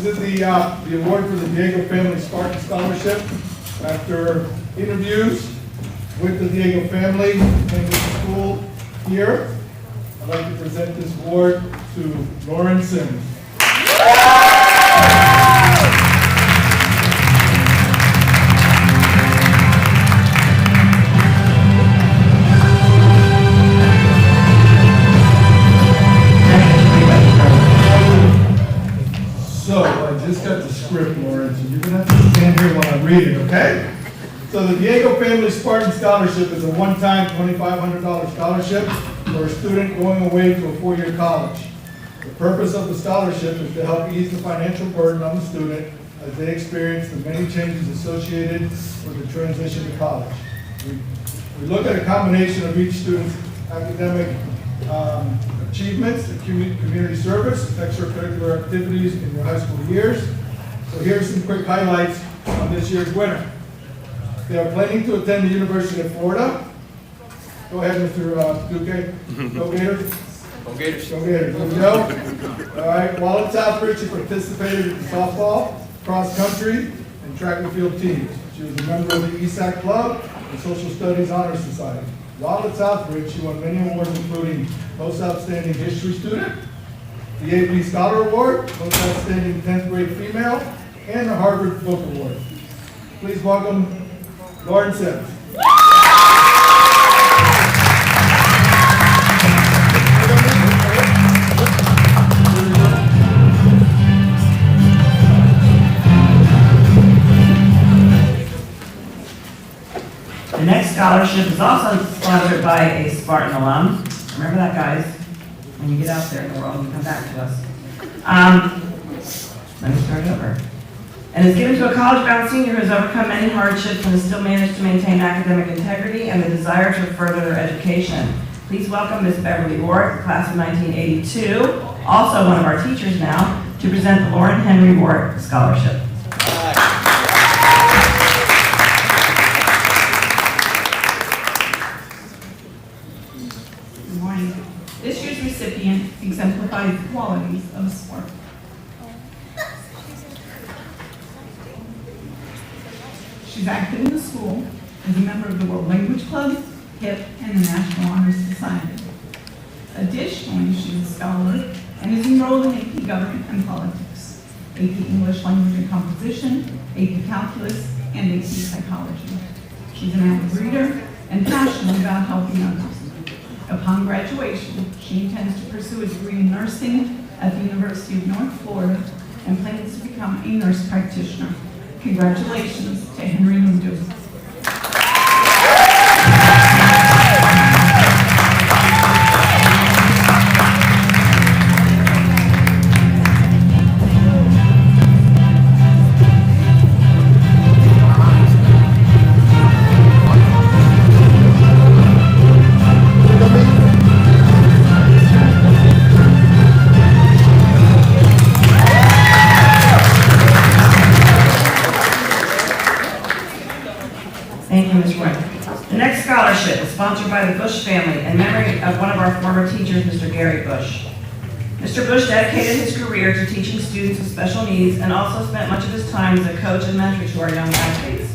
This is the award for the Diego Family Spartan Scholarship. After interviews with the Diego family and with the school here, I'd like to present this award to Lauren Sims. So, I just got the script, Lauren, so you're going to have to stand here while I read it, okay? So the Diego Family Spartan Scholarship is a one-time $2,500 scholarship for a student going away to a four-year college. The purpose of the scholarship is to help ease the financial burden on the student as they experience the many changes associated with the transition to college. We look at a combination of each student's academic achievements, the community service, extracurricular activities in their high school years. So here's some quick highlights on this year's winner. They are planning to attend the University of Florida. Go ahead, Mr. Duque. Go Gators. Go Gators. Go Gators. There we go. All right. While at Southridge, she participated in softball, cross country, and track and field teams. She was a member of the ESAC Club and Social Studies Honor Society. While at Southridge, she won many awards, including Most Outstanding History Student, the AP Scholar Award, Most Outstanding 10th Grade Female, and the Harvard Book Award. Please welcome Lauren Sims. The next scholarship is also sponsored by a Spartan alum. Remember that, guys, when you get out there in the world and come back to us. Let me start over. And is given to a college-bound senior who has overcome many hardships and has still managed to maintain academic integrity and the desire to further their education. Please welcome Ms. Beverly Ward, class of 1982, also one of our teachers now, to present the Lauren Henry Ward Scholarship. Good morning. This year's recipient exemplifies the qualities of sport. She's active in the school, is a member of the World Language Club, HIP, and the National Honor Society. Additionally, she's a scholar and is enrolled in AP Government and Politics, AP English Language and Composition, AP Calculus, and AP Psychology. She's an avid reader and passionate about helping others. Upon graduation, she intends to pursue a degree in nursing at the University of North Florida and plans to become a nurse practitioner. Congratulations to Henry Lundu. Thank you, Ms. Roy. The next scholarship is sponsored by the Bush family in memory of one of our former teachers, Mr. Gary Bush. Mr. Bush dedicated his career to teaching students with special needs and also spent much of his time as a coach and mentor to our young athletes.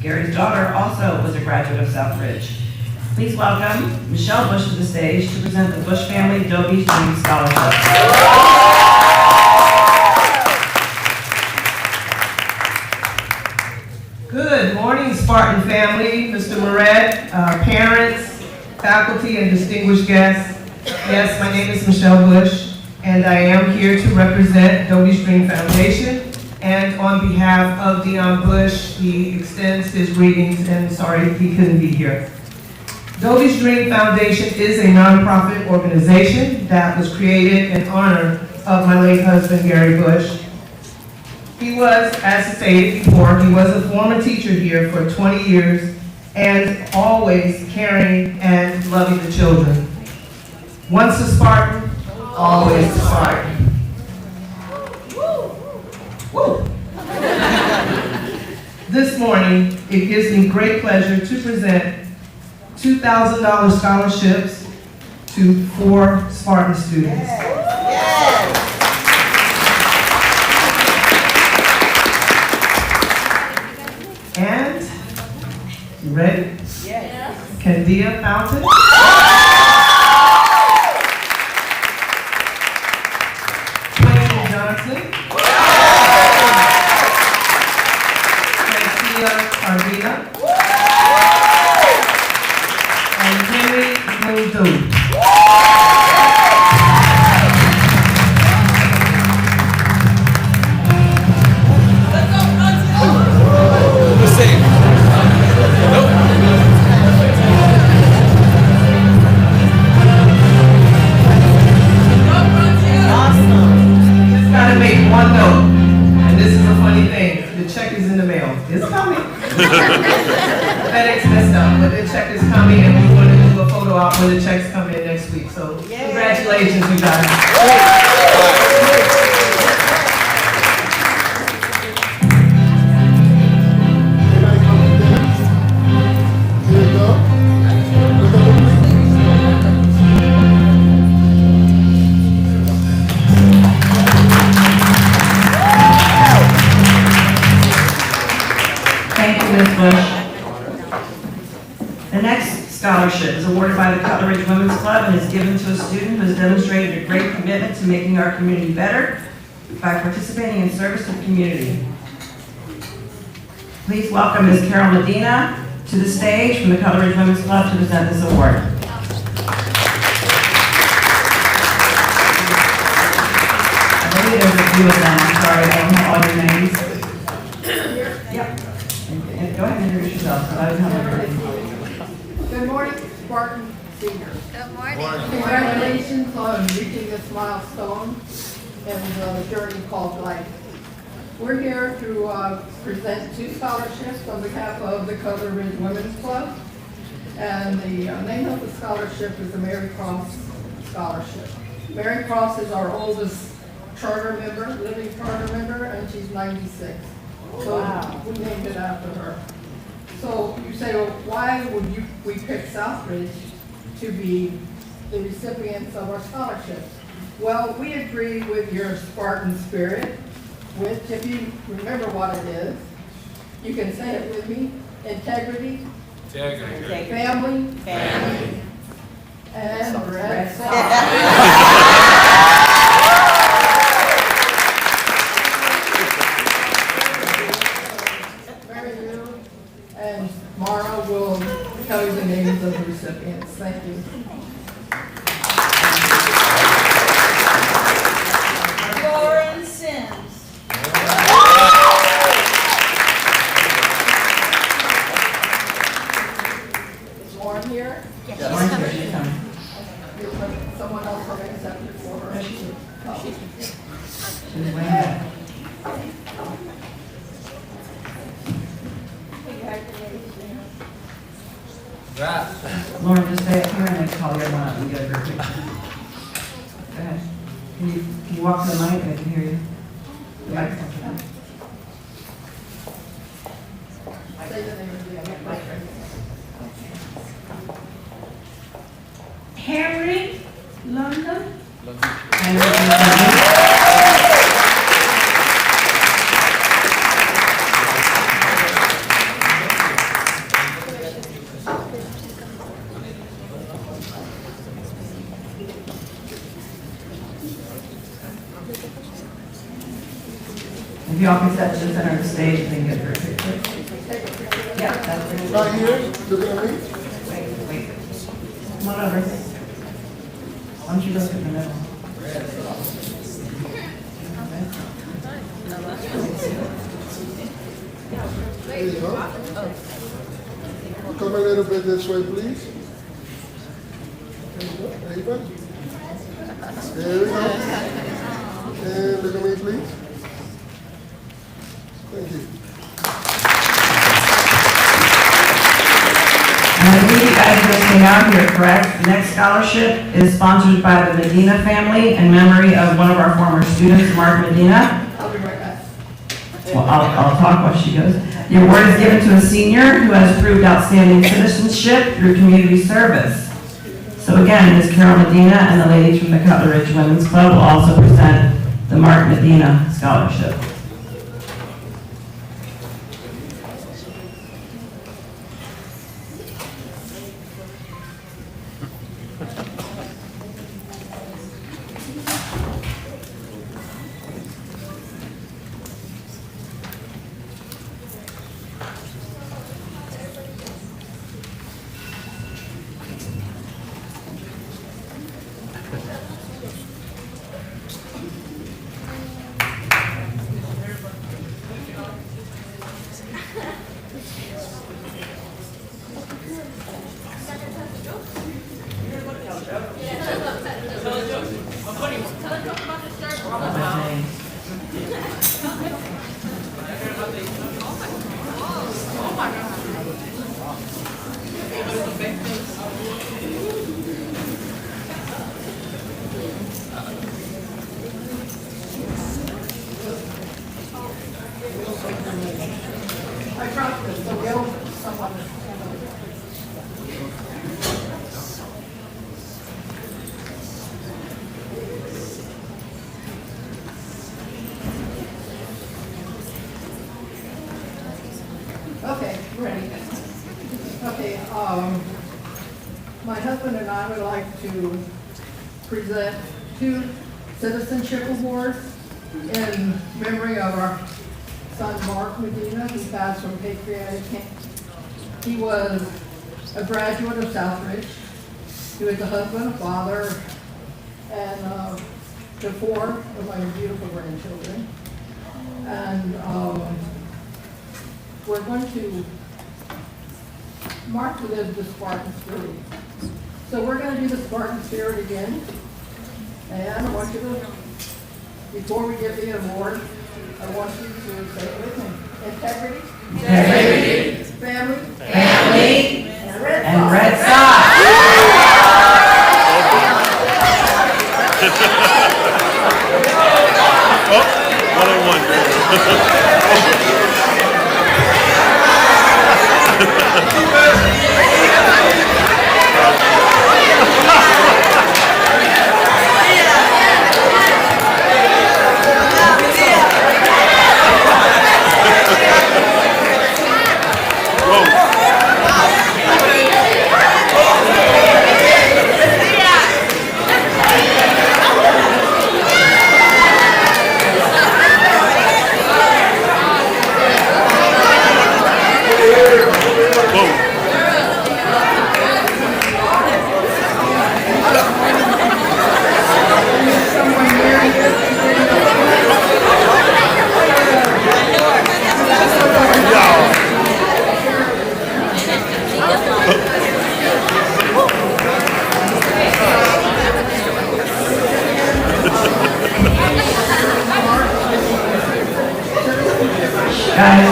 Gary's daughter also was a graduate of Southridge. Please welcome Michelle Bush to the stage to present the Bush Family Dobie Dream Scholarship. Good morning, Spartan family, Mr. Moret, parents, faculty, and distinguished guests. Yes, my name is Michelle Bush, and I am here to represent Dobie's Dream Foundation. And on behalf of Dion Bush, he extends his greetings, and sorry he couldn't be here. Dobie's Dream Foundation is a nonprofit organization that was created in honor of my late husband, Gary Bush. He was, as stated before, he was a former teacher here for 20 years and always caring and loving the children. Once a Spartan, always a Spartan. Woo! This morning, it gives me great pleasure to present $2,000 scholarships to 4 Spartan students. And, you ready? Yes. Candia Fountain. Quentin Johnson. Garcia Cardina. And Henry Mundu. Just gotta make one note, and this is a funny thing, the check is in the mail, it's coming. FedEx messed up, but the check is coming, and we're gonna do a photo op when the checks come in next week, so congratulations, you guys. Thank you, Ms. Bush. The next scholarship is awarded by the Southridge Women's Club and is given to a student who has demonstrated a great commitment to making our community better by participating in service to the community. Please welcome Ms. Carol Medina to the stage from the Southridge Women's Club to present this award. I believe there's a few of them. I'm sorry, I don't know all your names. Yep. And go ahead and introduce yourself, because I don't have everything. Good morning, Spartan Seniors. Good morning. Congratulations on reaching this milestone in the journey called life. We're here to present 2 scholarships on behalf of the Southridge Women's Club. And the name of the scholarship is the Mary Cross Scholarship. Mary Cross is our oldest charter member, living charter member, and she's 96. So we named it after her. So you say, well, why would we pick Southridge to be the recipients of our scholarships? Well, we agree with your Spartan spirit, which, if you remember what it is, you can say it with me: integrity, family, and red socks. And Mara will tell you the names of the recipients. Thank you. Lauren Sims. Is Lauren here? Yes. Lauren's here, she's coming. Someone else will accept it for her. She's way back. Lauren, just stay up here and then call your one up and get a group picture. Go ahead. Can you walk to the mic? I can hear you. The mic's up to them. Say the name of the other person. Henry London. If y'all can step to the center of the stage and then get a group picture. Yeah, that's pretty Right here, look at me. Wait. Come on over. Why don't you go through the middle? There you go. Come a little bit this way, please. There you go. Everybody. There we go. And look at me, please. Thank you. And I believe you guys are listening out here, correct? The next scholarship is sponsored by the Medina family in memory of one of our former students, Mark Medina. I'll be right back. Well, I'll talk while she goes. The award is given to a senior who has proved outstanding citizenship through community service. So again, Ms. Carol Medina and the ladies from the Southridge Women's Club will also present the Mark Medina Scholarship. My husband and I would like to present 2 citizenship awards in memory of our son Mark Medina, who passed from pancreatic cancer. He was a graduate of Southridge. He was a husband, a father, and to 4 of my beautiful grandchildren. And we're going to Mark lived the Spartan spirit. So we're going to do the Spartan spirit again. And I want you to, before we give the award, I want you to say it with me. Integrity. Integrity. Family. Family. And Red And Sox. Red Sox.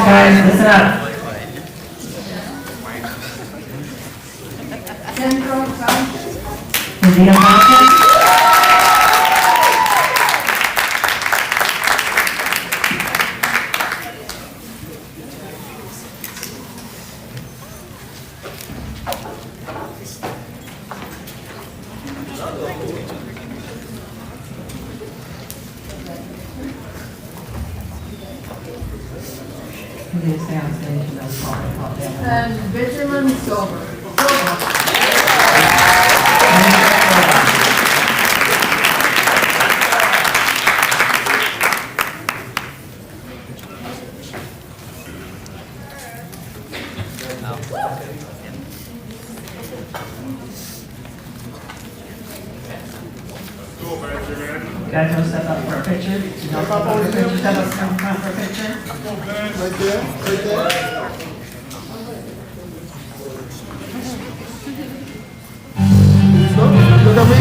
Guys, listen up. Kendra Fountain. Medina Fountain. And Benjamin Silver. You guys want to step up for a picture? You know, step up for a picture. Step up front for a picture. Right there, right there. Look at me.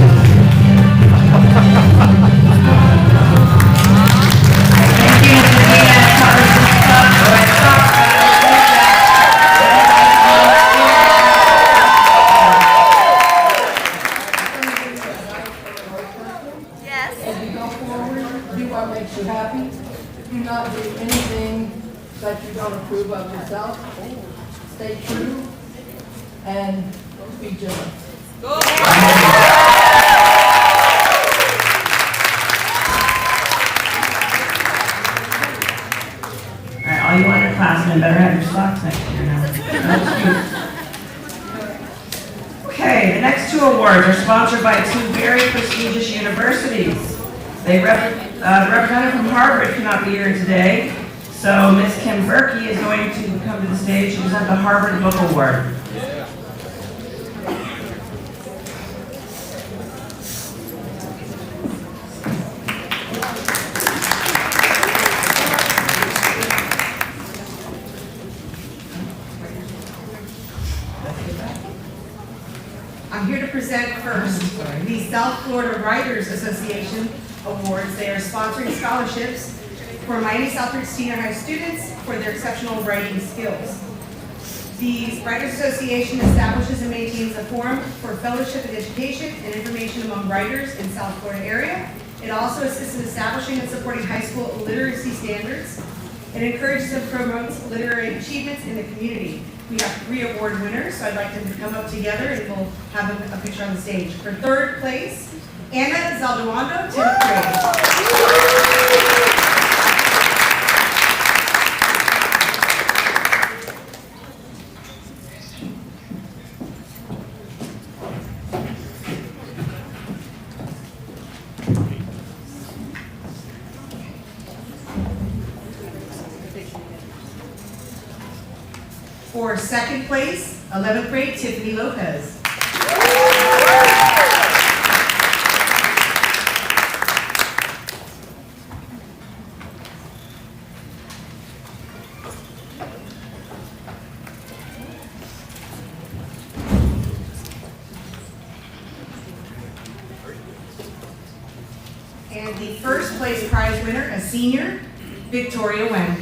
Thank you, Medina. Red Sox. As you go forward, do what makes you happy. Do not do anything that you don't approve of yourself. Stay true and be generous. All right, all you underclassmen better have your socks next year now. Okay, the next 2 awards are sponsored by 2 very prestigious universities. The representative from Harvard cannot be here today, so Ms. Kim Berkey is going to come to the stage to present the Harvard Book Award. I'm here to present first the South Florida Writers Association Awards. They are sponsoring scholarships for Miami Southridge Senior High students for their exceptional writing skills. The Writers Association establishes and maintains a forum for fellowship and education and information among writers in South Florida area. It also assists in establishing and supporting high school literacy standards. It encourages and promotes literary achievements in the community. We have 3 award winners, so I'd like them to come up together and we'll have a picture on the stage. For 3rd place, Anna Zalduando, 10th grade. For second place, 11th grade, Tiffany Lopez. And the first place prize winner, a senior, Victoria Wen.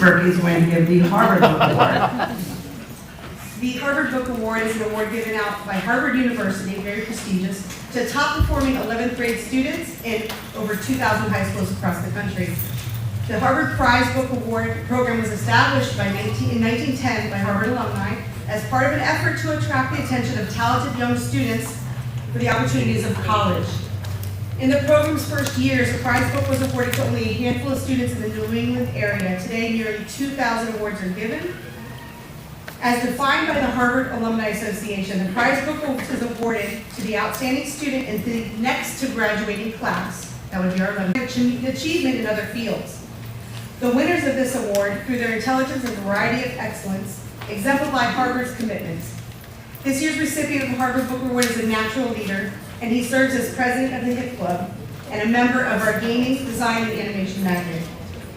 Is going to give the Harvard Book Award. The Harvard Book Award is an award given out by Harvard University, very prestigious, to top performing 11th grade students in over 2,000 high schools across the country. The Harvard Prize Book Award program was established in 1910 by Harvard alumni as part of an effort to attract the attention of talented young students for the opportunities of college. In the program's first years, the prize book was awarded to only a handful of students in the New England area. Today, nearly 2,000 awards are given. As defined by the Harvard Alumni Association, the prize book is awarded to the outstanding student in the next to graduating class. That would be our 11th achievement in other fields. The winners of this award, through their intelligence and variety of excellence, exemplify Harvard's commitments. This year's recipient of the Harvard Book Award is a natural leader, and he serves as president of the HIP Club and a member of our Gaming, Design, and Animation Magnet.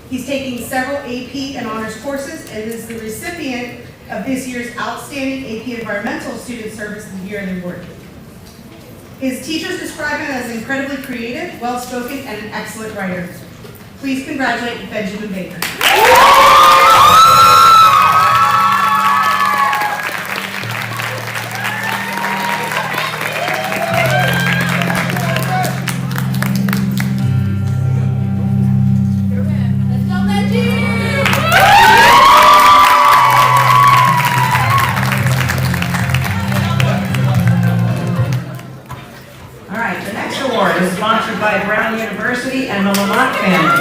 He's taking several AP and honors courses and is the recipient of this year's Outstanding AP Environmental Student Service of the Year Award. His teachers describe him as incredibly creative, well-spoken, and an excellent writer. Please congratulate Benjamin Baker. Sponsored by Brown University and the Lamont family.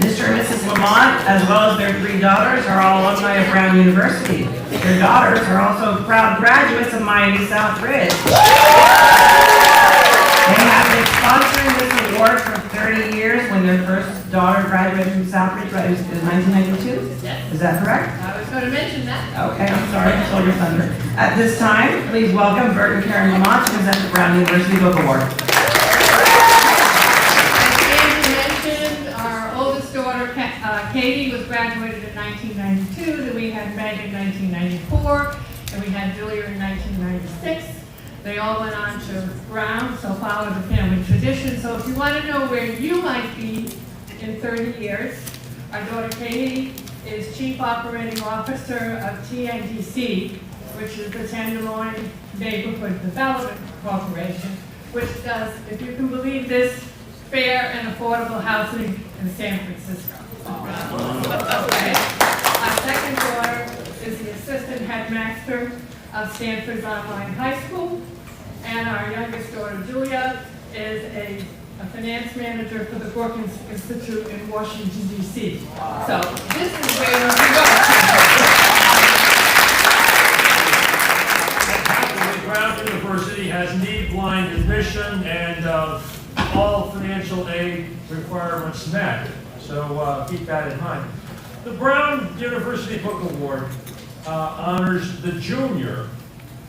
Mr. and Mrs. Lamont, as well as their 3 daughters, are all alumni of Brown University. Their daughters are also proud graduates of Miami Southridge. They have been sponsoring this award for 30 years when their first daughter graduated from Southridge, right? It was 1992? Yes. Is that correct? I was going to mention that. Okay, I'm sorry, I stole your thunder. At this time, please welcome Bert and Karen Lamont to present the Brown University Book Award. Katie was graduated in 1992, then we had Meg in 1994, and we had Julia in 1996. They all went on to Brown, so follow the family tradition. So if you want to know where you might be in 30 years, our daughter Katie is Chief Operating Officer of TNDC, which is the Tenderloin Neighborhood Development Corporation, which does, if you can believe this, fair and affordable housing in San Francisco. Okay. Our second daughter is the assistant headmaster of Stanford's Online High School, and our youngest daughter Julia is a finance manager for the Brookings Institute in Washington, D.C. So this is where we go. Brown University has need-blind admission and all financial aid requirements met. So keep that in mind. The Brown University Book Award honors the junior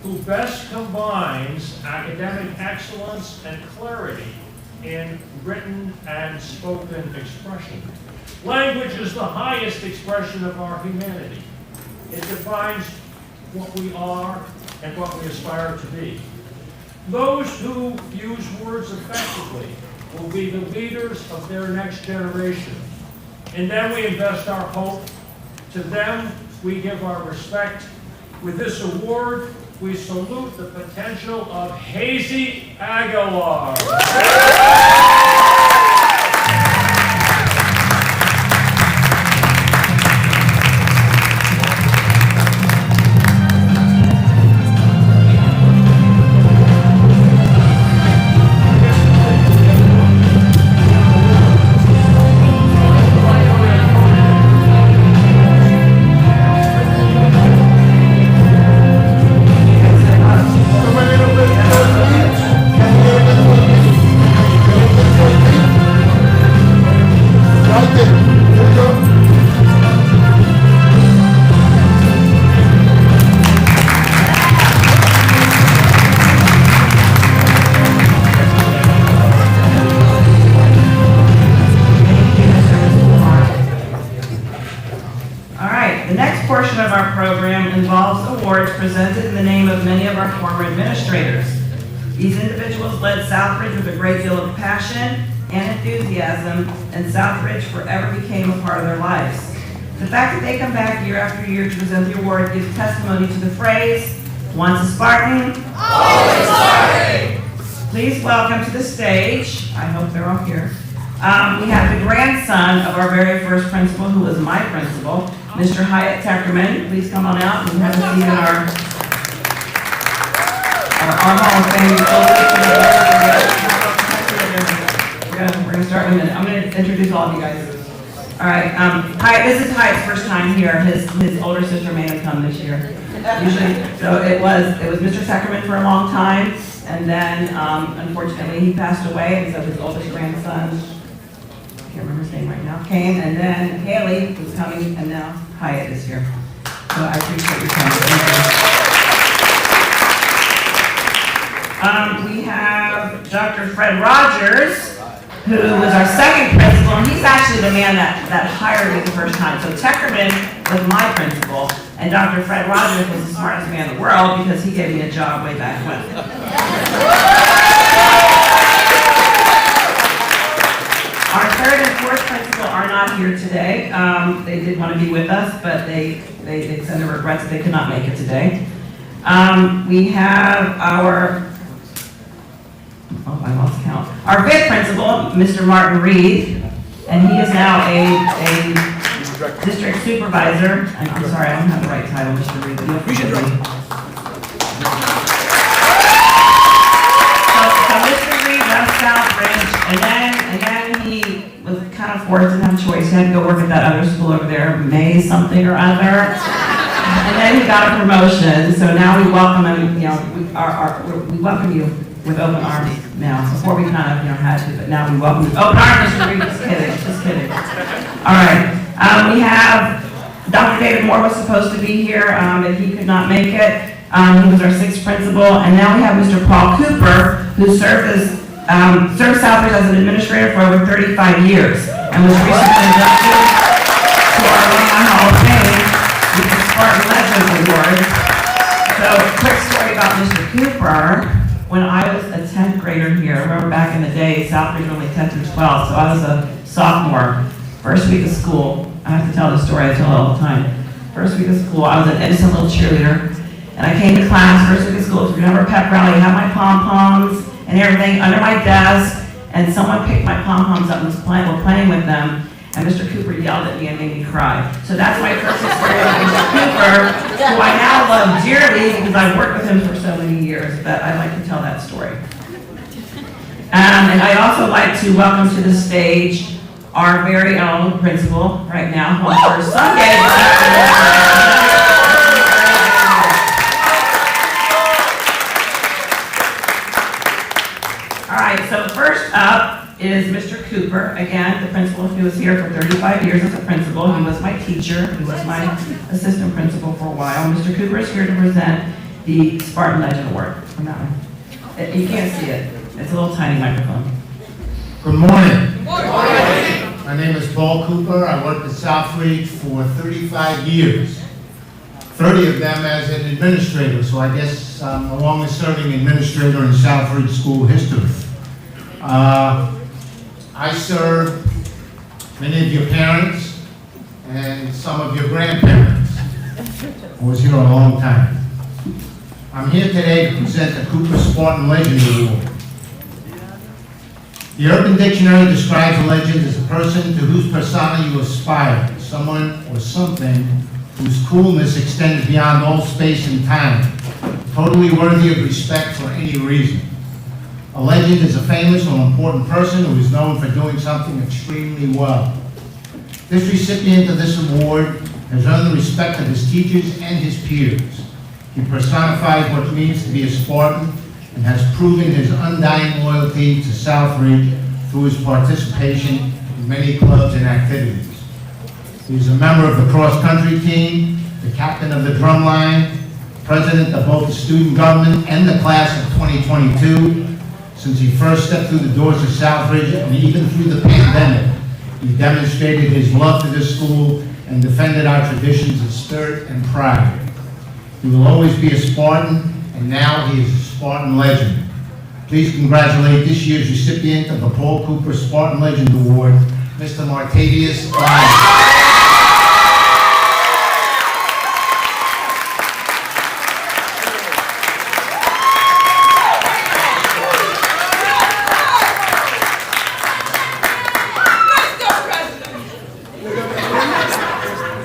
who best combines academic excellence and clarity in written and spoken expression. Language is the highest expression of our humanity. It defines what we are and what we aspire to be. Those who use words effectively will be the leaders of their next generation. In them we invest our hope. To them we give our respect. With this award, we salute the potential of Hazy Aguilar. portion of our program involves awards presented in the name of many of our former administrators. These individuals led Southridge with a great deal of passion and enthusiasm, and Southridge forever became a part of their lives. The fact that they come back year after year to present the award gives testimony to the phrase, once a Spartan, always Spartan. Please welcome to the stage, I hope they're all here, we have the grandson of our very first principal, who was my principal, Mr. Hyatt Teckerman. Please come on out and have a seat in our Hall of Fame. We're going to start in a minute. I'm going to introduce all of you guys. All right, Hyatt, this is Hyatt's first time here. His older sister may have come this year. Usually, so it was Mr. Teckerman for a long time, and then unfortunately he passed away, and so his oldest grandson, I can't remember his name right now, came, and then Haley was coming, and now Hyatt is here. So I appreciate your time. We have Dr. Fred Rogers, who was our second principal, and he's actually the man that hired me the first time. So Teckerman was my principal, and Dr. Fred Rogers was the smartest man in the world because he gave me a job way back when. Our third and fourth principal are not here today. They did want to be with us, but they said their regrets that they could not make it today. We have our, I lost count. Our fifth principal, Mr. Martin Reed, and he is now a district supervisor. I'm sorry, I don't have the right title, Mr. Reed. So Mr. Reed left Southridge, and then he was kind of forced, didn't have a choice. He had to go work at that other school over there, May something or other. And then he got a promotion, so now we welcome him, we welcome you with open arms now. Before we kind of, had to, but now we welcome you. Open arms, Mr. Reed, just kidding. All right, we have, Dr. David Moore was supposed to be here, but he could not make it. He was our sixth principal, and now we have Mr. Paul Cooper, who served Southridge as an administrator for over 35 years, and was recently inducted to our Alumni Hall of Fame with the Spartan Legend Award. So, quick story about Mr. Cooper. When I was a 10th grader here, I remember back in the day, Southridge was only 10th through 12, so I was a sophomore. First week of school, I have to tell this story, I tell it all the time. First week of school, I was an innocent little cheerleader, and I came to class, first week of school, if you remember pep rally, I had my pom-poms and everything under my desk, and someone picked my pom-poms up and were playing with them, and Mr. Cooper yelled at me and made me cry. So that's my first experience with Mr. Cooper, who I now love dearly because I've worked with him for so many years, but I like to tell that story. And I'd also like to welcome to the stage our very own principal right now, who on first Sunday. All right, so first up is Mr. Cooper, again, the principal who was here for 35 years as a principal. He was my teacher, he was my assistant principal for a while. Mr. Cooper is here to present the Spartan Legend Award. From that one. You can't see it. It's a little tiny microphone. Good morning. Good morning. My name is Paul Cooper. I worked at Southridge for 35 years. 30 of them as an administrator, so I guess I'm the longest serving administrator in Southridge school history. I served many of your parents and some of your grandparents. I was here a long time. I'm here today to present the Cooper Spartan Legend Award. The Urban Dictionary describes a legend as a person to whose persona you aspire, someone or something whose coolness extends beyond all space and time, totally worthy of respect for any reason. A legend is a famous or important person who is known for doing something extremely well. This recipient of this award has earned the respect of his teachers and his peers. He personifies what it means to be a Spartan and has proven his undying loyalty to Southridge through his participation in many clubs and activities. He is a member of the cross-country team, the captain of the drumline, president of both the student government and the class of 2022. Since he first stepped through the doors of Southridge and even through the pandemic, he demonstrated his love for this school and defended our traditions of spirit and pride. He will always be a Spartan, and now he is a Spartan legend. Please congratulate this year's recipient of the Paul Cooper Spartan Legend Award, Mr. Martavius Lyons.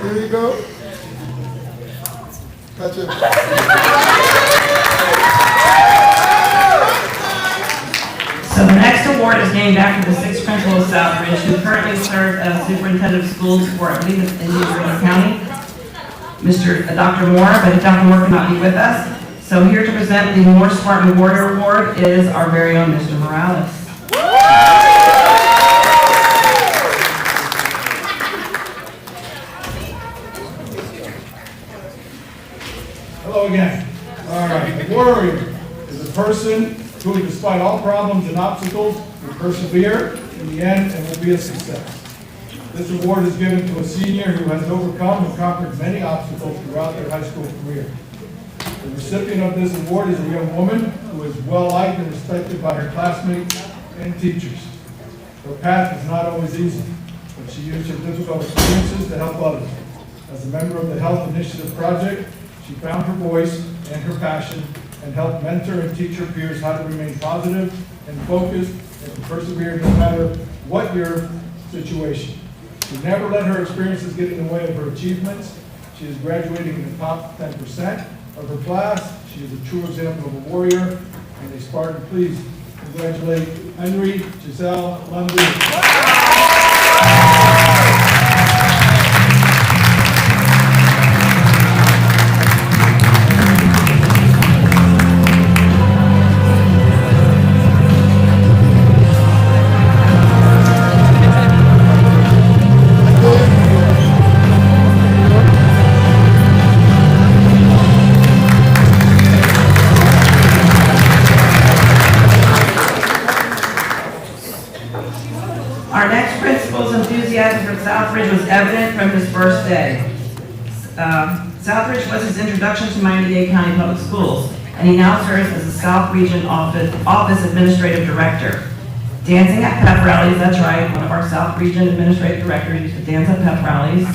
Here you go. Touch it. So the next award is named after the sixth principal of Southridge, who currently serves as superintendent of schools for, I believe it's Indian County, Dr. Moore, but Dr. Moore cannot be with us. So here to present the Moore Spartan Warrior Award is our very own Mr. Morales. Hello again. All right, a warrior is a person who, despite all problems and obstacles, will persevere in the end and will be a success. This award is given to a senior who has overcome and conquered many obstacles throughout their high school career. The recipient of this award is a young woman who is well-liked and respected by her classmates and teachers. Her path is not always easy, but she used her difficult experiences to help others. As a member of the Health Initiative Project, she found her voice and her passion and helped mentor and teach her peers how to remain positive and focused and to persevere no matter what your situation. She never let her experiences get in the way of her achievements. She is graduating in the top 10% of her class. She is a true example of a warrior and a Spartan. Please congratulate Henry Giselle Lundy. Our next principal's enthusiasm for Southridge was evident from his first day. Southridge was his introduction to Miami-Dade County Public Schools, and he now serves as the South Region Office Administrative Director. Dancing at pep rallies, that's right, one of our South Region Administrative Directors used to dance at pep rallies.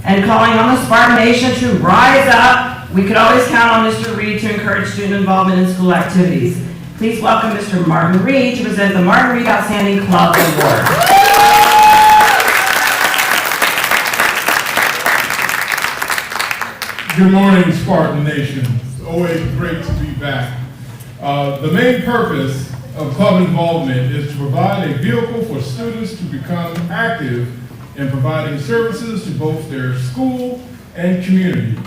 And calling on the Spartan Nation to rise up. We could always count on Mr. Reed to encourage student involvement in school activities. Please welcome Mr. Martin Reed to present the Martin Reed Outstanding Club Award. Good morning, Spartan Nation. It's always great to be back. The main purpose of club involvement is to provide a vehicle for students to become active in providing services to both their school and community.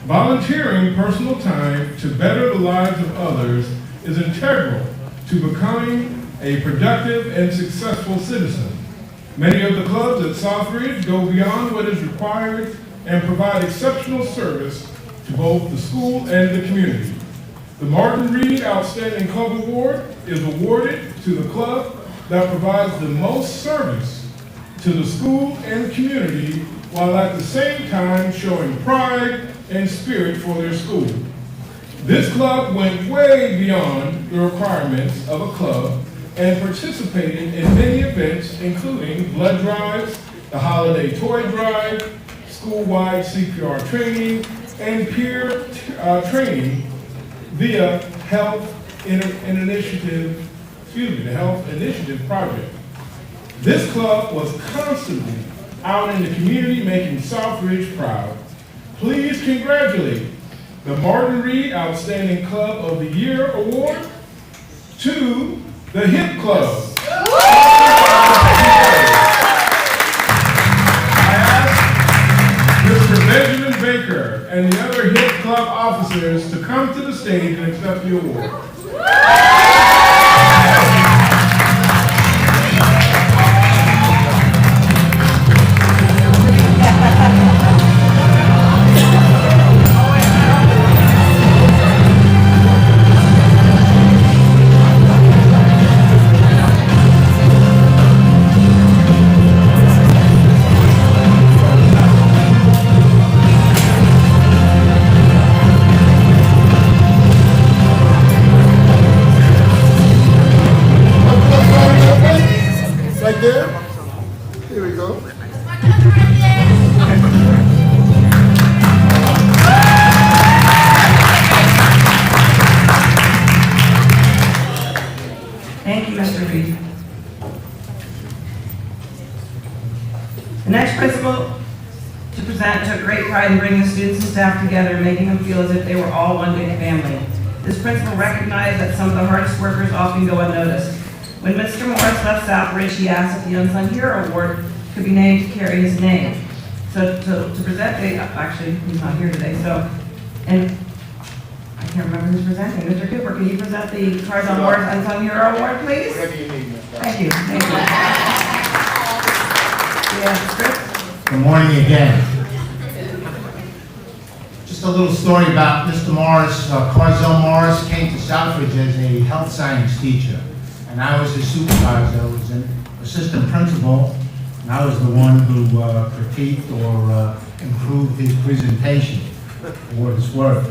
Volunteering personal time to better the lives of others is integral to becoming a productive and successful citizen. Many of the clubs at Southridge go beyond what is required and provide exceptional service to both the school and the community. The Martin Reed Outstanding Club Award is awarded to the club that provides the most service to the school and community while at the same time showing pride and spirit for their school. This club went way beyond the requirements of a club and participated in many events, including blood drives, the holiday toy drive, school-wide CPR training, and peer training via the Health Initiative Project. This club was constantly out in the community making Southridge proud. Please congratulate the Martin Reed Outstanding Club of the Year Award to the Hip Club. I ask Mr. Benjamin Baker and the other Hip Club officers to come to the stage and accept the award. pride in bringing the students and staff together and making them feel as if they were all one big family. This principal recognized that some of the hardest workers often go unnoticed. When Mr. Morris left Southridge, he asked if the Unsung Hero Award could be named to carry his name. So to present the, actually, he's not here today, so, and I can't remember who's presenting. Mr. Cooper, can you present the Cardinal Morris Unsung Hero Award, please? Whatever you need, Mr. Thank you. Thank you. Yeah, script? Good morning again. Just a little story about Mr. Morris. Carzell Morris came to Southridge as a health science teacher, and I was his supervisor. I was an assistant principal, and I was the one who critiqued or improved his presentation, for what it's worth.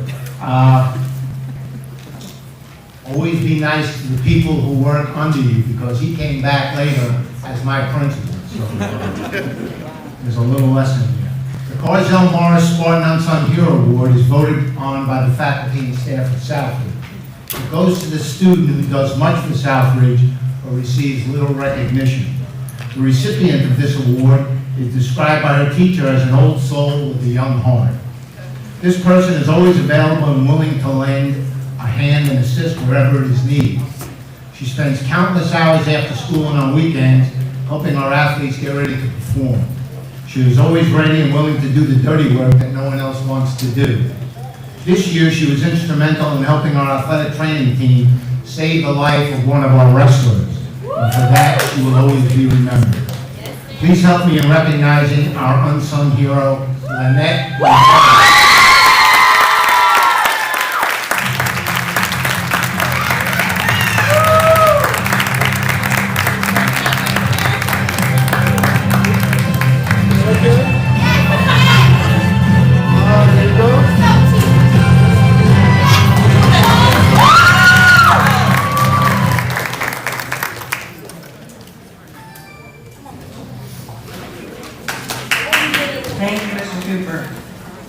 Always be nice to the people who work under you, because he came back later as my principal. So there's a little lesson here. The Carzell Morris Spartan Unsung Hero Award is voted on by the faculty and staff of Southridge. It goes to the student who does much for Southridge but receives little recognition. The recipient of this award is described by her teacher as an old soul with a young heart. This person is always available and willing to lend a hand and assist wherever it is needed. She spends countless hours after school and on weekends helping our athletes get ready to perform. She is always ready and willing to do the dirty work that no one else wants to do. This year, she was instrumental in helping our athletic training team save the life of one of our wrestlers. And for that, she will always be remembered. Please help me in recognizing our unsung hero, Lynette. Thank you, Mr. Cooper.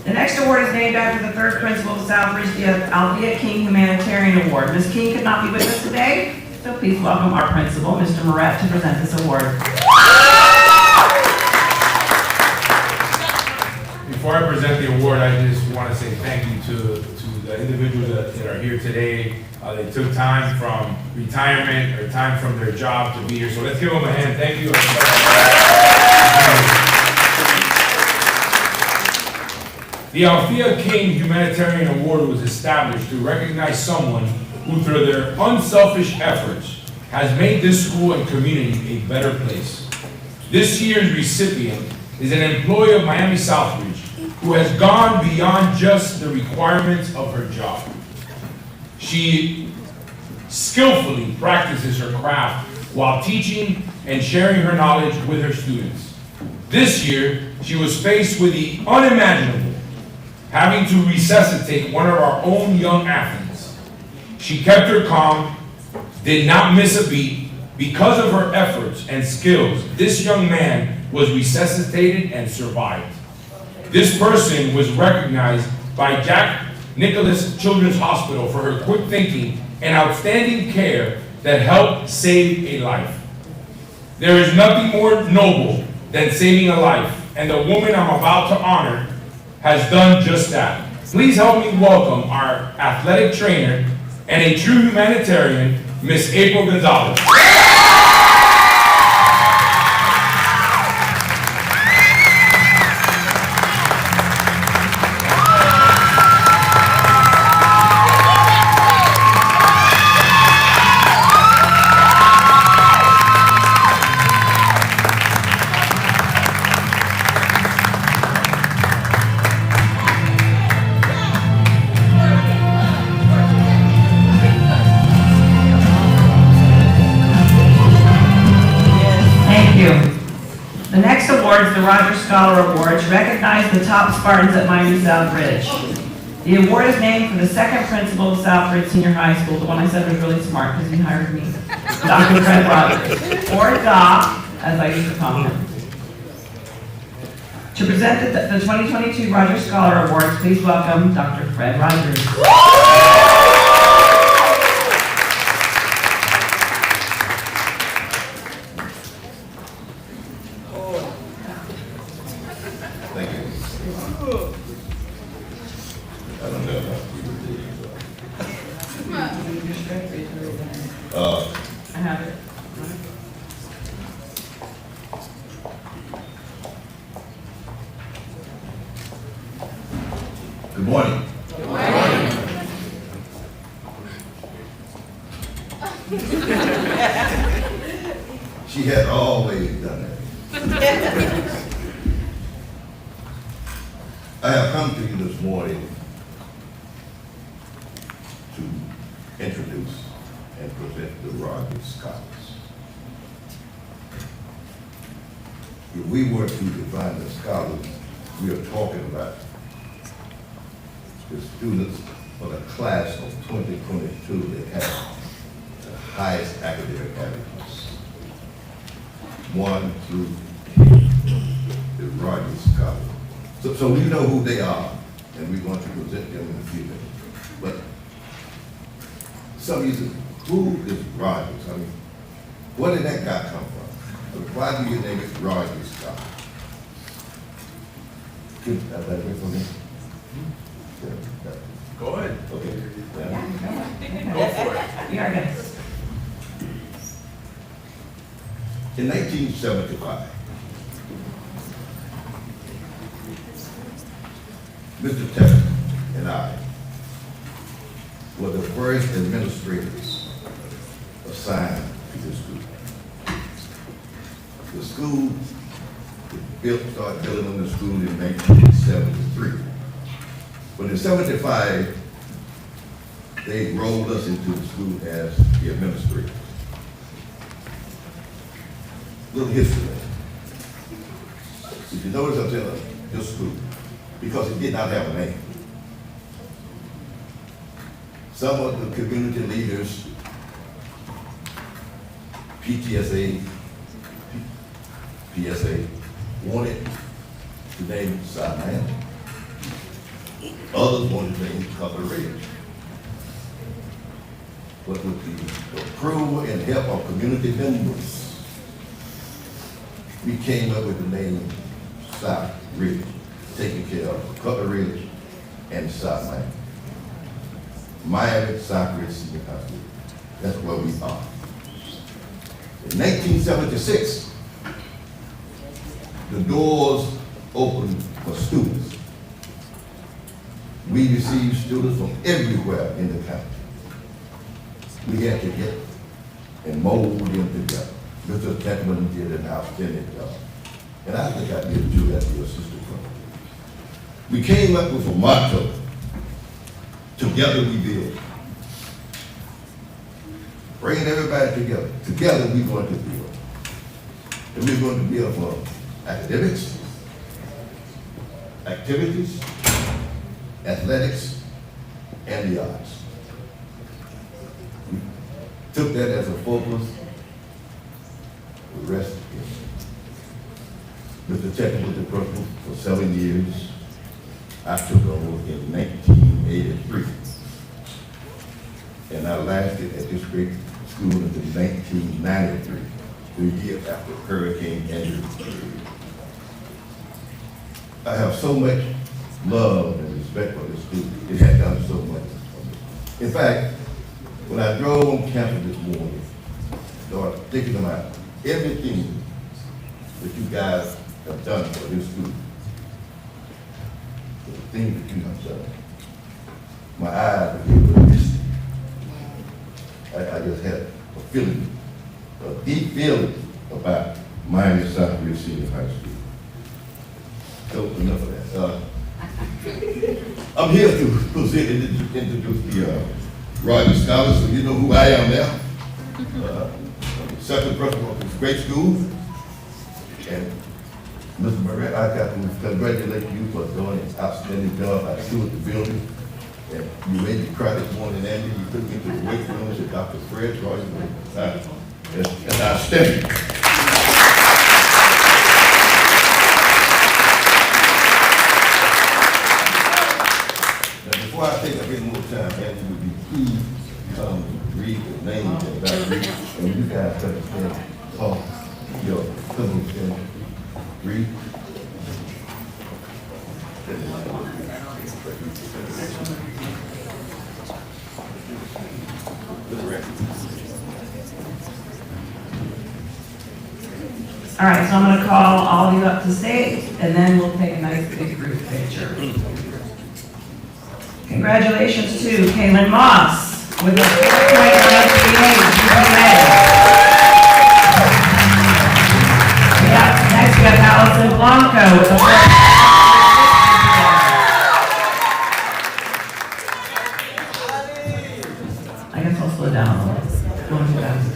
The next award is named after the third principal of Southridge, the Althea King Humanitarian Award. Ms. King could not be with us today, so please welcome our principal, Mr. Moret, to present this award. Before I present the award, I just want to say thank you to the individuals that are here today. They took time from retirement or time from their job to be here, so let's give them a hand. Thank you. The Althea King Humanitarian Award was established to recognize someone who, through their unselfish efforts, has made this school and community a better place. This year's recipient is an employee of Miami Southridge who has gone beyond just the requirements of her job. She skillfully practices her craft while teaching and sharing her knowledge with her students. This year, she was faced with the unimaginable, having to resuscitate one of our own young athletes. She kept her calm, did not miss a beat. Because of her efforts and skills, this young man was resuscitated and survived. This person was recognized by Jack Nicholas Children's Hospital for her quick thinking and outstanding care that helped save a life. There is nothing more noble than saving a life, and the woman I'm about to honor has done just that. Please help me welcome our athletic trainer and a true humanitarian, Miss April Gonzalez. The next award is the Rogers Scholar Award to recognize the top Spartans at Miami Southridge. The award is named for the second principal of Southridge Senior High School, the one I said was really smart because he hired me, Dr. Fred Rogers, or Doc, as I used to call him. To present the 2022 Rogers Scholar Awards, please welcome Dr. Fred Rogers. Thank you. I have it. Good morning. Good morning. She had always done that. I have come to you this morning to introduce and present the Rogers Scholars. If we were to define the scholars, we are talking about the students for the class of 2022 that have the highest academic averages. 1 through the Rogers Scholars. So we know who they are, and we're going to present them in a few minutes. But some of you say, who is Rogers? I mean, where did that guy come from? Why do you name it Rogers Scholars? Could that be for me? Go ahead. Okay. Go for it. You are next. In 1975, Mr. Tech and I were the first administrators assigned to this school. The school started building on the school in 1973. But in 75, they rolled us into the school as the administrators. Little history. If you notice, I'm telling this school, because it did not have a name. Some of the community leaders, PTSA, PSA, wanted to name Southridge. Others wanted to name Southridge. But with the approval and help of community members, we came up with the name Southridge, taking care of Southridge and Southridge. Miami Southridge Senior High School. That's where we are. In 1976, the doors opened for students. We received students from everywhere in the county. We had to get and mold them together. Mr. Techman did an outstanding job. And I think I did do that to your sister. We came up with a motto, together we build. Bringing everybody together. Together we're going to build. And we're going to build for academics, activities, athletics, and the arts. We took that as a focus. The rest is Mr. Tech was the principal for 7 years. I took over in 1983. And I lasted at this great school until 1993, 3 years after Hurricane Andrew. I have so much love and respect for this school. It has done so much for me. In fact, when I drove on campus this morning, I started thinking about everything that you guys have done for this school. The things that you have done. My eyes were getting misty. I just had a feeling, a deep feeling about Miami Southridge Senior High School. So enough of that. I'm here to present and introduce the Rogers Scholars, so you know who I am now. I'm the second principal of this great school. And Mr. Moret, I got to congratulate you for doing an outstanding job. I toured the building. And you made me cry this morning, Andy. You took me to the weight room to Dr. Fred Rogers. That's outstanding. Now, before I take up any more time, Andy, would you please come read the names and about read, and you guys understand, talk your cousins and read. All right, so I'm going to call all of you up to stage, and then we'll take a nice big group picture. Congratulations to Kaylin Moss with a 4.938 GPA. Yeah, next we have Allison Blanco with a 4.9. I guess I'll slow down a little. Going too fast.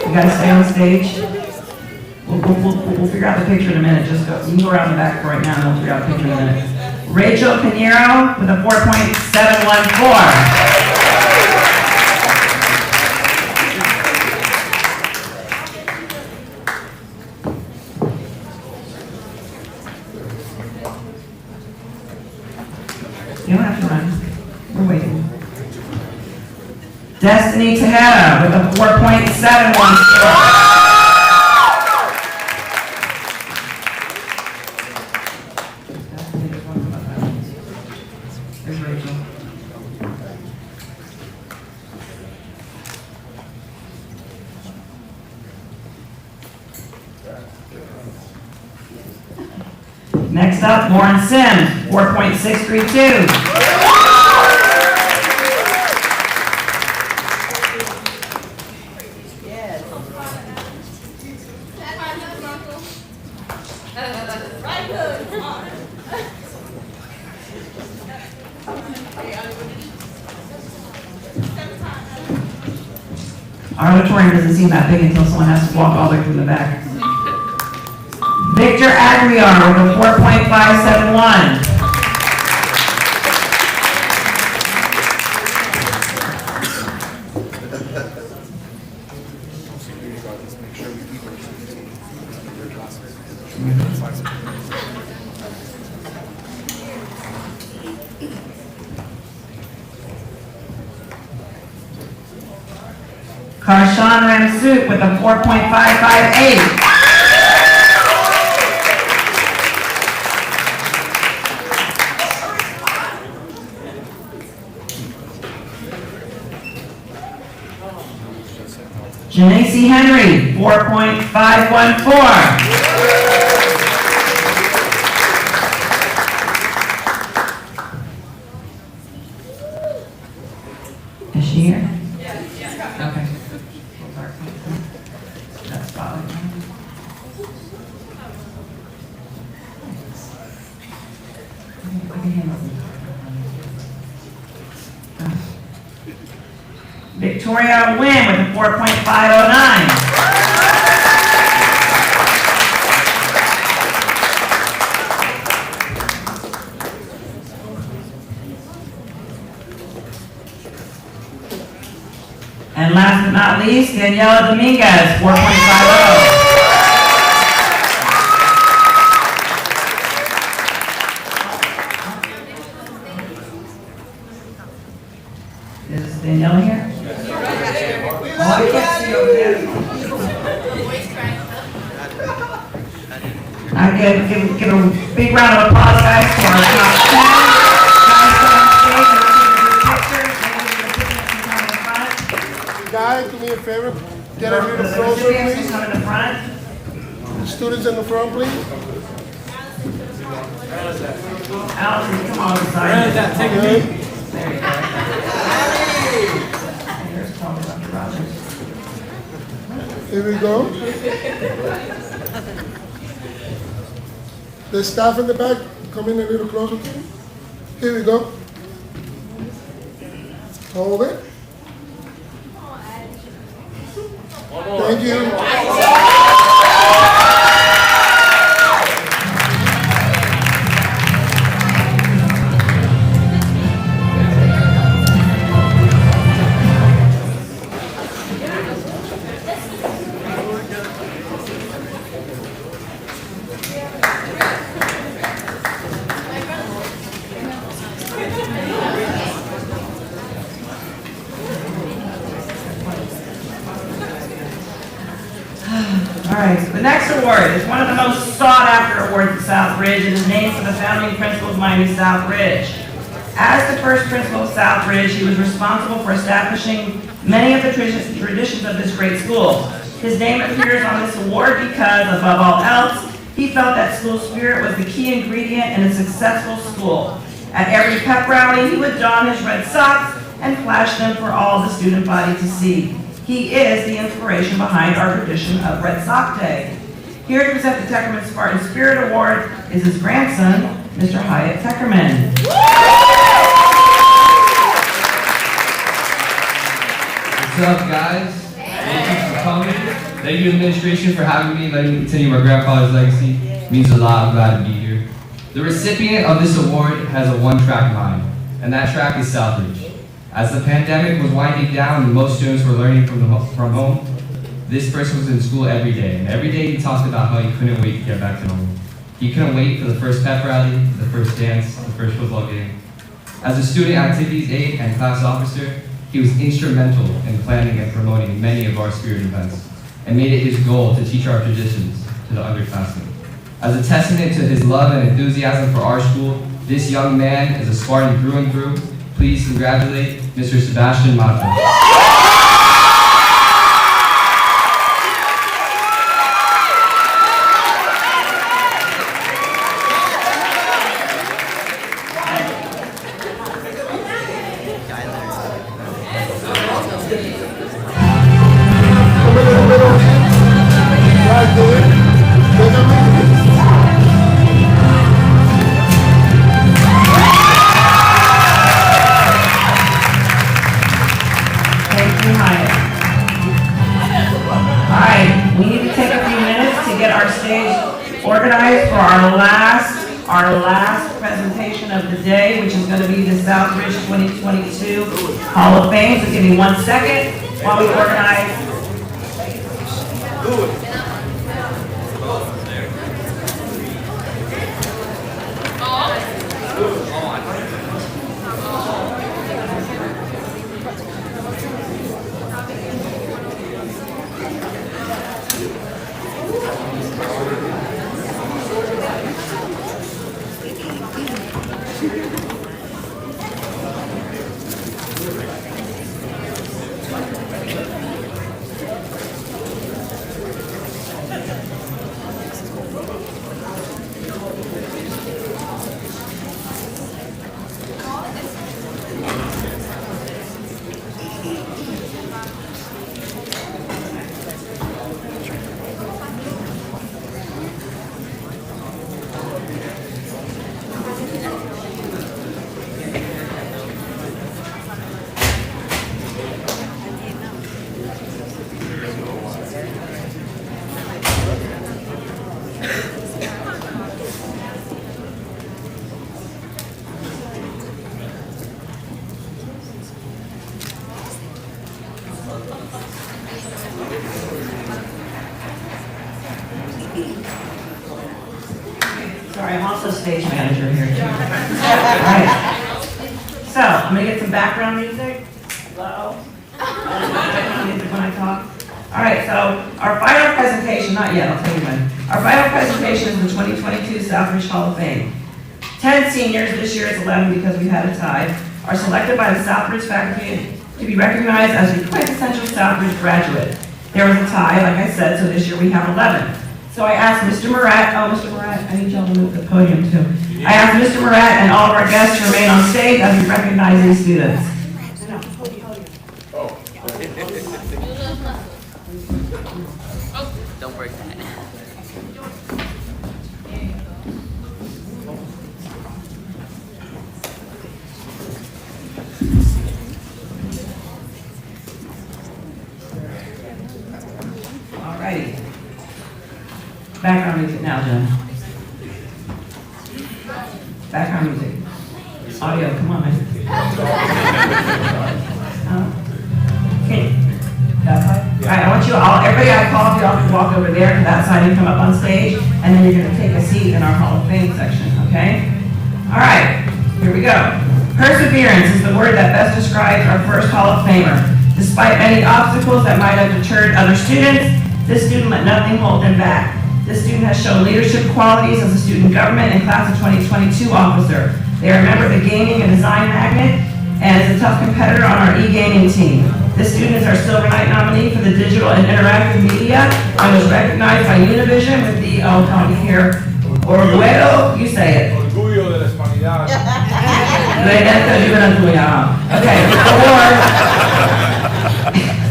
You guys stay on stage. We'll figure out the picture in a minute. Just go. You can go around the back right now, and we'll figure out the picture in a minute. Rachel Pinheiro with a 4.714. You don't have to run. We're waiting. Destiny Tejeda with a 4.714. There's Rachel. Next up, Lauren Sims, 4.632. Our auditorium doesn't seem that big until someone has to walk all the way through the back. Victor Aguiar with a 4.571. Karshan Ramsuk with a 4.558. Janacy Henry, 4.514. Is she here? Okay. That's fine. I can handle it. Victoria Wynn with a 4.509. And last but not least, Daniela Dominguez, 4.50. Is Daniela here? Oh, I can't see over there. I give a big round of applause, guys, for our top 10. Guys, do me a favor, get a little closer, please. Come in the front. Students in the front, please. Allison, come on inside. Take a There you go. Here's Tony Dr. Rogers. Here we go. The staff in the back, come in a little closer, please. Here we go. Hold it. Thank you. All right, the next award is one of the most sought-after awards at Southridge and is named for the founding principal of Miami Southridge. As the first principal of Southridge, he was responsible for establishing many of the traditions of this great school. His name appears on this award because, above all else, he felt that school spirit was the key ingredient in a successful school. At every pep rally, he would don his red socks and flash them for all the student body to see. He is the inspiration behind our tradition of Red Sock Day. Here to present the Teckerman Spartan Spirit Award is his grandson, Mr. Hyatt Teckerman. What's up, guys? Thank you for coming. Thank you, administration, for having me and letting me continue my grandfather's legacy. It means a lot. I'm glad to be here. The recipient of this award has a one-track mind, and that track is Southridge. As the pandemic was winding down and most students were learning from home, this person was in school every day, and every day he talked about how he couldn't wait to get back to normal. He couldn't wait for the first pep rally, the first dance, the first football game. As a student activities aide and class officer, he was instrumental in planning and promoting many of our spirit events, and made it his goal to teach our traditions to the underclassmen. As a testament to his love and enthusiasm for our school, this young man is a Spartan through and through. Please congratulate Mr. Sebastian Mata. Organized for our last presentation of the day, which is going to be the Southridge 2022 Hall of Fame. So give me 1 second while we organize. Sorry, I'm also stage manager here too. All right. So, I'm gonna get some background music. Hello? Music when I talk. All right, so our final presentation, not yet, I'll tell you when. Our final presentation is the 2022 Southridge Hall of Fame. 10 seniors, this year it's 11 because we had a tie, are selected by the Southridge faculty to be recognized as a quintessential Southridge graduate. There was a tie, like I said, so this year we have 11. So I asked Mr. Murat, Mr. Murat, I need y'all to move the podium too. I asked Mr. Murat and all of our guests to remain on stage as we recognize these students. Don't break that. Alrighty. Background music now, Jen. Background music. Audio, come on, man. Okay. That side? All right, I want you all, everybody I called, you all to walk over there to that side and come up on stage, and then you're gonna take a seat in our Hall of Fame section, okay? All right, here we go. Perseverance is the word that best describes our first Hall of Famer. Despite many obstacles that might have deterred other students, this student let nothing hold him back. This student has shown leadership qualities as a student government and class of 2022 officer. They are a member of the Gaming and Design Magnet and is a tough competitor on our e-gaming team. This student is our Silver Knight nominee for the digital and interactive media and was recognized by Univision with the, help me here, Orgullo, you say it. Orgullo de la Hispanidad. Okay, award.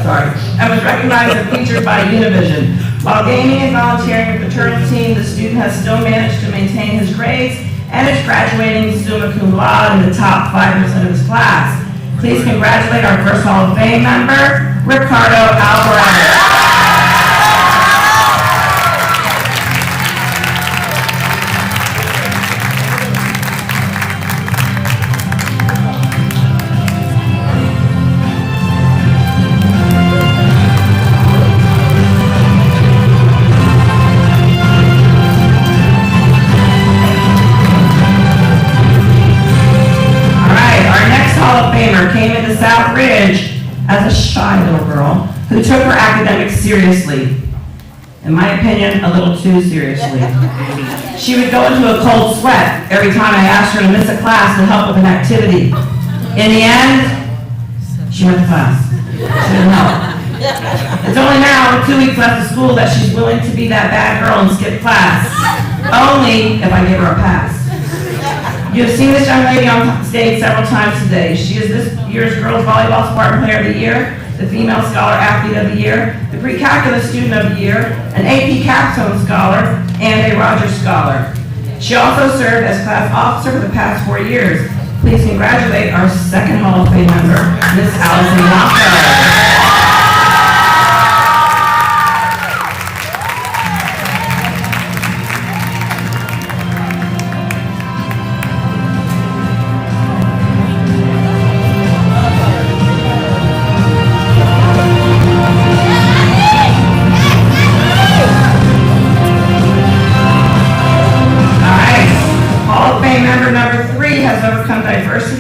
Sorry. And was recognized and featured by Univision. While gaming and volunteering with the turtle team, the student has still managed to maintain his grades and is graduating summa cum laude in the top 5% of his class. Please congratulate our first Hall of Fame member, Ricardo Alvarez. Came into Southridge as a shy little girl who took her academics seriously. In my opinion, a little too seriously. She would go into a cold sweat every time I asked her to miss a class to help with an activity. In the end, she went to class. She didn't help. It's only now, with 2 weeks left of school, that she's willing to be that bad girl and skip class. Only if I give her a pass. You have seen this young lady on stage several times today. She is this year's Girls Volleyball Spartan Player of the Year, the Female Scholar Athlete of the Year, the Pre-Calculus Student of the Year, an AP Capstone Scholar, and a Rogers Scholar. She also served as class officer for the past 4 years. Please congratulate our second Hall of Fame member, Miss Allison Walker.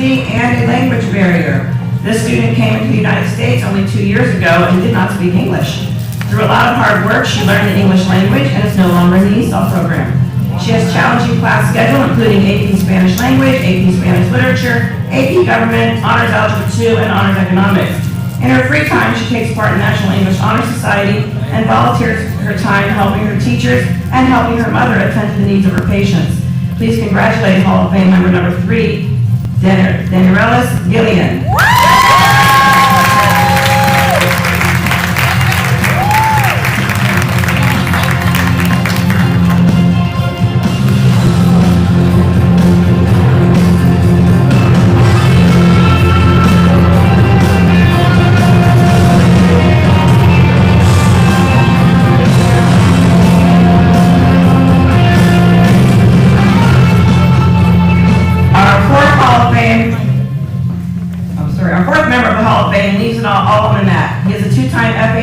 And a language barrier. This student came into the United States only 2 years ago and did not speak English. Through a lot of hard work, she learned the English language and is no longer in the ESOL program. She has challenging class schedule, including AP Spanish Language, AP Spanish Literature, AP Government, Honors Algebra 2, and Honors Economics. In her free time, she takes part in National English Honor Society and volunteers her time helping her teachers and helping her mother attend to the needs of her patients. Please congratulate Hall of Fame member number 3, Danirelis Gillian.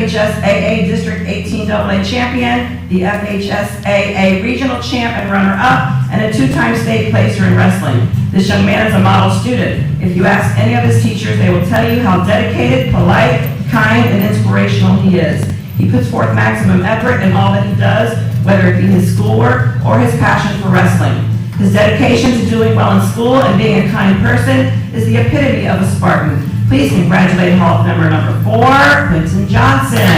FHSAA District 18 AA champion, the FHSAA regional champ and runner-up, and a 2-time state placer in wrestling. This young man is a model student. If you ask any of his teachers, they will tell you how dedicated, polite, kind, and inspirational he is. He puts forth maximum effort in all that he does, whether it be his schoolwork or his passion for wrestling. His dedication to doing well in school and being a kind person is the epitome of a Spartan. Please congratulate Hall of Member number 4, Quentin Johnson.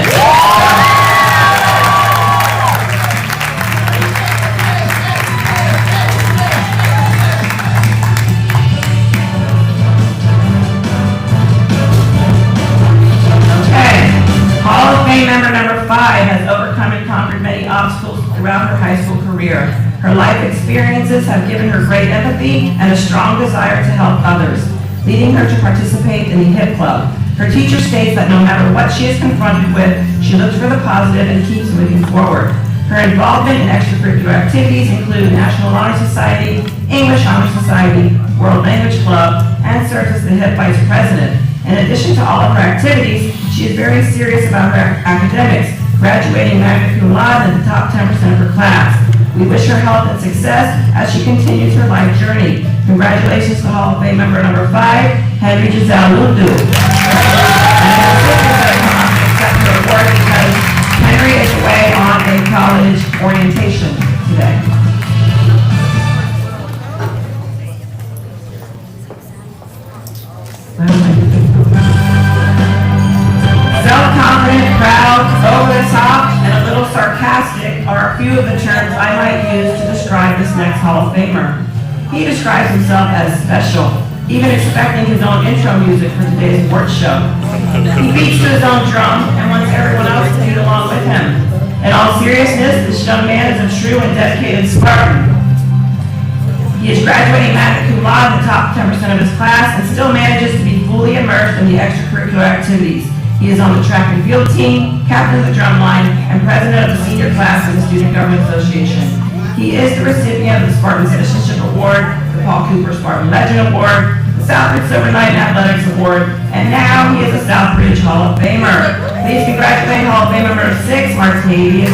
Hall of Fame member number 5 has overcome and conquered many obstacles throughout her high school career. Her life experiences have given her great empathy and a strong desire to help others, leading her to participate in the HIP Club. Her teacher states that no matter what she is confronted with, she looks for the positive and keeps moving forward. Her involvement in extracurricular activities include National Honor Society, English Honor Society, World Language Club, and serves as the HIP Vice President. In addition to all of her activities, she is very serious about her academics, graduating magna cum laude in the top 10% of her class. We wish her health and success as she continues her life journey. Congratulations to Hall of Fame member number 5, Henry Giselle Lundu. And her sisters have come up to accept her award because Henry is away on a college orientation today. describe this next Hall of Famer. He describes himself as special, even expecting his own intro music for today's awards show. He beats to his own drum and wants everyone else to beat along with him. In all seriousness, this young man is a true and dedicated Spartan. He is graduating magna cum laude in the top 10% of his class and still manages to be fully immersed in the extracurricular activities. He is on the track and field team, captain of the drum line, and president of the senior class of the Student Government Association. He is the recipient of the Spartan Citizenship Award, the Paul Cooper Spartan Legend Award, the Southridge Silver Knight Athletics Award, and now he is a Southridge Hall of Famer. Please congratulate Hall of Famer number 6, Martavius.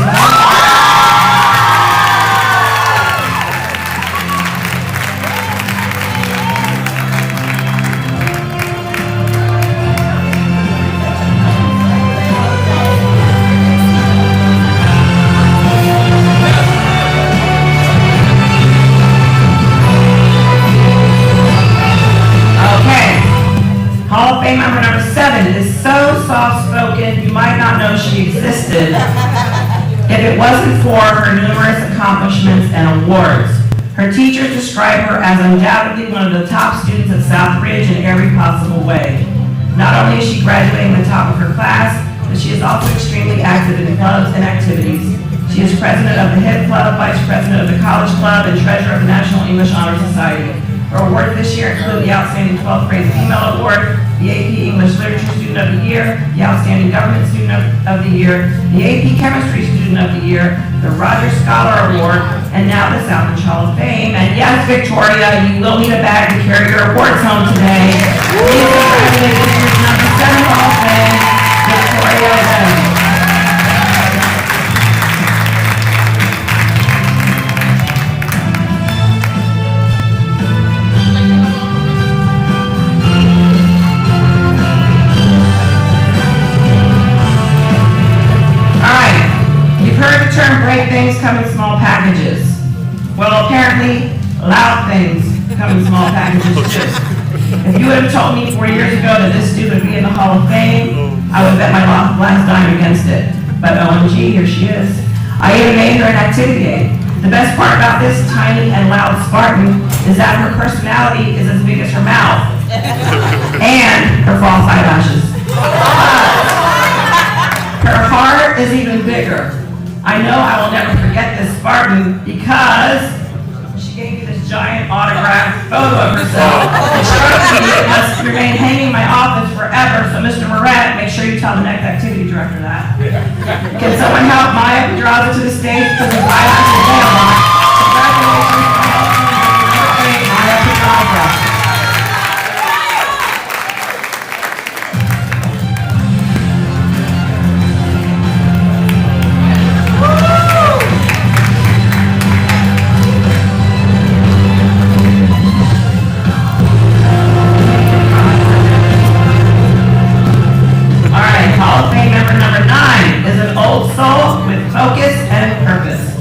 Hall of Fame member number 7 is so soft-spoken you might not know she existed if it wasn't for her numerous accomplishments and awards. Her teachers describe her as undoubtedly one of the top students at Southridge in every possible way. Not only is she graduating the top of her class, but she is also extremely active in clubs and activities. She is president of the HIP Club, vice president of the College Club, and treasurer of the National English Honor Society. Her awards this year include the Outstanding 12th Grade Female Award, the AP English Literature Student of the Year, the Outstanding Government Student of the Year, the AP Chemistry Student of the Year, the Rogers Scholar Award, and now the Southridge Hall of Fame. And yes, Victoria, you will need a bag to carry your awards home today. Please congratulate this year's number 7 Hall of Fame, Victoria Adams. Heard the term great things come in small packages. Well, apparently, loud things come in small packages too. If you would have told me 4 years ago that this student would be in the Hall of Fame, I would bet my last dime against it. But OMG, here she is. I even made her an activity aid. The best part about this tiny and loud Spartan is that her personality is as big as her mouth and her false eyelashes. Her heart is even bigger. I know I will never forget this Spartan because she gave me this giant autographed photo of herself. It struck me it must remain hanging in my office forever, so Mr. Moret, make sure you tell the next activity director that. Can someone help Maya who draws it to the stage because his eyelashes nail on it? Congratulations, Maya Petrova. Focus and purpose.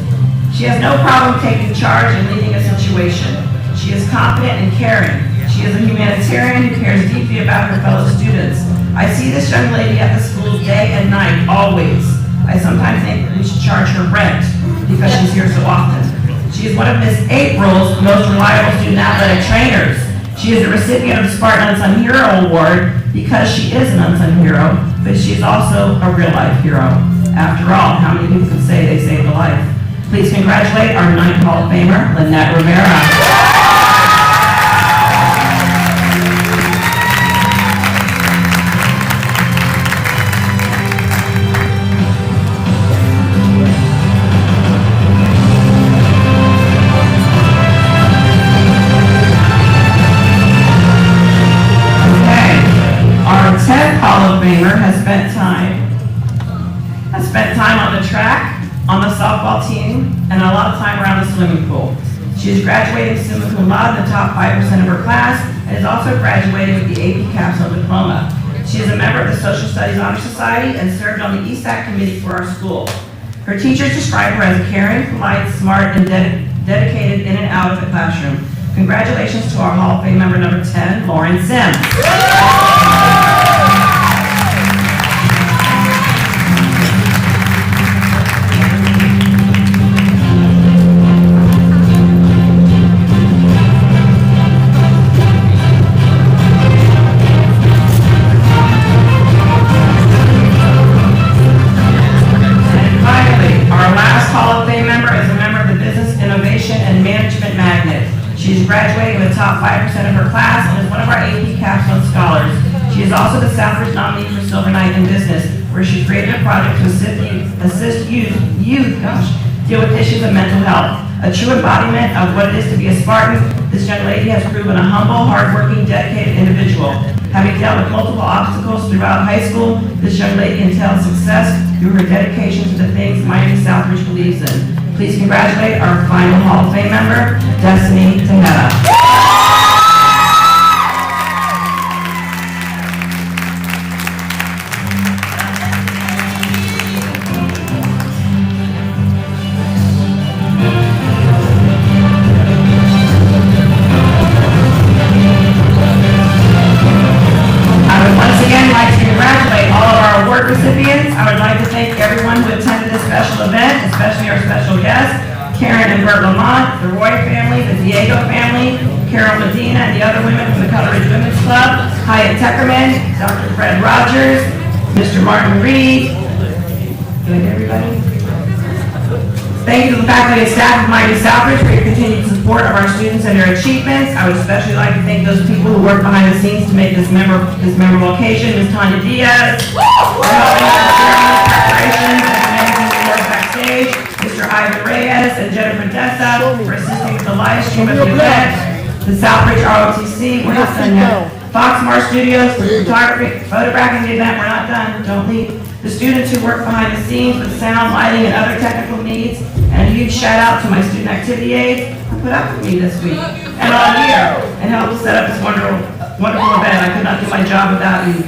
She has no problem taking charge and leading a situation. She is confident and caring. She is a humanitarian who cares deeply about her fellow students. I see this young lady at the school day and night, always. I sometimes think we should charge her rent because she's here so often. She is one of Miss April's most reliable student athletic trainers. She is the recipient of the Spartan Unsung Hero Award because she is an unsung hero, but she is also a real-life hero. After all, how many people can say they saved a life? Please congratulate our 9th Hall of Famer, Lynette Rivera. Our 10th Hall of Famer has spent time on the track, on the softball team, and a lot of time around the swimming pool. She is graduating summa cum laude in the top 5% of her class, and is also graduating with the AP Capstone Diploma. She is a member of the Social Studies Honor Society and served on the ESAC committee for our school. Her teachers describe her as caring, polite, smart, and dedicated in and out of the classroom. Congratulations to our Hall of Fame member number 10, Lauren Sims. management magnet. She is graduating with the top 5% of her class and is one of our AP Capstone Scholars. She is also the Southridge nominee for Silver Knight in Business, where she created a project to assist youth deal with issues of mental health. A true embodiment of what it is to be a Spartan, this young lady has proven a humble, hardworking, dedicated individual. Having dealt with multiple obstacles throughout high school, this young lady entails success through her dedication to the things Miami Southridge believes in. Please congratulate our final Hall of Fame member, Destiny Tejeda. Recipients. I would like to thank everyone who attended this special event, especially our special guests, Karen and Bert Lamont, the Roy family, the Diego family, Carol Medina, and the other women from the Southridge Women's Club, Hyatt Teckerman, Dr. Fred Rogers, Mr. Martin Reed. Did I get everybody? Thank you to the faculty and staff of Miami Southridge for your continued support of our students and their achievements. I would especially like to thank those people who worked behind the scenes to make this memorable occasion. Ms. Tanya Diaz, for helping us during the preparations and managing the work backstage. Mr. Ivan Reyes and Jennifer Dessa for assisting with the live stream of the event. The Southridge ROTC, we're not done yet. Foxmar Studios for photographing the event, we're not done, don't leave. The students who work behind the scenes with sound, lighting, and other technical needs. And a huge shout out to my student activity aides who put up with me this week and all year and helped set up this wonderful event. I could not do my job without you.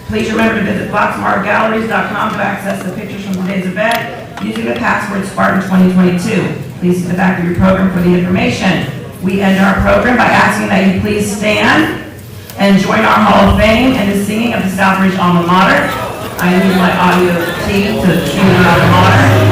Please remember to visit foxmargalleries.com to access the pictures from today's event using the password Spartan2022. Please see the back of your program for the information. We end our program by asking that you please stand and join our Hall of Fame and the singing of the Southridge alma mater. I need my audio team to sing the alma mater.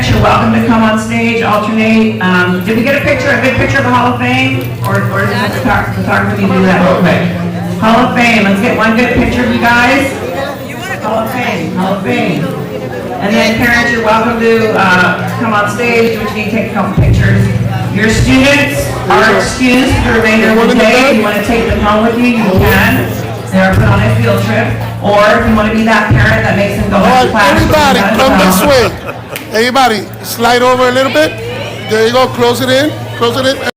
You're welcome to come on stage, alternate. Did we get a good picture of the Hall of Fame? Or does the photographer need to do that real quick? Hall of Fame, let's get one good picture of you guys. Hall of Fame, Hall of Fame. And then parents, you're welcome to come on stage, which you need to take a couple pictures. Your students are excused for the remainder of the day. If you want to take them home with you, you can. They're put on a field trip. Or if you want to be that parent that makes them go back to class. Everybody, come this way. Everybody, slide over a little bit. There you go, close it in.